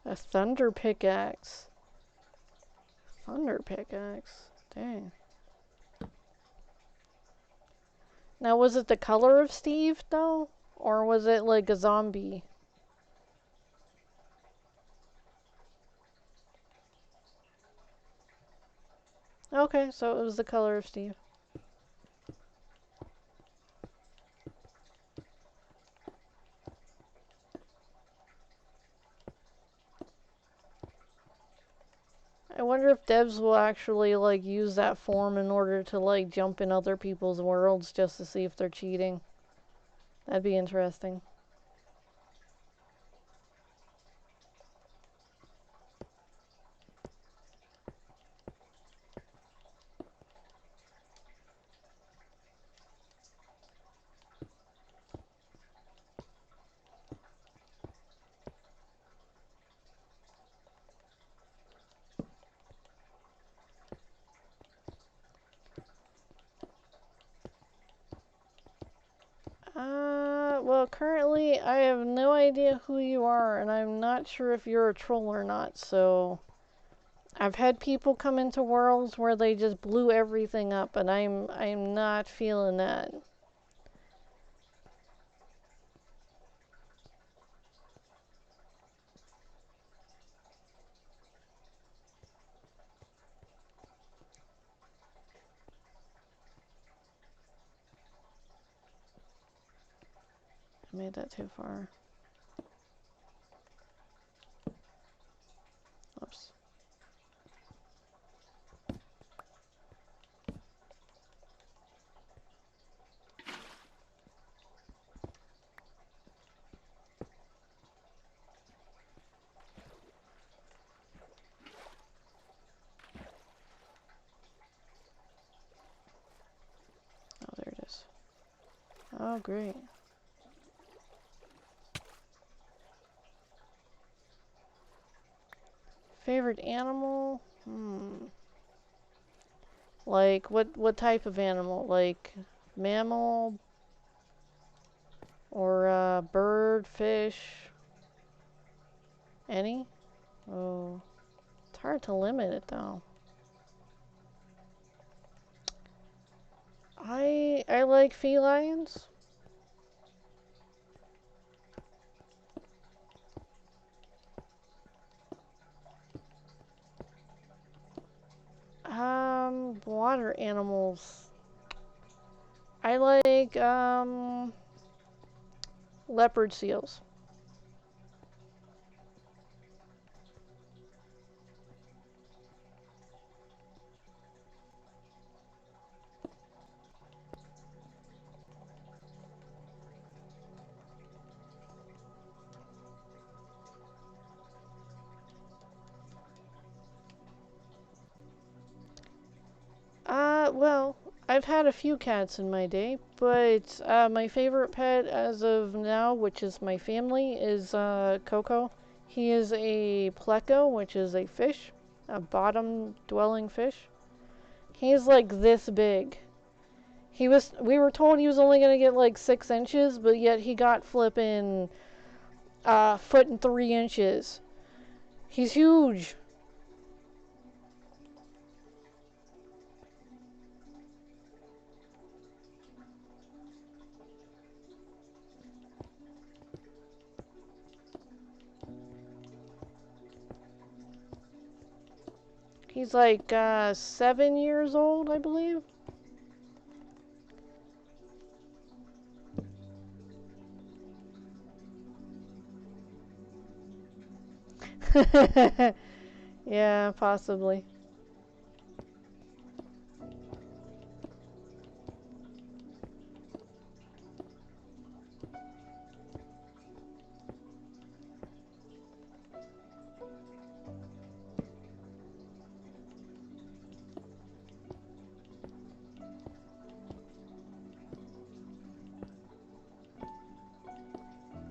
A thunder pickaxe. Thunder pickaxe. Dang. Now, was it the color of Steve, though? Or was it like a zombie? Okay, so it was the color of Steve. I wonder if devs will actually, like, use that form in order to, like, jump in other people's worlds just to see if they're cheating. That'd be interesting. Well, currently I have no idea who you are, and I'm not sure if you're a troll or not, so... I've had people come into worlds where they just blew everything up, and I'm not feeling that. I made that too far. Oops. Oh, there it is. Oh, great. Favorite animal? Like, what type of animal? Like, mammal? Or, bird, fish? Any? Oh, it's hard to limit it, though. I like felines. Water animals. I like, leopard seals. Well, I've had a few cats in my day, but my favorite pet as of now, which is my family, is Coco. He is a pleco, which is a fish, a bottom-dwelling fish. He's like this big. We were told he was only gonna get like 6 inches, but yet he got flipping foot and 3 inches. He's huge. He's like 7 years old, I believe. Yeah, possibly.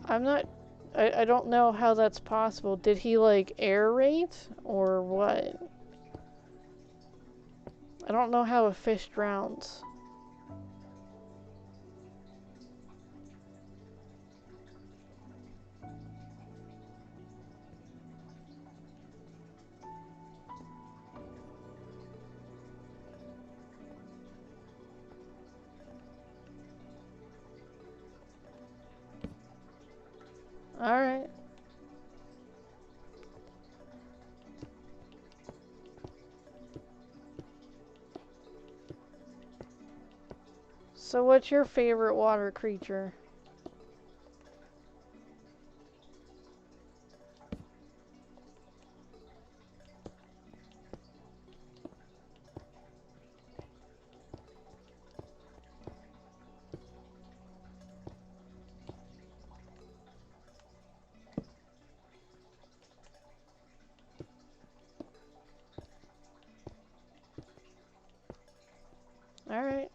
I'm not. I don't know how that's possible. Did he like aerate or what? I don't know how a fish drowns. Alright. So what's your favorite water creature? Alright.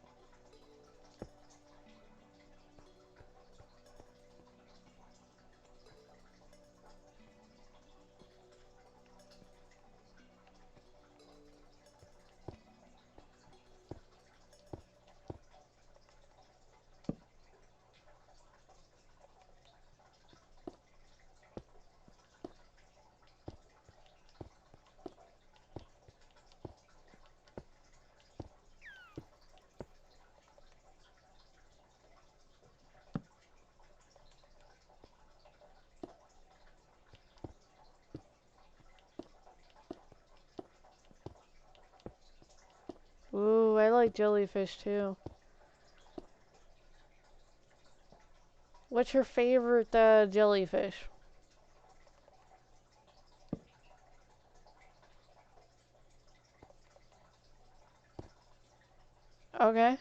Ooh, I like jellyfish too. What's your favorite jellyfish? Okay.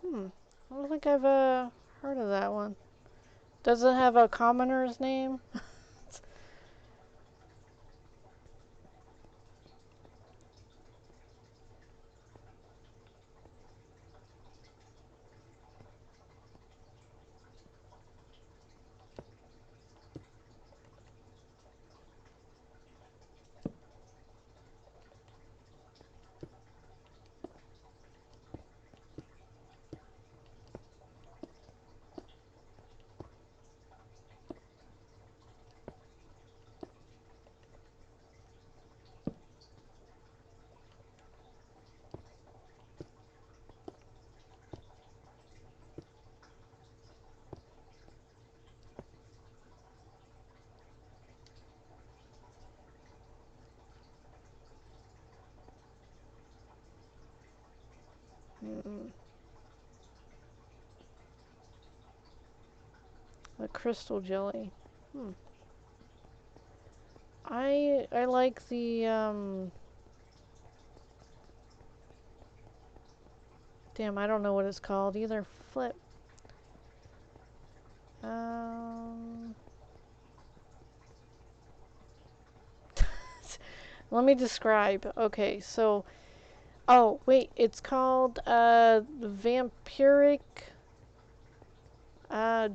I don't think I've heard of that one. Does it have a commoner's name? Mm-mm. A crystal jelly. Hmm. I like the damn, I don't know what it's called either. Flip. Um Let me describe. Okay, so oh, wait, it's called vampiric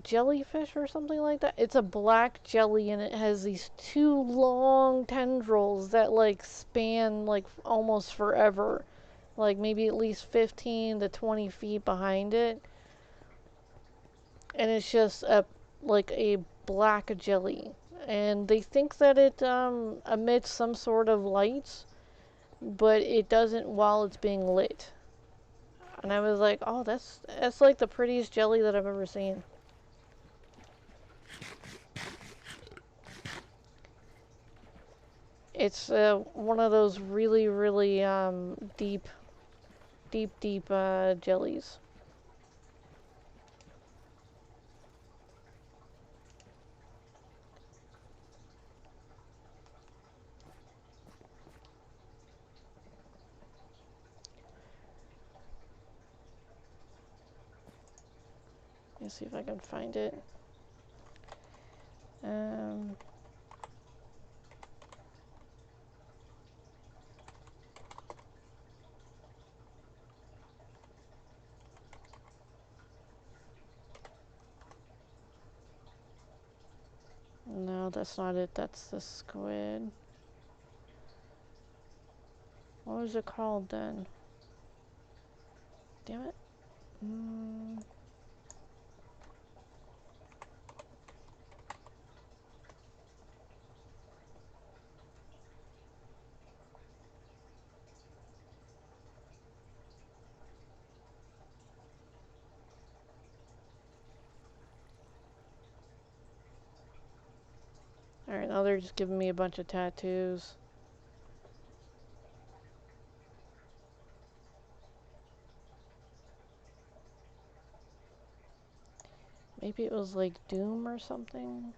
jellyfish or something like that. It's a black jelly and it has these two long tendrils that like span like almost forever. Like maybe at least 15 to 20 feet behind it. and it's just a like a black jelly. And they think that it emits some sort of light, but it doesn't while it's being lit. And I was like, oh, that's like the prettiest jelly that I've ever seen. It's one of those really, really deep jellies. Let me see if I can find it. Um, no, that's not it. That's the squid. What was it called then? Damn it. Alright, now they're just giving me a bunch of tattoos. Maybe it was like Doom or something?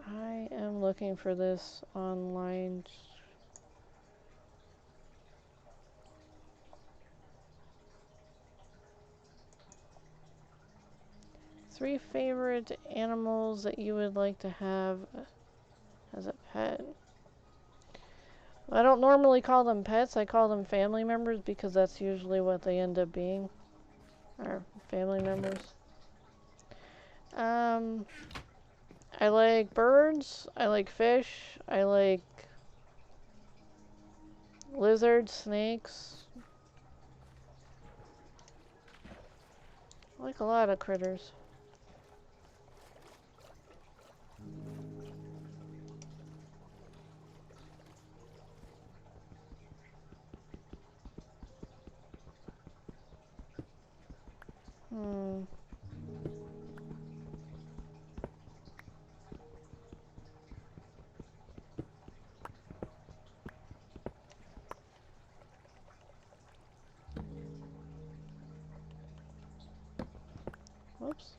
I am looking for this online. 3 favorite animals that you would like to have as a pet. I don't normally call them pets, I call them family members because that's usually what they end up being. Or family members. I like birds, I like fish, I like lizards, snakes. I like a lot of critters. Hmm. Whoops.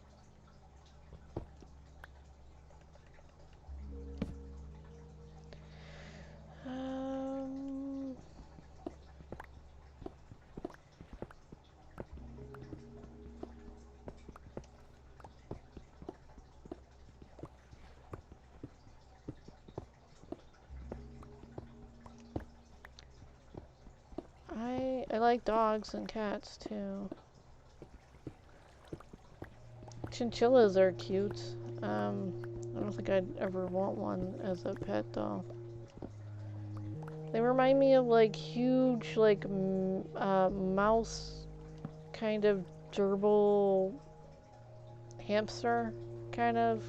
Um, I like dogs and cats too. Chinchillas are cute. I don't think I'd ever want one as a pet though. They remind me of like huge, like mouse kind of gerbil hamster kind of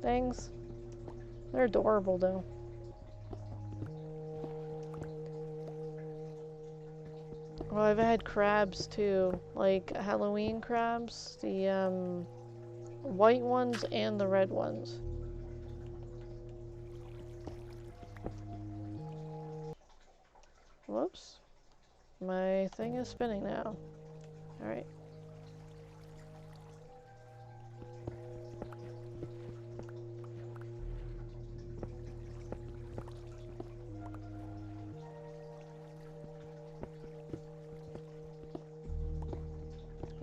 things. They're adorable though. Well, I've had crabs too, like Halloween crabs, the white ones and the red ones. Whoops. My thing is spinning now. Alright.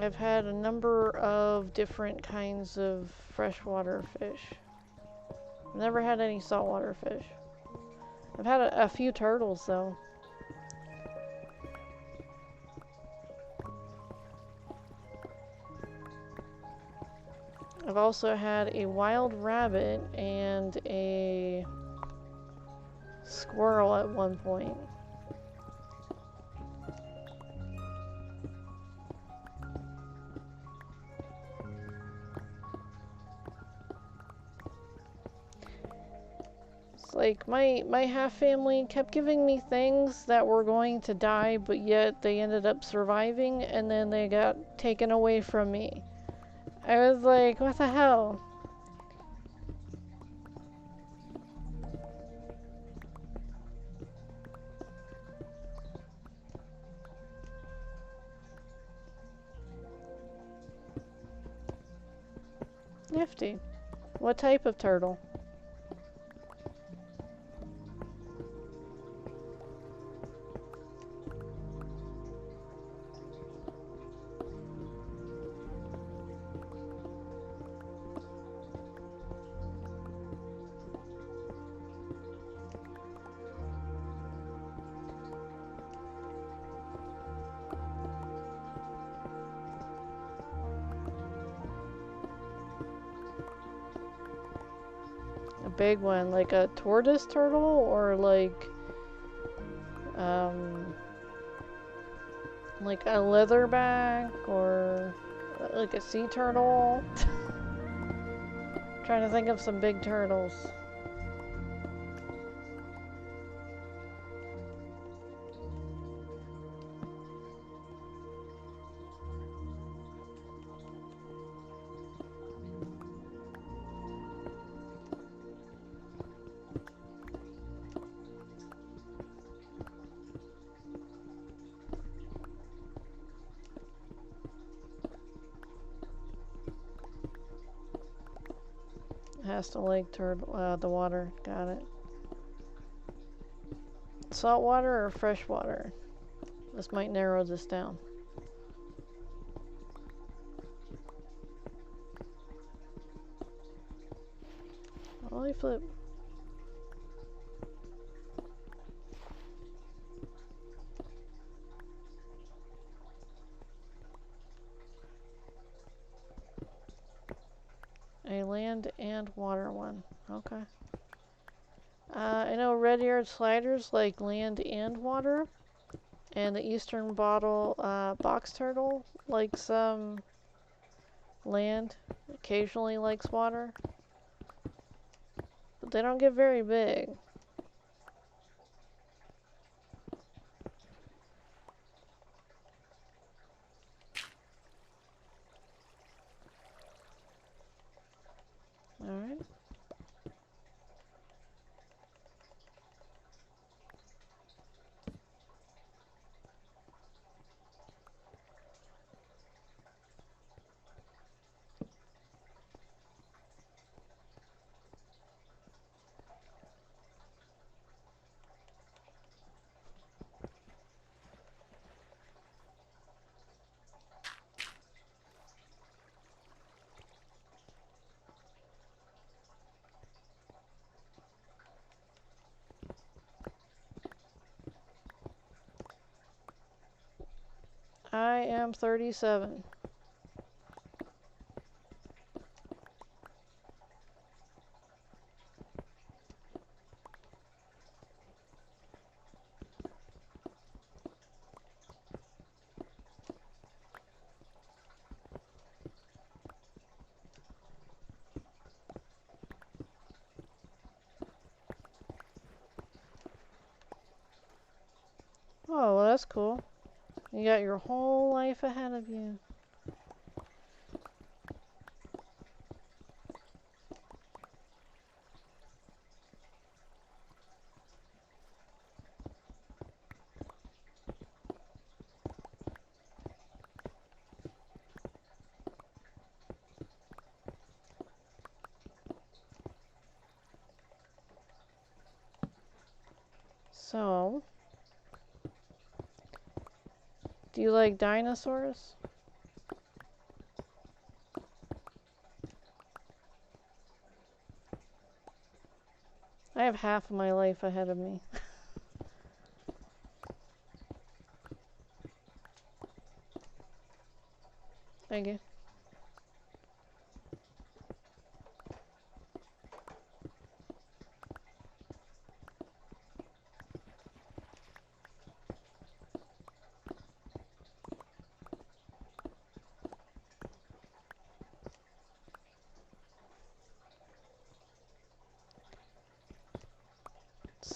I've had a number of different kinds of freshwater fish. I've never had any saltwater fish. I've had a few turtles though. I've also had a wild rabbit and a squirrel at one point. It's like my half family kept giving me things that were going to die, but yet they ended up surviving, and then they got taken away from me. I was like, what the hell? Nifty. What type of turtle? A big one, like a tortoise turtle, or like a leatherback, or like a sea turtle. Trying to think of some big turtles. Has to like turtle, the water. Got it. Salt water or fresh water? This might narrow this down. Holy flip. A land and water one. Okay. I know red-eared sliders like land and water, and the eastern bottle box turtle likes land, occasionally likes water, but they don't get very big. All right. I am 37. Oh, well, that's cool. You got your whole life ahead of you. So, do you like dinosaurs? I have half of my life ahead of me. Thank you.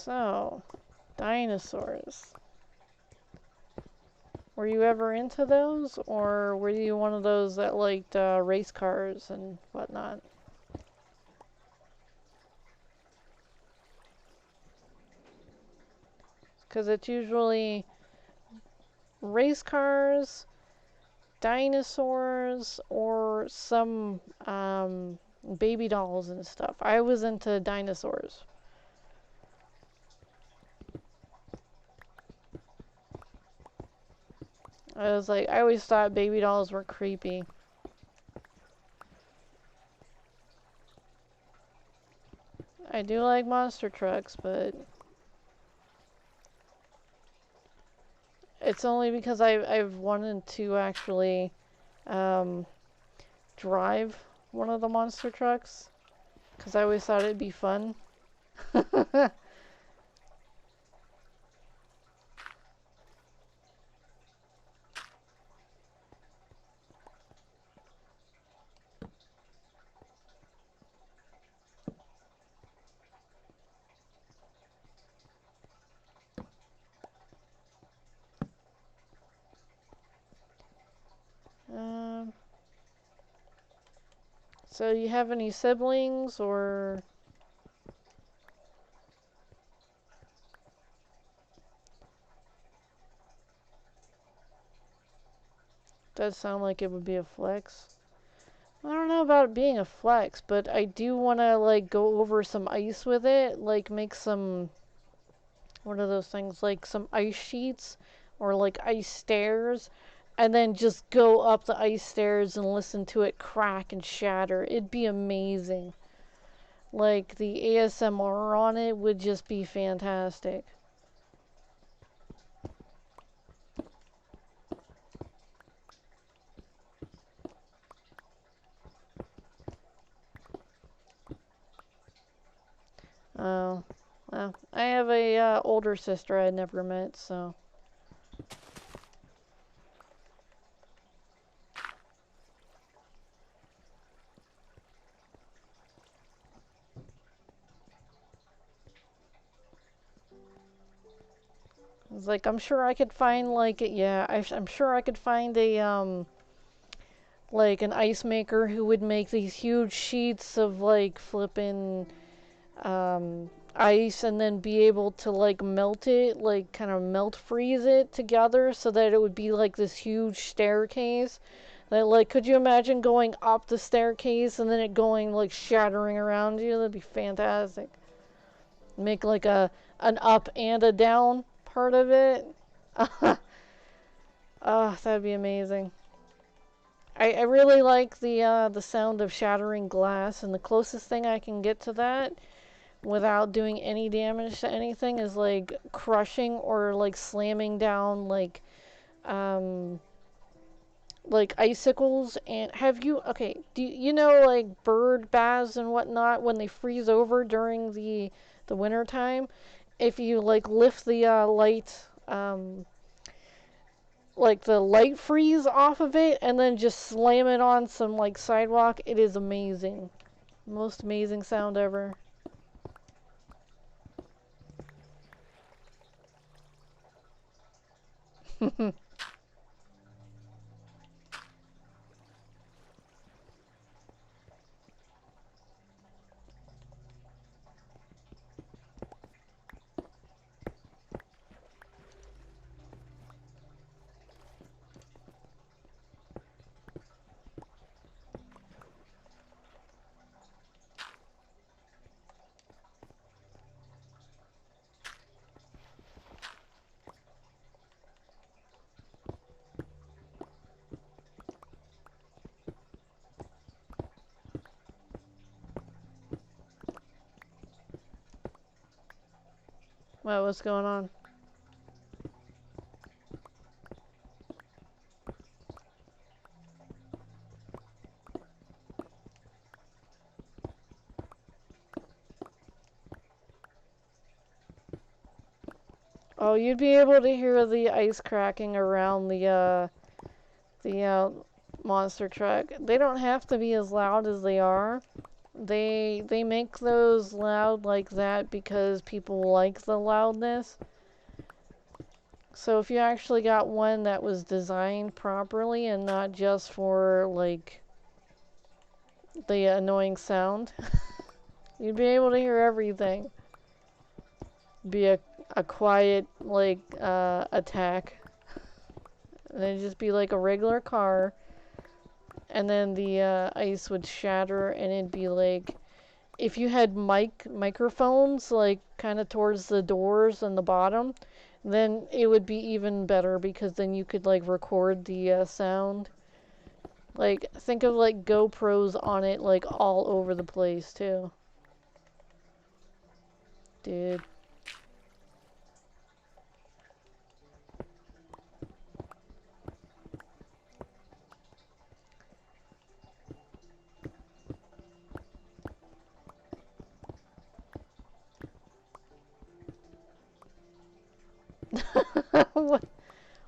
So, dinosaurs. Were you ever into those, or were you one of those that liked race cars and whatnot? Because it's usually race cars, dinosaurs, or some baby dolls and stuff. I was into dinosaurs. I always thought baby dolls were creepy. I do like monster trucks, but it's only because I've wanted to actually drive one of the monster trucks, because I always thought it'd be fun. Um, so you have any siblings or? Does sound like it would be a flex. I don't know about it being a flex, but I do want to like go over some ice with it, like make some, what are those things, like some ice sheets or like ice stairs, and then just go up the ice stairs and listen to it crack and shatter. It'd be amazing. Like the ASMR on it would just be fantastic. Oh, well, I have a older sister I never met, so. It's like I'm sure I could find like yeah, I'm sure I could find a like an ice maker who would make these huge sheets of like flippin' ice and then be able to like melt it, like kind of melt freeze it together so that it would be like this huge staircase. That like, could you imagine going up the staircase and then it going like shattering around you? That'd be fantastic. Make like an up and a down part of it. Oh, that'd be amazing. I really like the sound of shattering glass, and the closest thing I can get to that without doing any damage to anything is like crushing or like slamming down um like icicles. And have you okay, do you know like bird baths and whatnot when they freeze over during the winter time? If you like lift the like the light freeze off of it and then just slam it on some like sidewalk, it is amazing. Most amazing sound ever. What's going on? Oh, you'd be able to hear the ice cracking around the monster truck. They don't have to be as loud as they are, They make those loud like that because people like the loudness. So if you actually got one that was designed properly and not just for like the annoying sound, you'd be able to hear everything. Be a quiet like attack. And it'd just be like a regular car, and then the ice would shatter, and it'd be like if you had microphones like kind of towards the doors and the bottom, then it would be even better because then you could like record the sound. Like think of like GoPros on it like all over the place too. Dude. what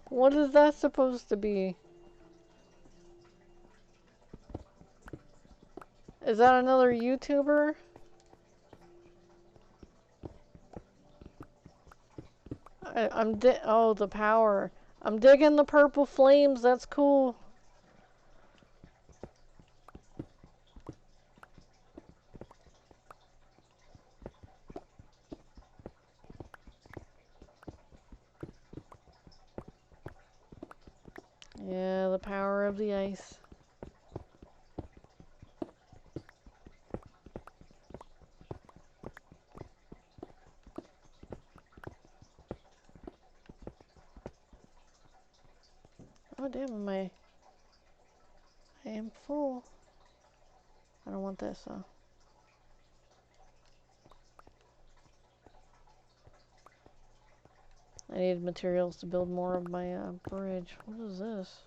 what is that supposed to be? Is that another YouTuber? Oh, the power. I'm digging the purple flames. That's cool. Yeah, the power of the ice. Oh damn, I am full. I don't want this though. I need materials to build more of my bridge. What is this?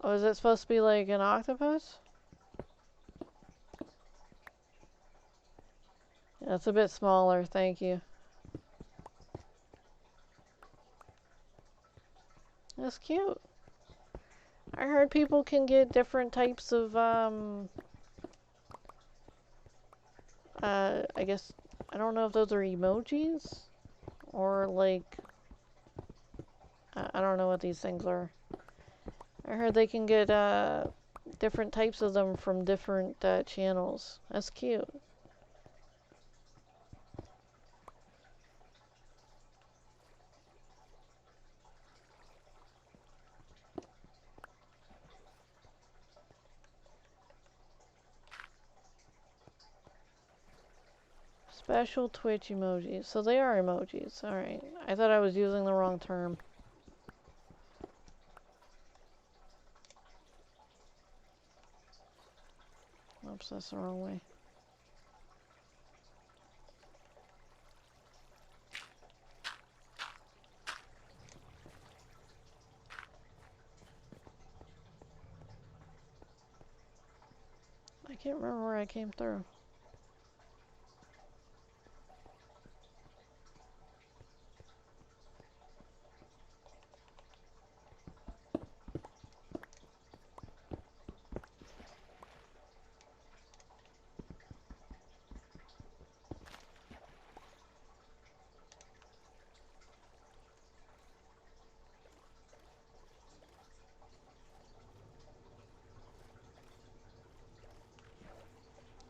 Oh, is it supposed to be like an octopus? Yeah, it's a bit smaller, thank you. That's cute. I heard people can get different types of, I guess, I don't know if those are emojis, or like, I don't know what these things are. I heard they can get, different types of them from different, channels. That's cute. Special Twitch emojis. So they are emojis. Alright. I thought I was using the wrong term. Oops, that's the wrong way. I can't remember where I came through.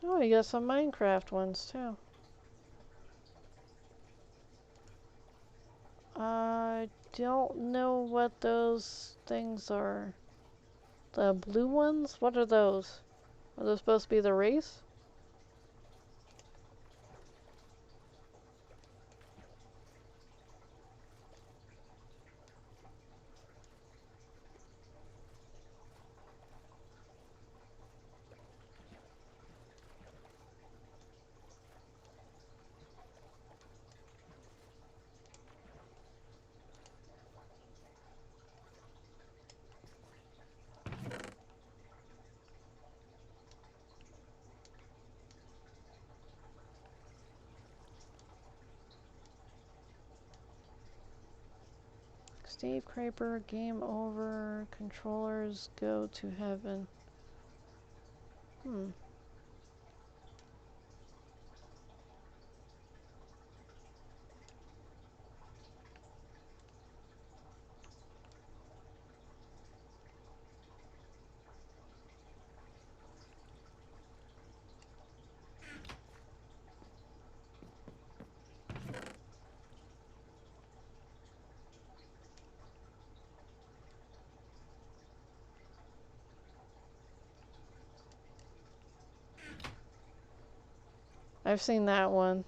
Oh, you got some Minecraft ones too. I don't know what those things are. The blue ones? What are those? Are those supposed to be the race? Steve Kraper, game over. Controllers go to heaven. I've seen that one.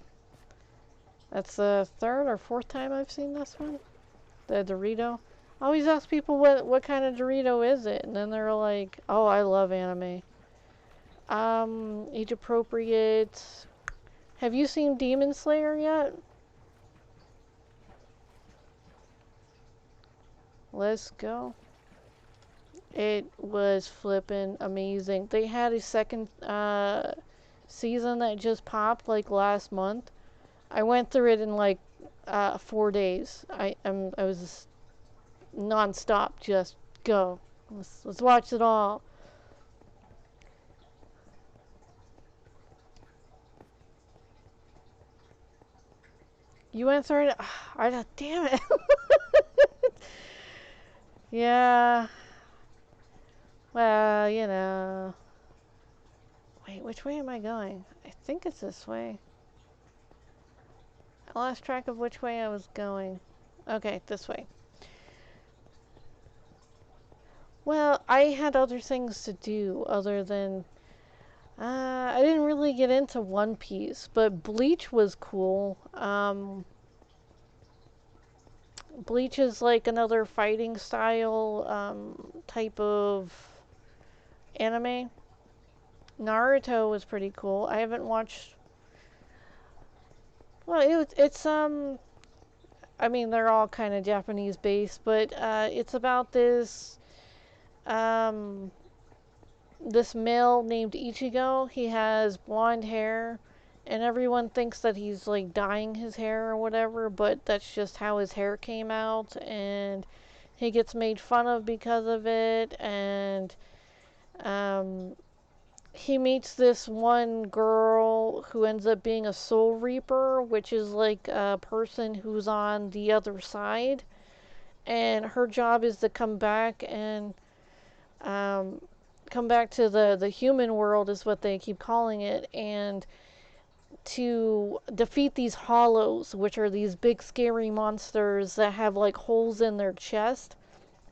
That's the third or fourth time I've seen this one. The Dorito. I always ask people what kind of Dorito is it, and then they're like, "Oh, I love anime." Age appropriate. Have you seen Demon Slayer yet? Let's go. It was flippin' amazing. They had a second season that just popped like last month. I went through it in like 4 days. I was just non-stop. Just go. Let's watch it all. You went through it. Damn it. Yeah. Well, you know. Wait, which way am I going? I think it's this way. I lost track of which way I was going. Okay, this way. Well, I had other things to do other than... I didn't really get into One Piece, but Bleach was cool. Bleach is like another fighting style type of anime. Naruto was pretty cool. I haven't watched... Well, it's I mean, they're all kind of Japanese based, but it's about um, this male named Ichigo. He has blonde hair, and everyone thinks that he's like dyeing his hair or whatever, but that's just how his hair came out, and he gets made fun of because of it, and um, he meets this one girl who ends up being a soul reaper, which is like a person who's on the other side, and her job is to um, come back to the human world is what they keep calling it, and to defeat these hollows, which are these big scary monsters that have like holes in their chest,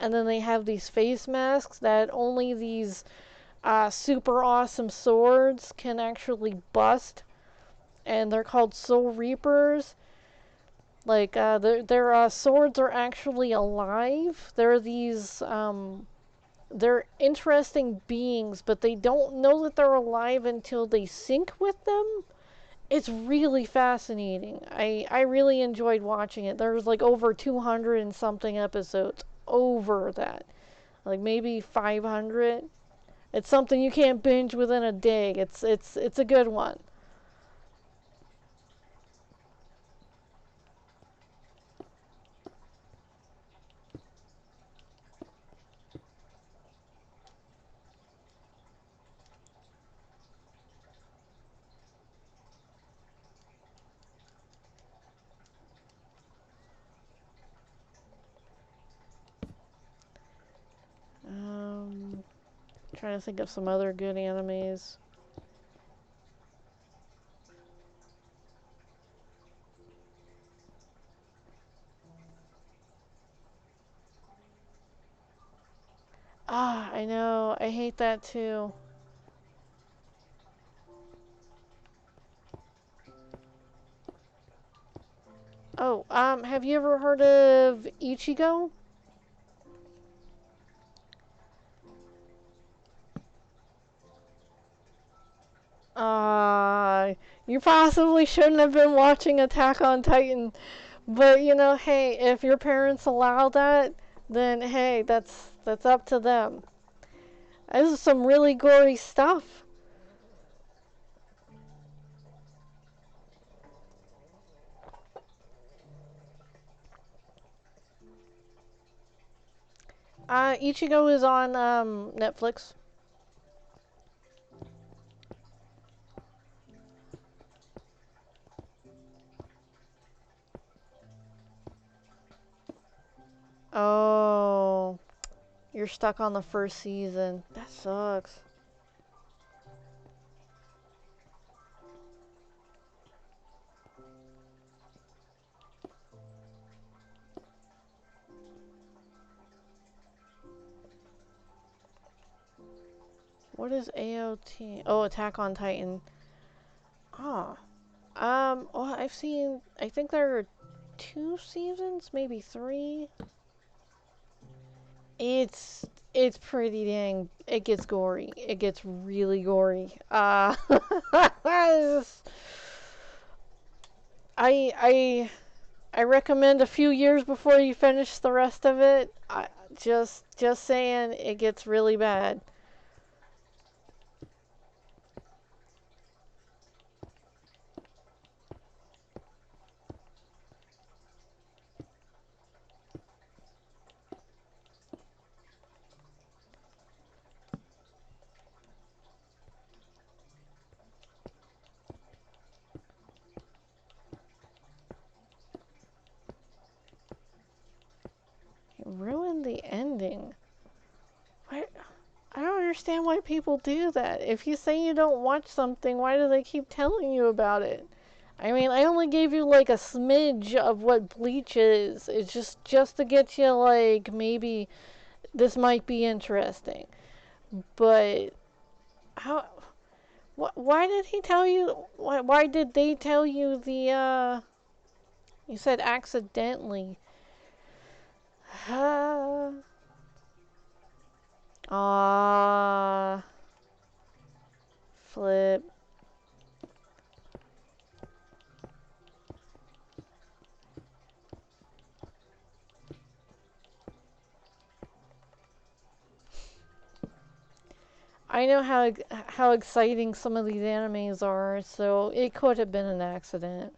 and then they have these face masks that only these super awesome swords can actually bust, and they're called Soul Reapers. Like their swords are actually alive. They're interesting beings, but they don't know that they're alive until they sync with them. It's really fascinating. I really enjoyed watching it. There's like over 200 and something episodes. Over that. Like maybe 500. It's something you can't binge within a day. It's a good one. Um, Trying to think of some other good animes. Ah, I know. I hate that too. Oh, have you ever heard of Ichigo? You possibly shouldn't have been watching Attack on Titan. But you know, hey, if your parents allow that, then hey, that's up to them. This is some really gory stuff. Ichigo is on Netflix. Oh, you're stuck on the first season. That sucks. What is AOT? Oh, Attack on Titan. Oh. Well, I've seen, I think there are 2 seasons, maybe 3. It's, it's pretty dang, it gets gory. It gets really gory. I, I recommend a few years before you finish the rest of it. Just saying, it gets really bad. It ruined the ending. What? I don't understand why people do that. If you say you don't watch something, why do they keep telling you about it? I mean, I only gave you like a smidge of what Bleach is. It's just to get you like maybe this might be interesting. But how? Why did he tell you? Why did they tell you the? You said accidentally. Ah, flip. I know how exciting some of these animes are, so it could have been an accident.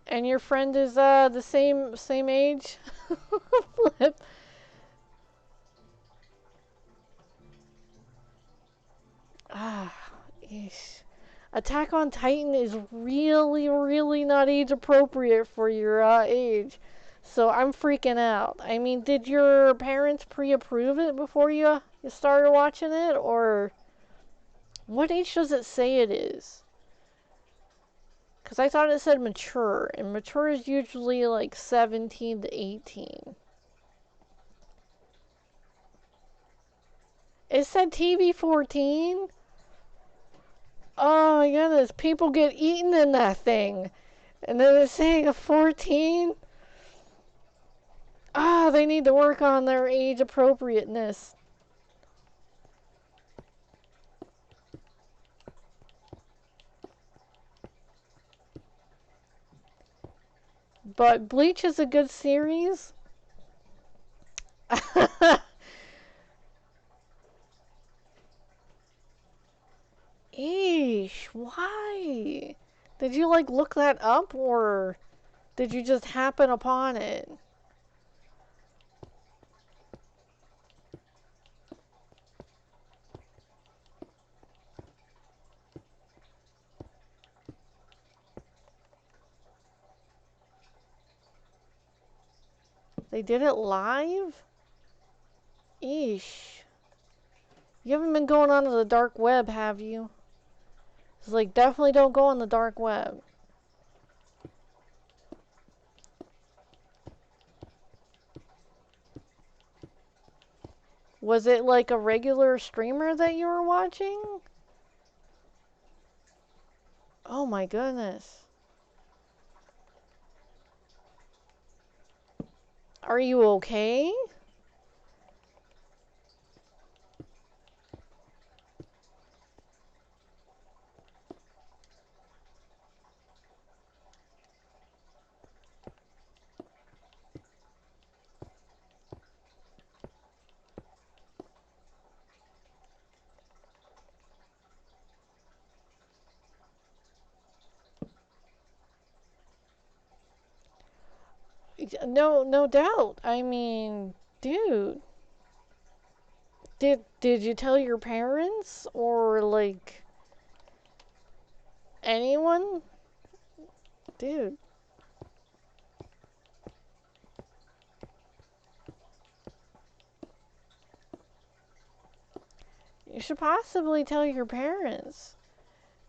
And your friend is the same age? Flip. Ah, ish. Attack on Titan is really not age appropriate for your age. So I'm freaking out. I mean, did your parents pre-approve it before you started watching it, or what age does it say it is? Because I thought it said mature, and mature is usually like 17 to 18. It said TV 14? Oh my goodness, people get eaten in that thing. And then it's saying a 14? Ah, they need to work on their age appropriateness. But Bleach is a good series. Eesh, why? Did you like look that up or did you just happen upon it? They did it live? Eesh. You haven't been going onto the dark web, have you? It's like, definitely don't go on the dark web. Was it like a regular streamer that you were watching? Oh my goodness. Are you okay? No doubt. I mean, dude, did you tell your parents or like anyone? Dude, you should possibly tell your parents.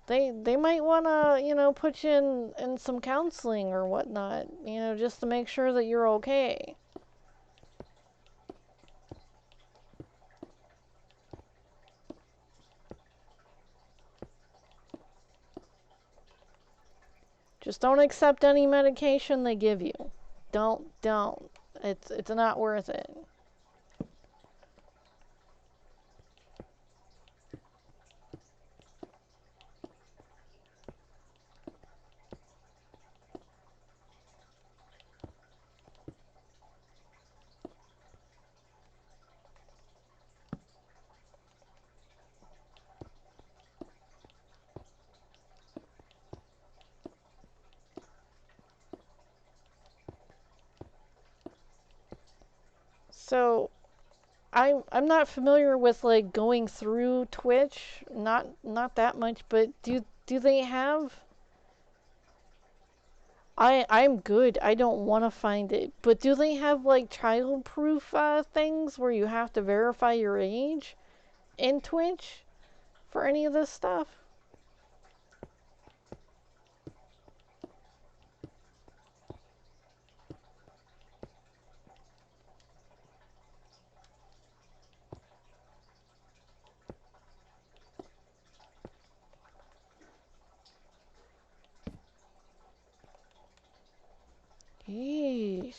They might want to, put you in some counseling or whatnot, just to make sure that you're okay. Just don't accept any medication they give you. Don't. It's not worth it. So, I'm not familiar with like going through Twitch, not that much, but do they have I'm good. I don't want to find it. But do they have like child-proof things where you have to verify your age in Twitch for any of this stuff? Yeesh.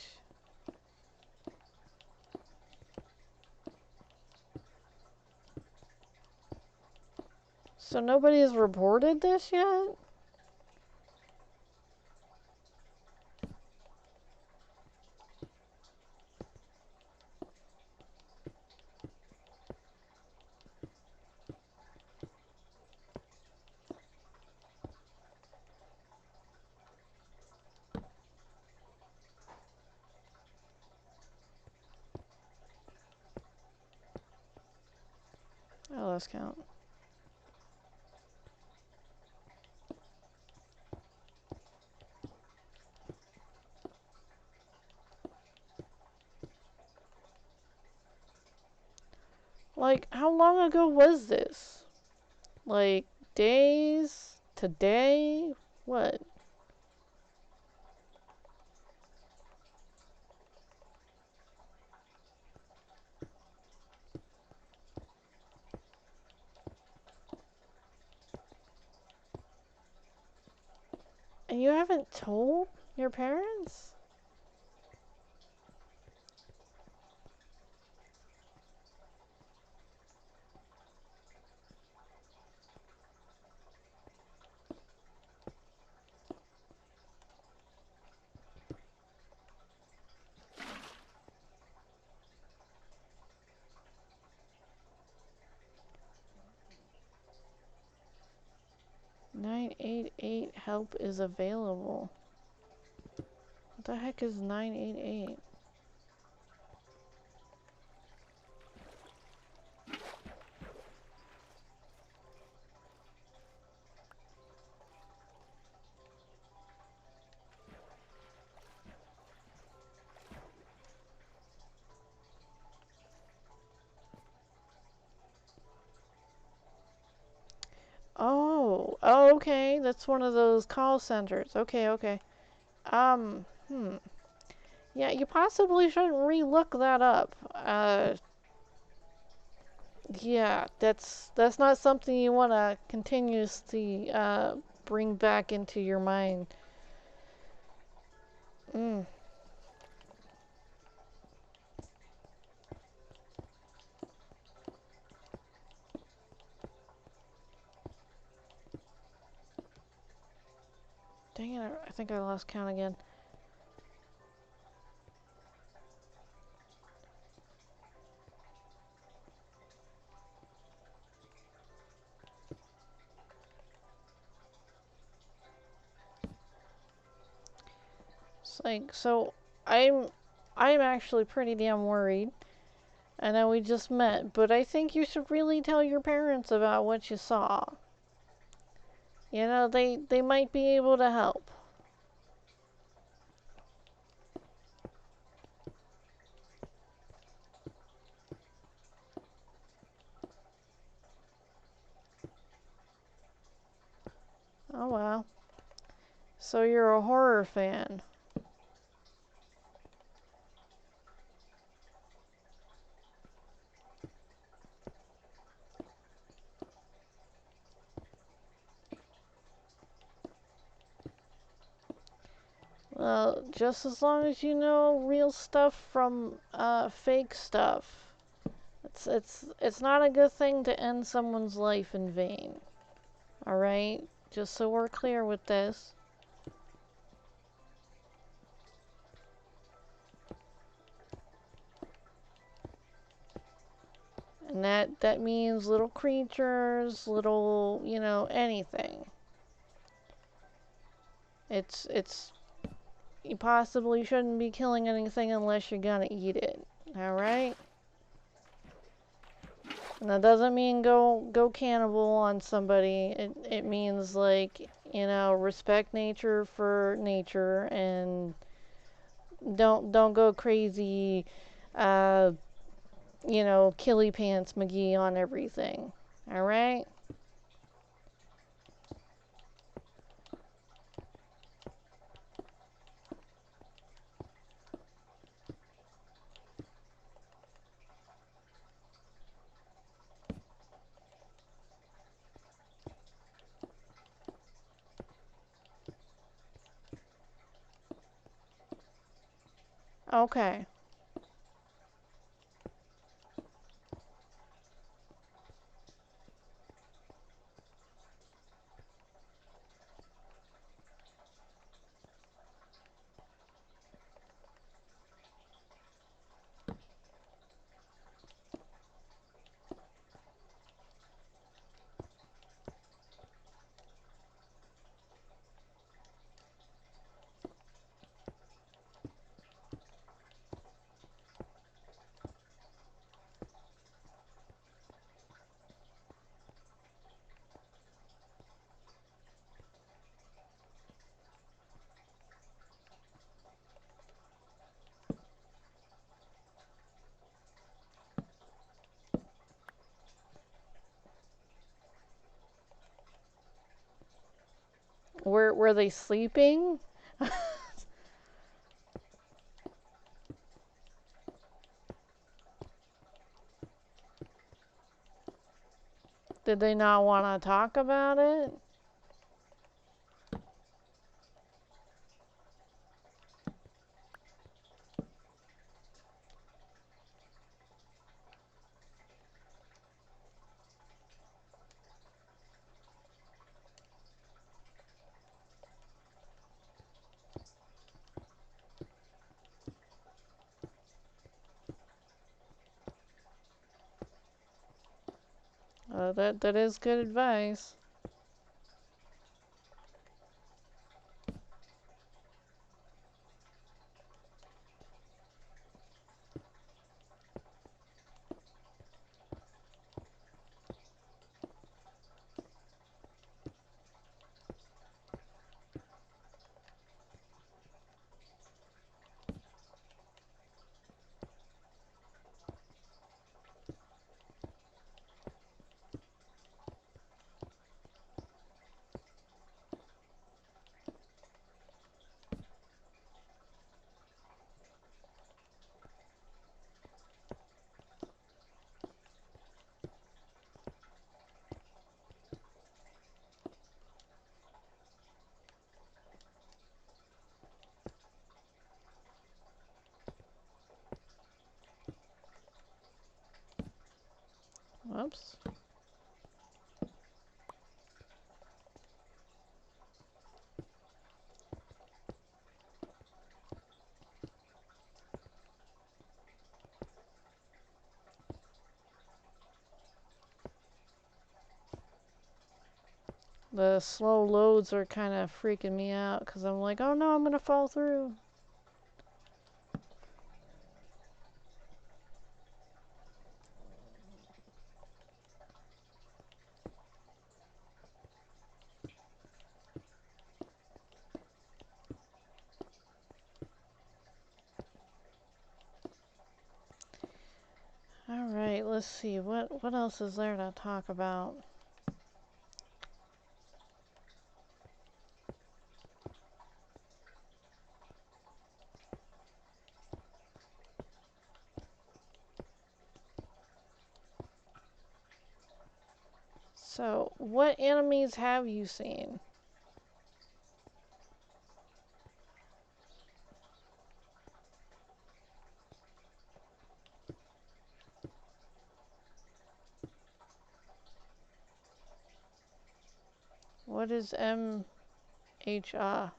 So nobody's reported this yet? Oh, let's count. Like, how long ago was this? Like, days? Today? What? And you haven't told your parents? "988 help is available." What the heck is 988? Oh, okay. That's one of those call centers. Okay. Um, hmm. Yeah, you possibly shouldn't re-look that up. Yeah, that's not something you want to continuously bring back into your mind. Mm. Dang it, I think I lost count again. It's like, so I'm actually pretty damn worried. I know we just met, but I think you should really tell your parents about what you saw. You know, they might be able to help. Oh wow. So you're a horror fan. Well, just as long as you know real stuff from fake stuff. It's not a good thing to end someone's life in vain. All right? Just so we're clear with this. And that means little creatures, little, you know, anything. It's you possibly shouldn't be killing anything unless you're gonna eat it. All right? And that doesn't mean go cannibal on somebody. It means like, you know, respect nature for nature and don't go crazy uh you know, killy pants McGee on everything. All right? Okay. Were they sleeping? Did they not want to talk about it? That is good advice. Whoops. The slow loads are kind of freaking me out because I'm like, oh no, I'm gonna fall through. Alright, let's see. What else is there to talk about? So, what enemies have you seen? What is MHA?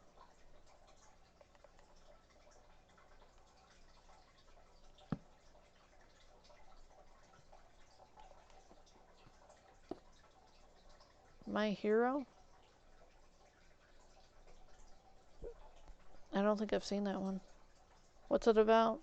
My Hero? I don't think I've seen that one. What's it about?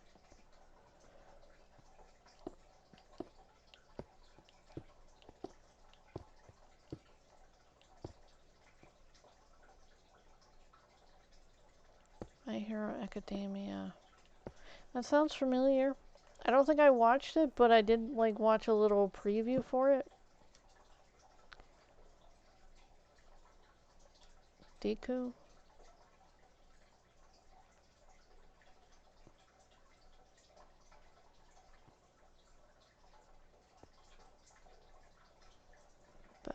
My Hero Academia. That sounds familiar. I don't think I watched it, but I did like watch a little preview for it. Deku?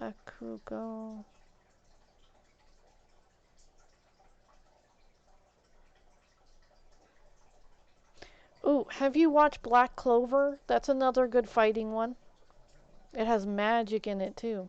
Bakugo. Ooh, have you watched Black Clover? That's another good fighting one. It has magic in it too.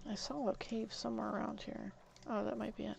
I saw a cave somewhere around here. Oh, that might be it.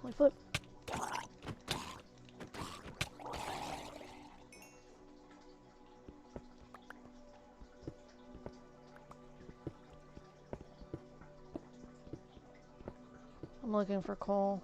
Like, flip. I'm looking for coal.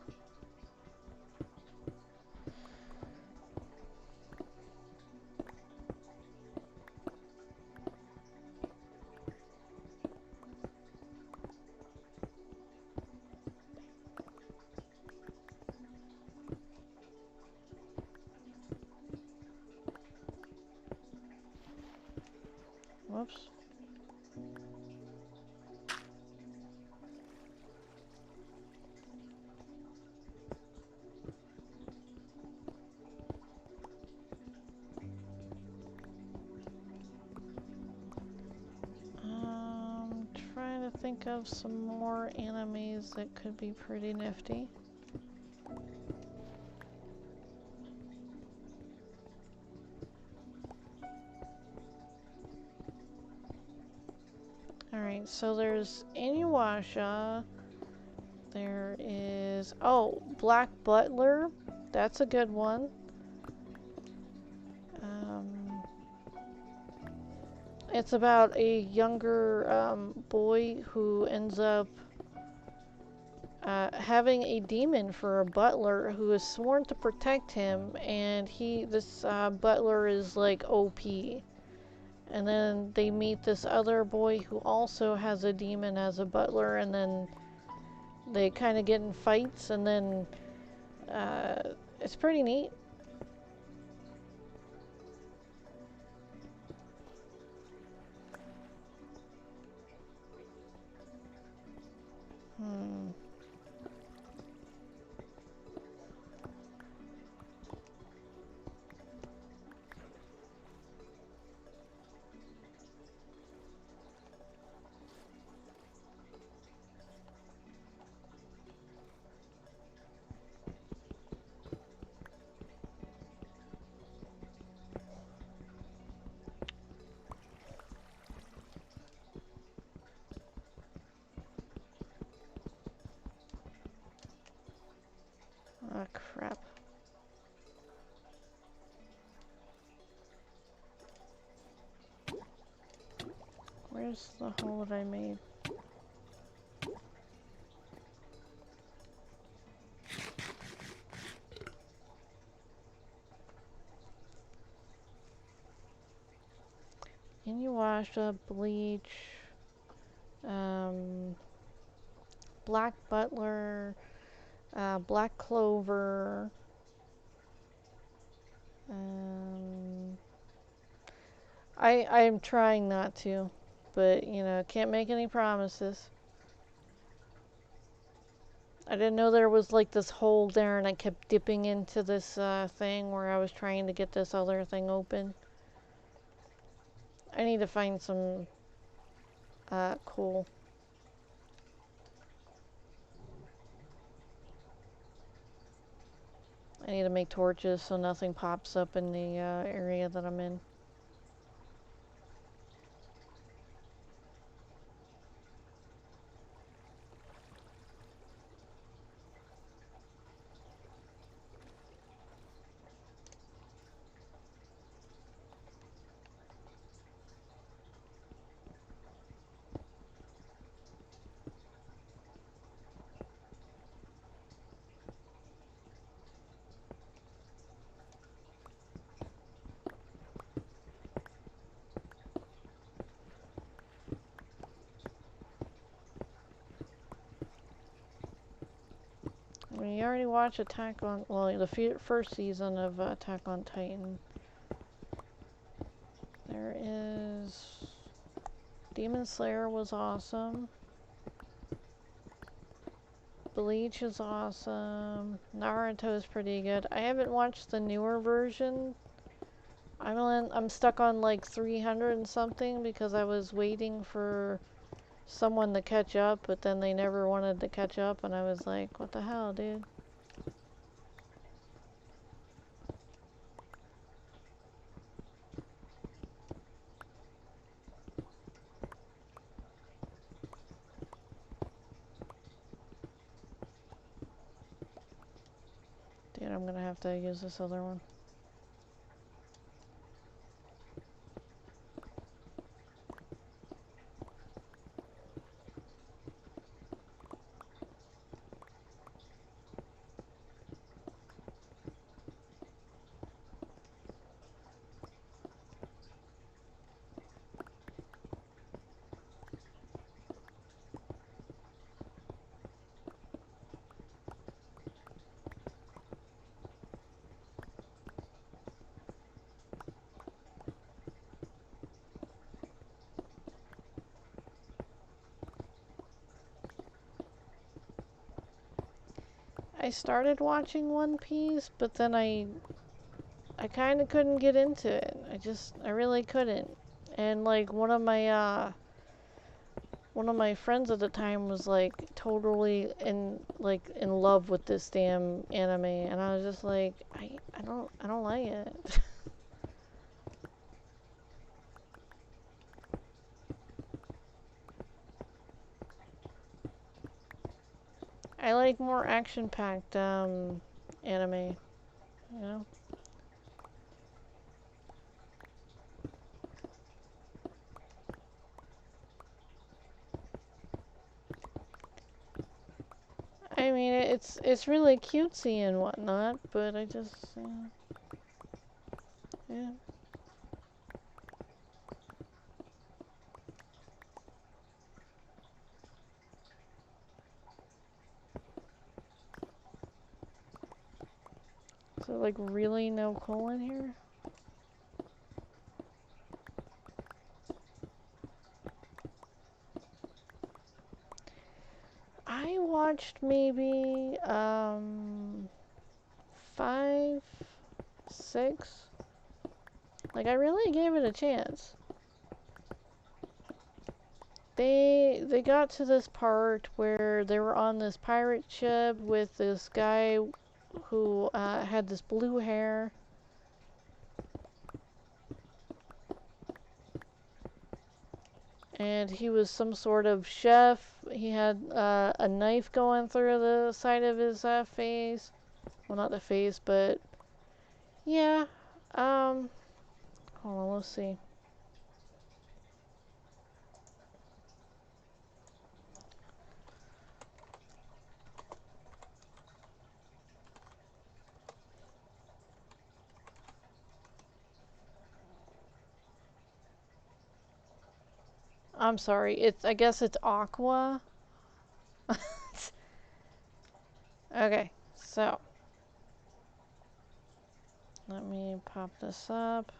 Whoops. Trying to think of some more enemies that could be pretty nifty. Alright, so there's Inuyasha. There is... Oh, Black Butler. That's a good one. It's about a younger boy who ends up having a demon for a butler who is sworn to protect him, and this butler is like OP. And then they meet this other boy who also has a demon as a butler, and then they kind of get in fights, and then It's pretty neat. Hmm. Oh, crap. Where's the hole that I made? Inuyasha, Bleach, Black Butler, Black Clover, I'm trying not to, but you know, can't make any promises. I didn't know there was like this hole there, and I kept dipping into this thing where I was trying to get this other thing open. I need to find some coal. I need to make torches so nothing pops up in the area that I'm in. When you already watched Attack on, well, the first season of Attack on Titan, there is Demon Slayer was awesome. Bleach is awesome. Naruto is pretty good. I haven't watched the newer version. I'm stuck on like 300 and something because I was waiting for someone to catch up, but then they never wanted to catch up, and I was like, what the hell, dude? Dude, I'm gonna have to use this other one. I started watching One Piece, but then I kind of couldn't get into it. I really couldn't. And like one of my friends at the time was like totally in love with this damn anime, and I was just like, I don't like it. I like more action-packed anime, you know? I mean, it's really cutesy and whatnot, but I just, yeah. there like really no coal in here? I watched maybe 5, 6. Like I really gave it a chance. They got to this part where they were on this pirate ship with this guy who had this blue hair. And he was some sort of chef. He had a knife going through the side of his face. Well, not the face, but yeah. Hold on, let's see. I'm sorry. I guess it's Aqua. Okay, so let me pop this up.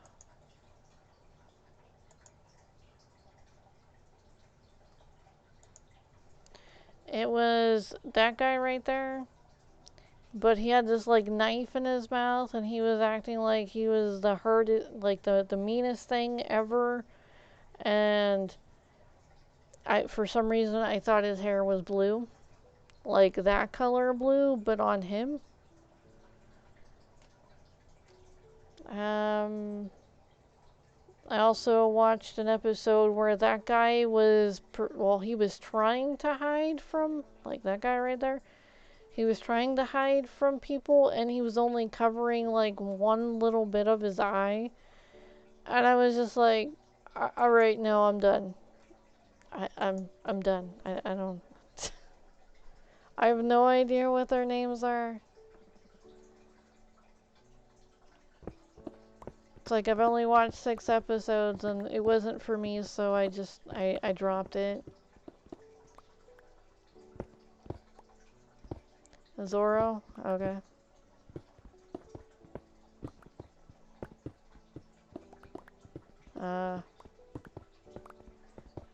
It was that guy right there, but he had this like knife in his mouth, and he was acting like he was the meanest thing ever. And for some reason, I thought his hair was blue, like that color blue, but on him. I also watched an episode where that guy was, he was trying to hide from, like that guy right there. He was trying to hide from people, and he was only covering like one little bit of his eye. And I was just like, all right, no, I'm done. I'm done. I don't. I have no idea what their names are. It's like I've only watched 6 episodes, and it wasn't for me, so I dropped it. Zoro? Okay.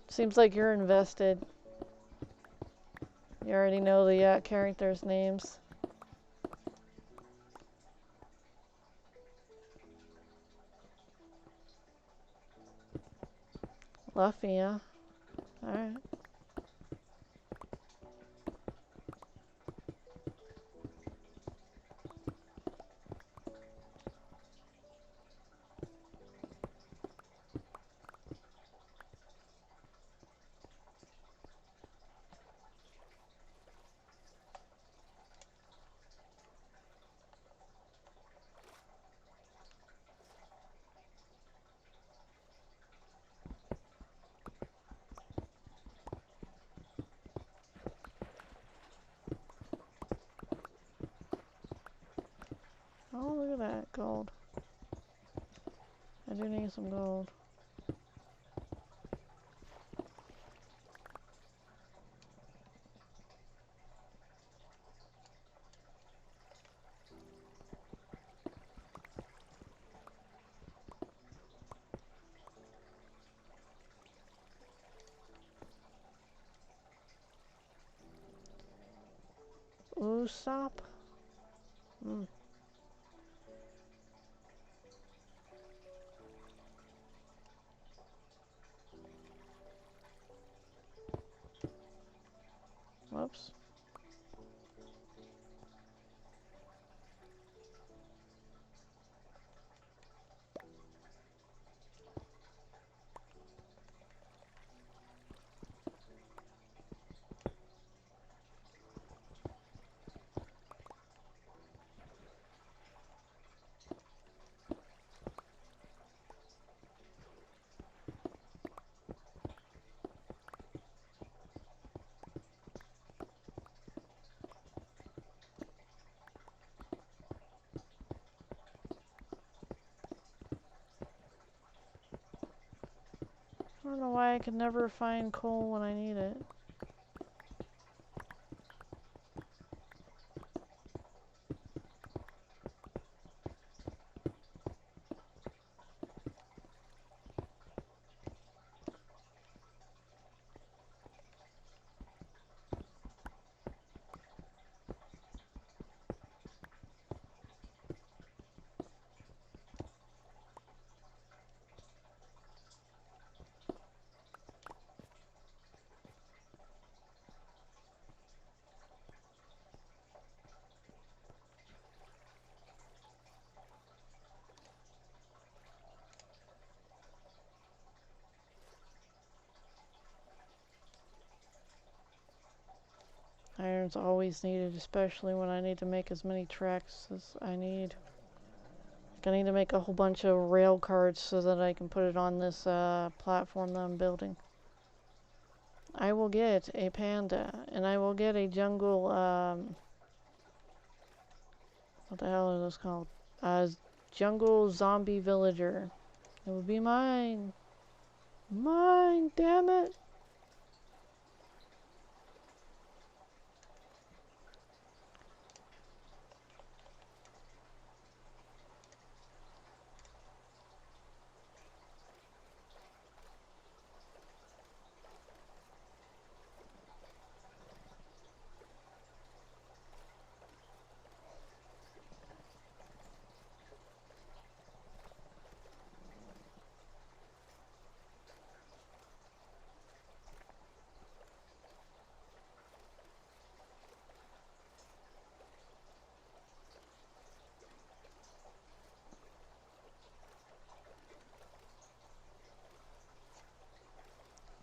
Seems like you're invested. You already know the characters' names. Luffy, yeah. Alright. Oh, look at that. Gold. I do need some gold. Usopp? Mm. Whoops. I don't know why I could never find coal when I need it. Iron's always needed, especially when I need to make as many tracks as I need. Like, I need to make a whole bunch of rail cars so that I can put it on this platform that I'm building. I will get a panda, and I will get a jungle, what the hell are those called? Jungle zombie villager. It will be mine. Mine, damn it.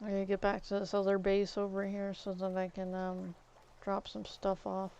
I gotta get back to this other base over here so that I can drop some stuff off.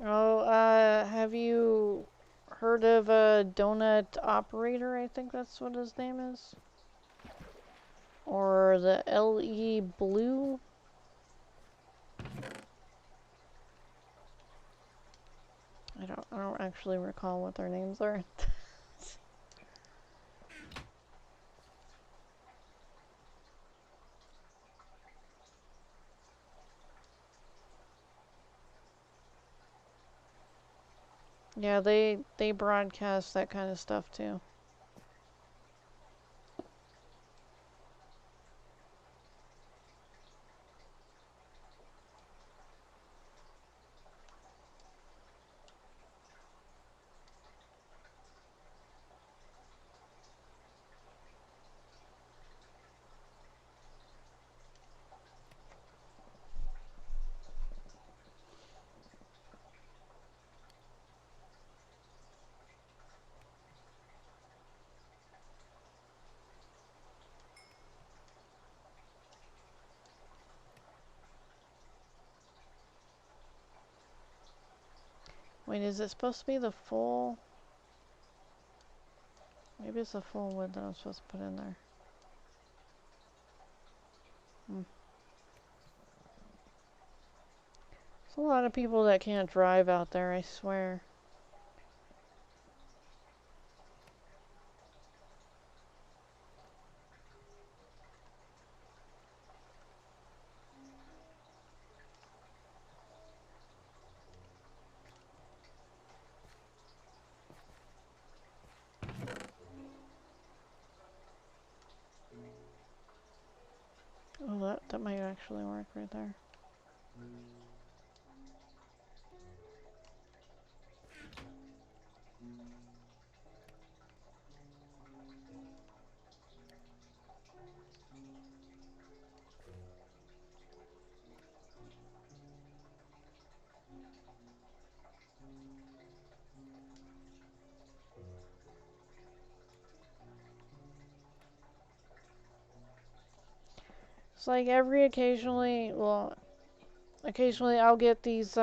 Oh, have you heard of a Donut Operator? I think that's what his name is. Or the LE Blue? I don't actually recall what their names are. Yeah, they broadcast that kind of stuff too. Wait, is it supposed to be the full? Maybe it's the full wood that I'm supposed to put in there. There's a lot of people that can't drive out there, I swear. Oh, that might actually work right there. It's like occasionally I'll get these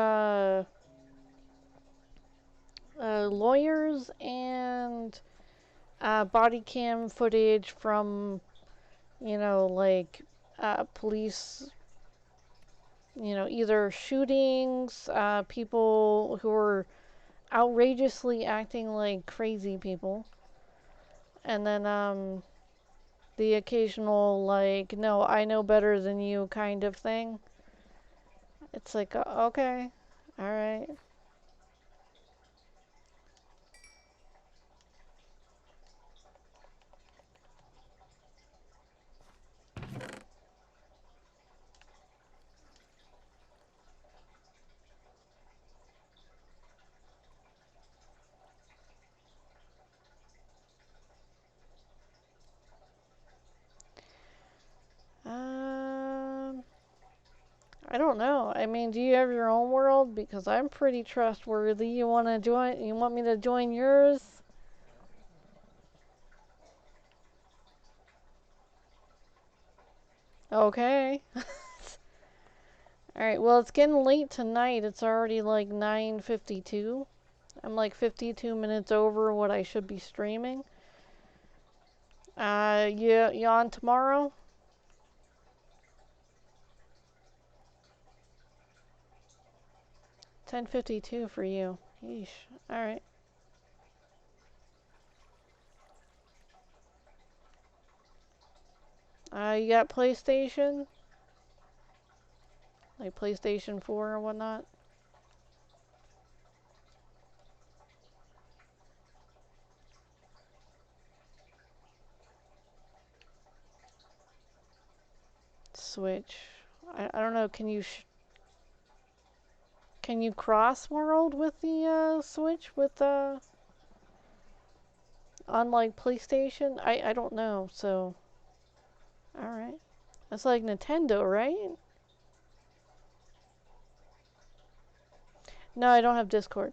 lawyers and body cam footage from, like police, either shootings, people who are outrageously acting like crazy people, and then the occasional, like, no, I know better than you kind of thing. It's like, okay, alright. I don't know. I mean, do you have your own world? Because I'm pretty trustworthy. You want to join? You want me to join yours? Okay. Alright, well, it's getting late tonight. It's already like 9:52. I'm like 52 minutes over what I should be streaming. You on tomorrow? 10:52 for you. Yeesh. Alright. You got PlayStation? Like PlayStation 4 or whatnot? Switch. I don't know. Can you cross world with the Switch with on like PlayStation? I don't know. So, all right. That's like Nintendo, right? No, I don't have Discord.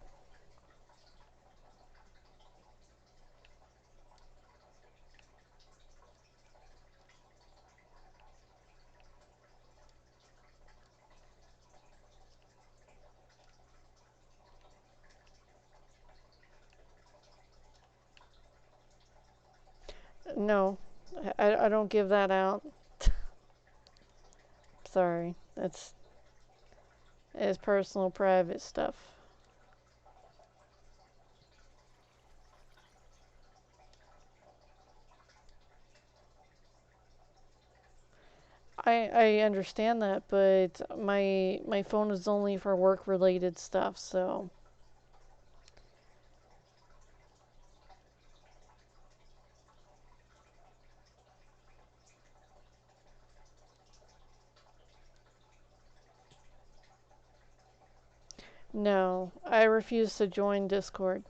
No, I don't give that out. Sorry, it's personal, private stuff. I understand that, but my phone is only for work related stuff, so no, I refuse to join Discord.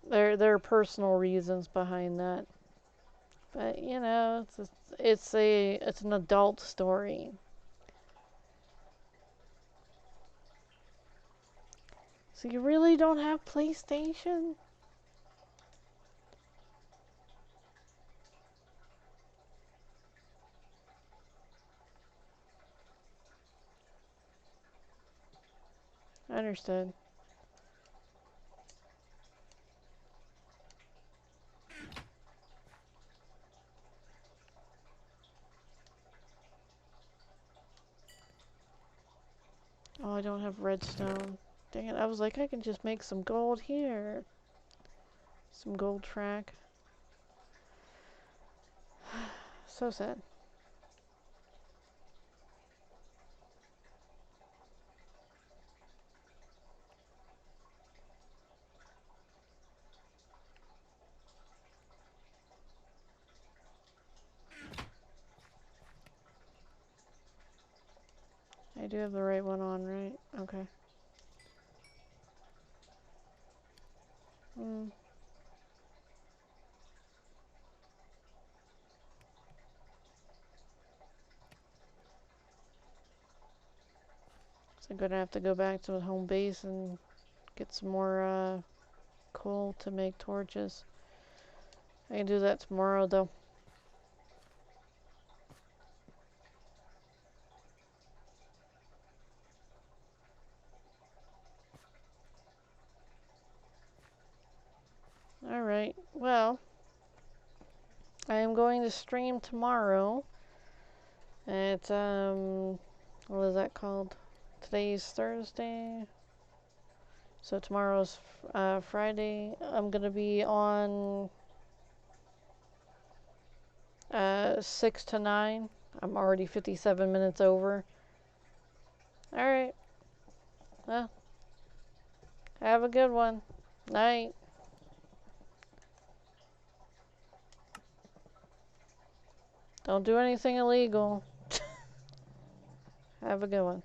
There are personal reasons behind that, but you know, it's an adult story. So you really don't have PlayStation? I understood. Oh, I don't have redstone. Dang it, I was like, I can just make some gold here. Some gold track. So sad. I do have the right one on, right? Okay. Hmm. So I'm gonna have to go back to home base and get some more coal to make torches. I can do that tomorrow though. Alright, well, I am going to stream tomorrow at, what is that called? Today's Thursday. So tomorrow's Friday. I'm gonna be on 6 to 9. I'm already 57 minutes over. Alright, well, have a good one. Night. Don't do anything illegal. Have a good one.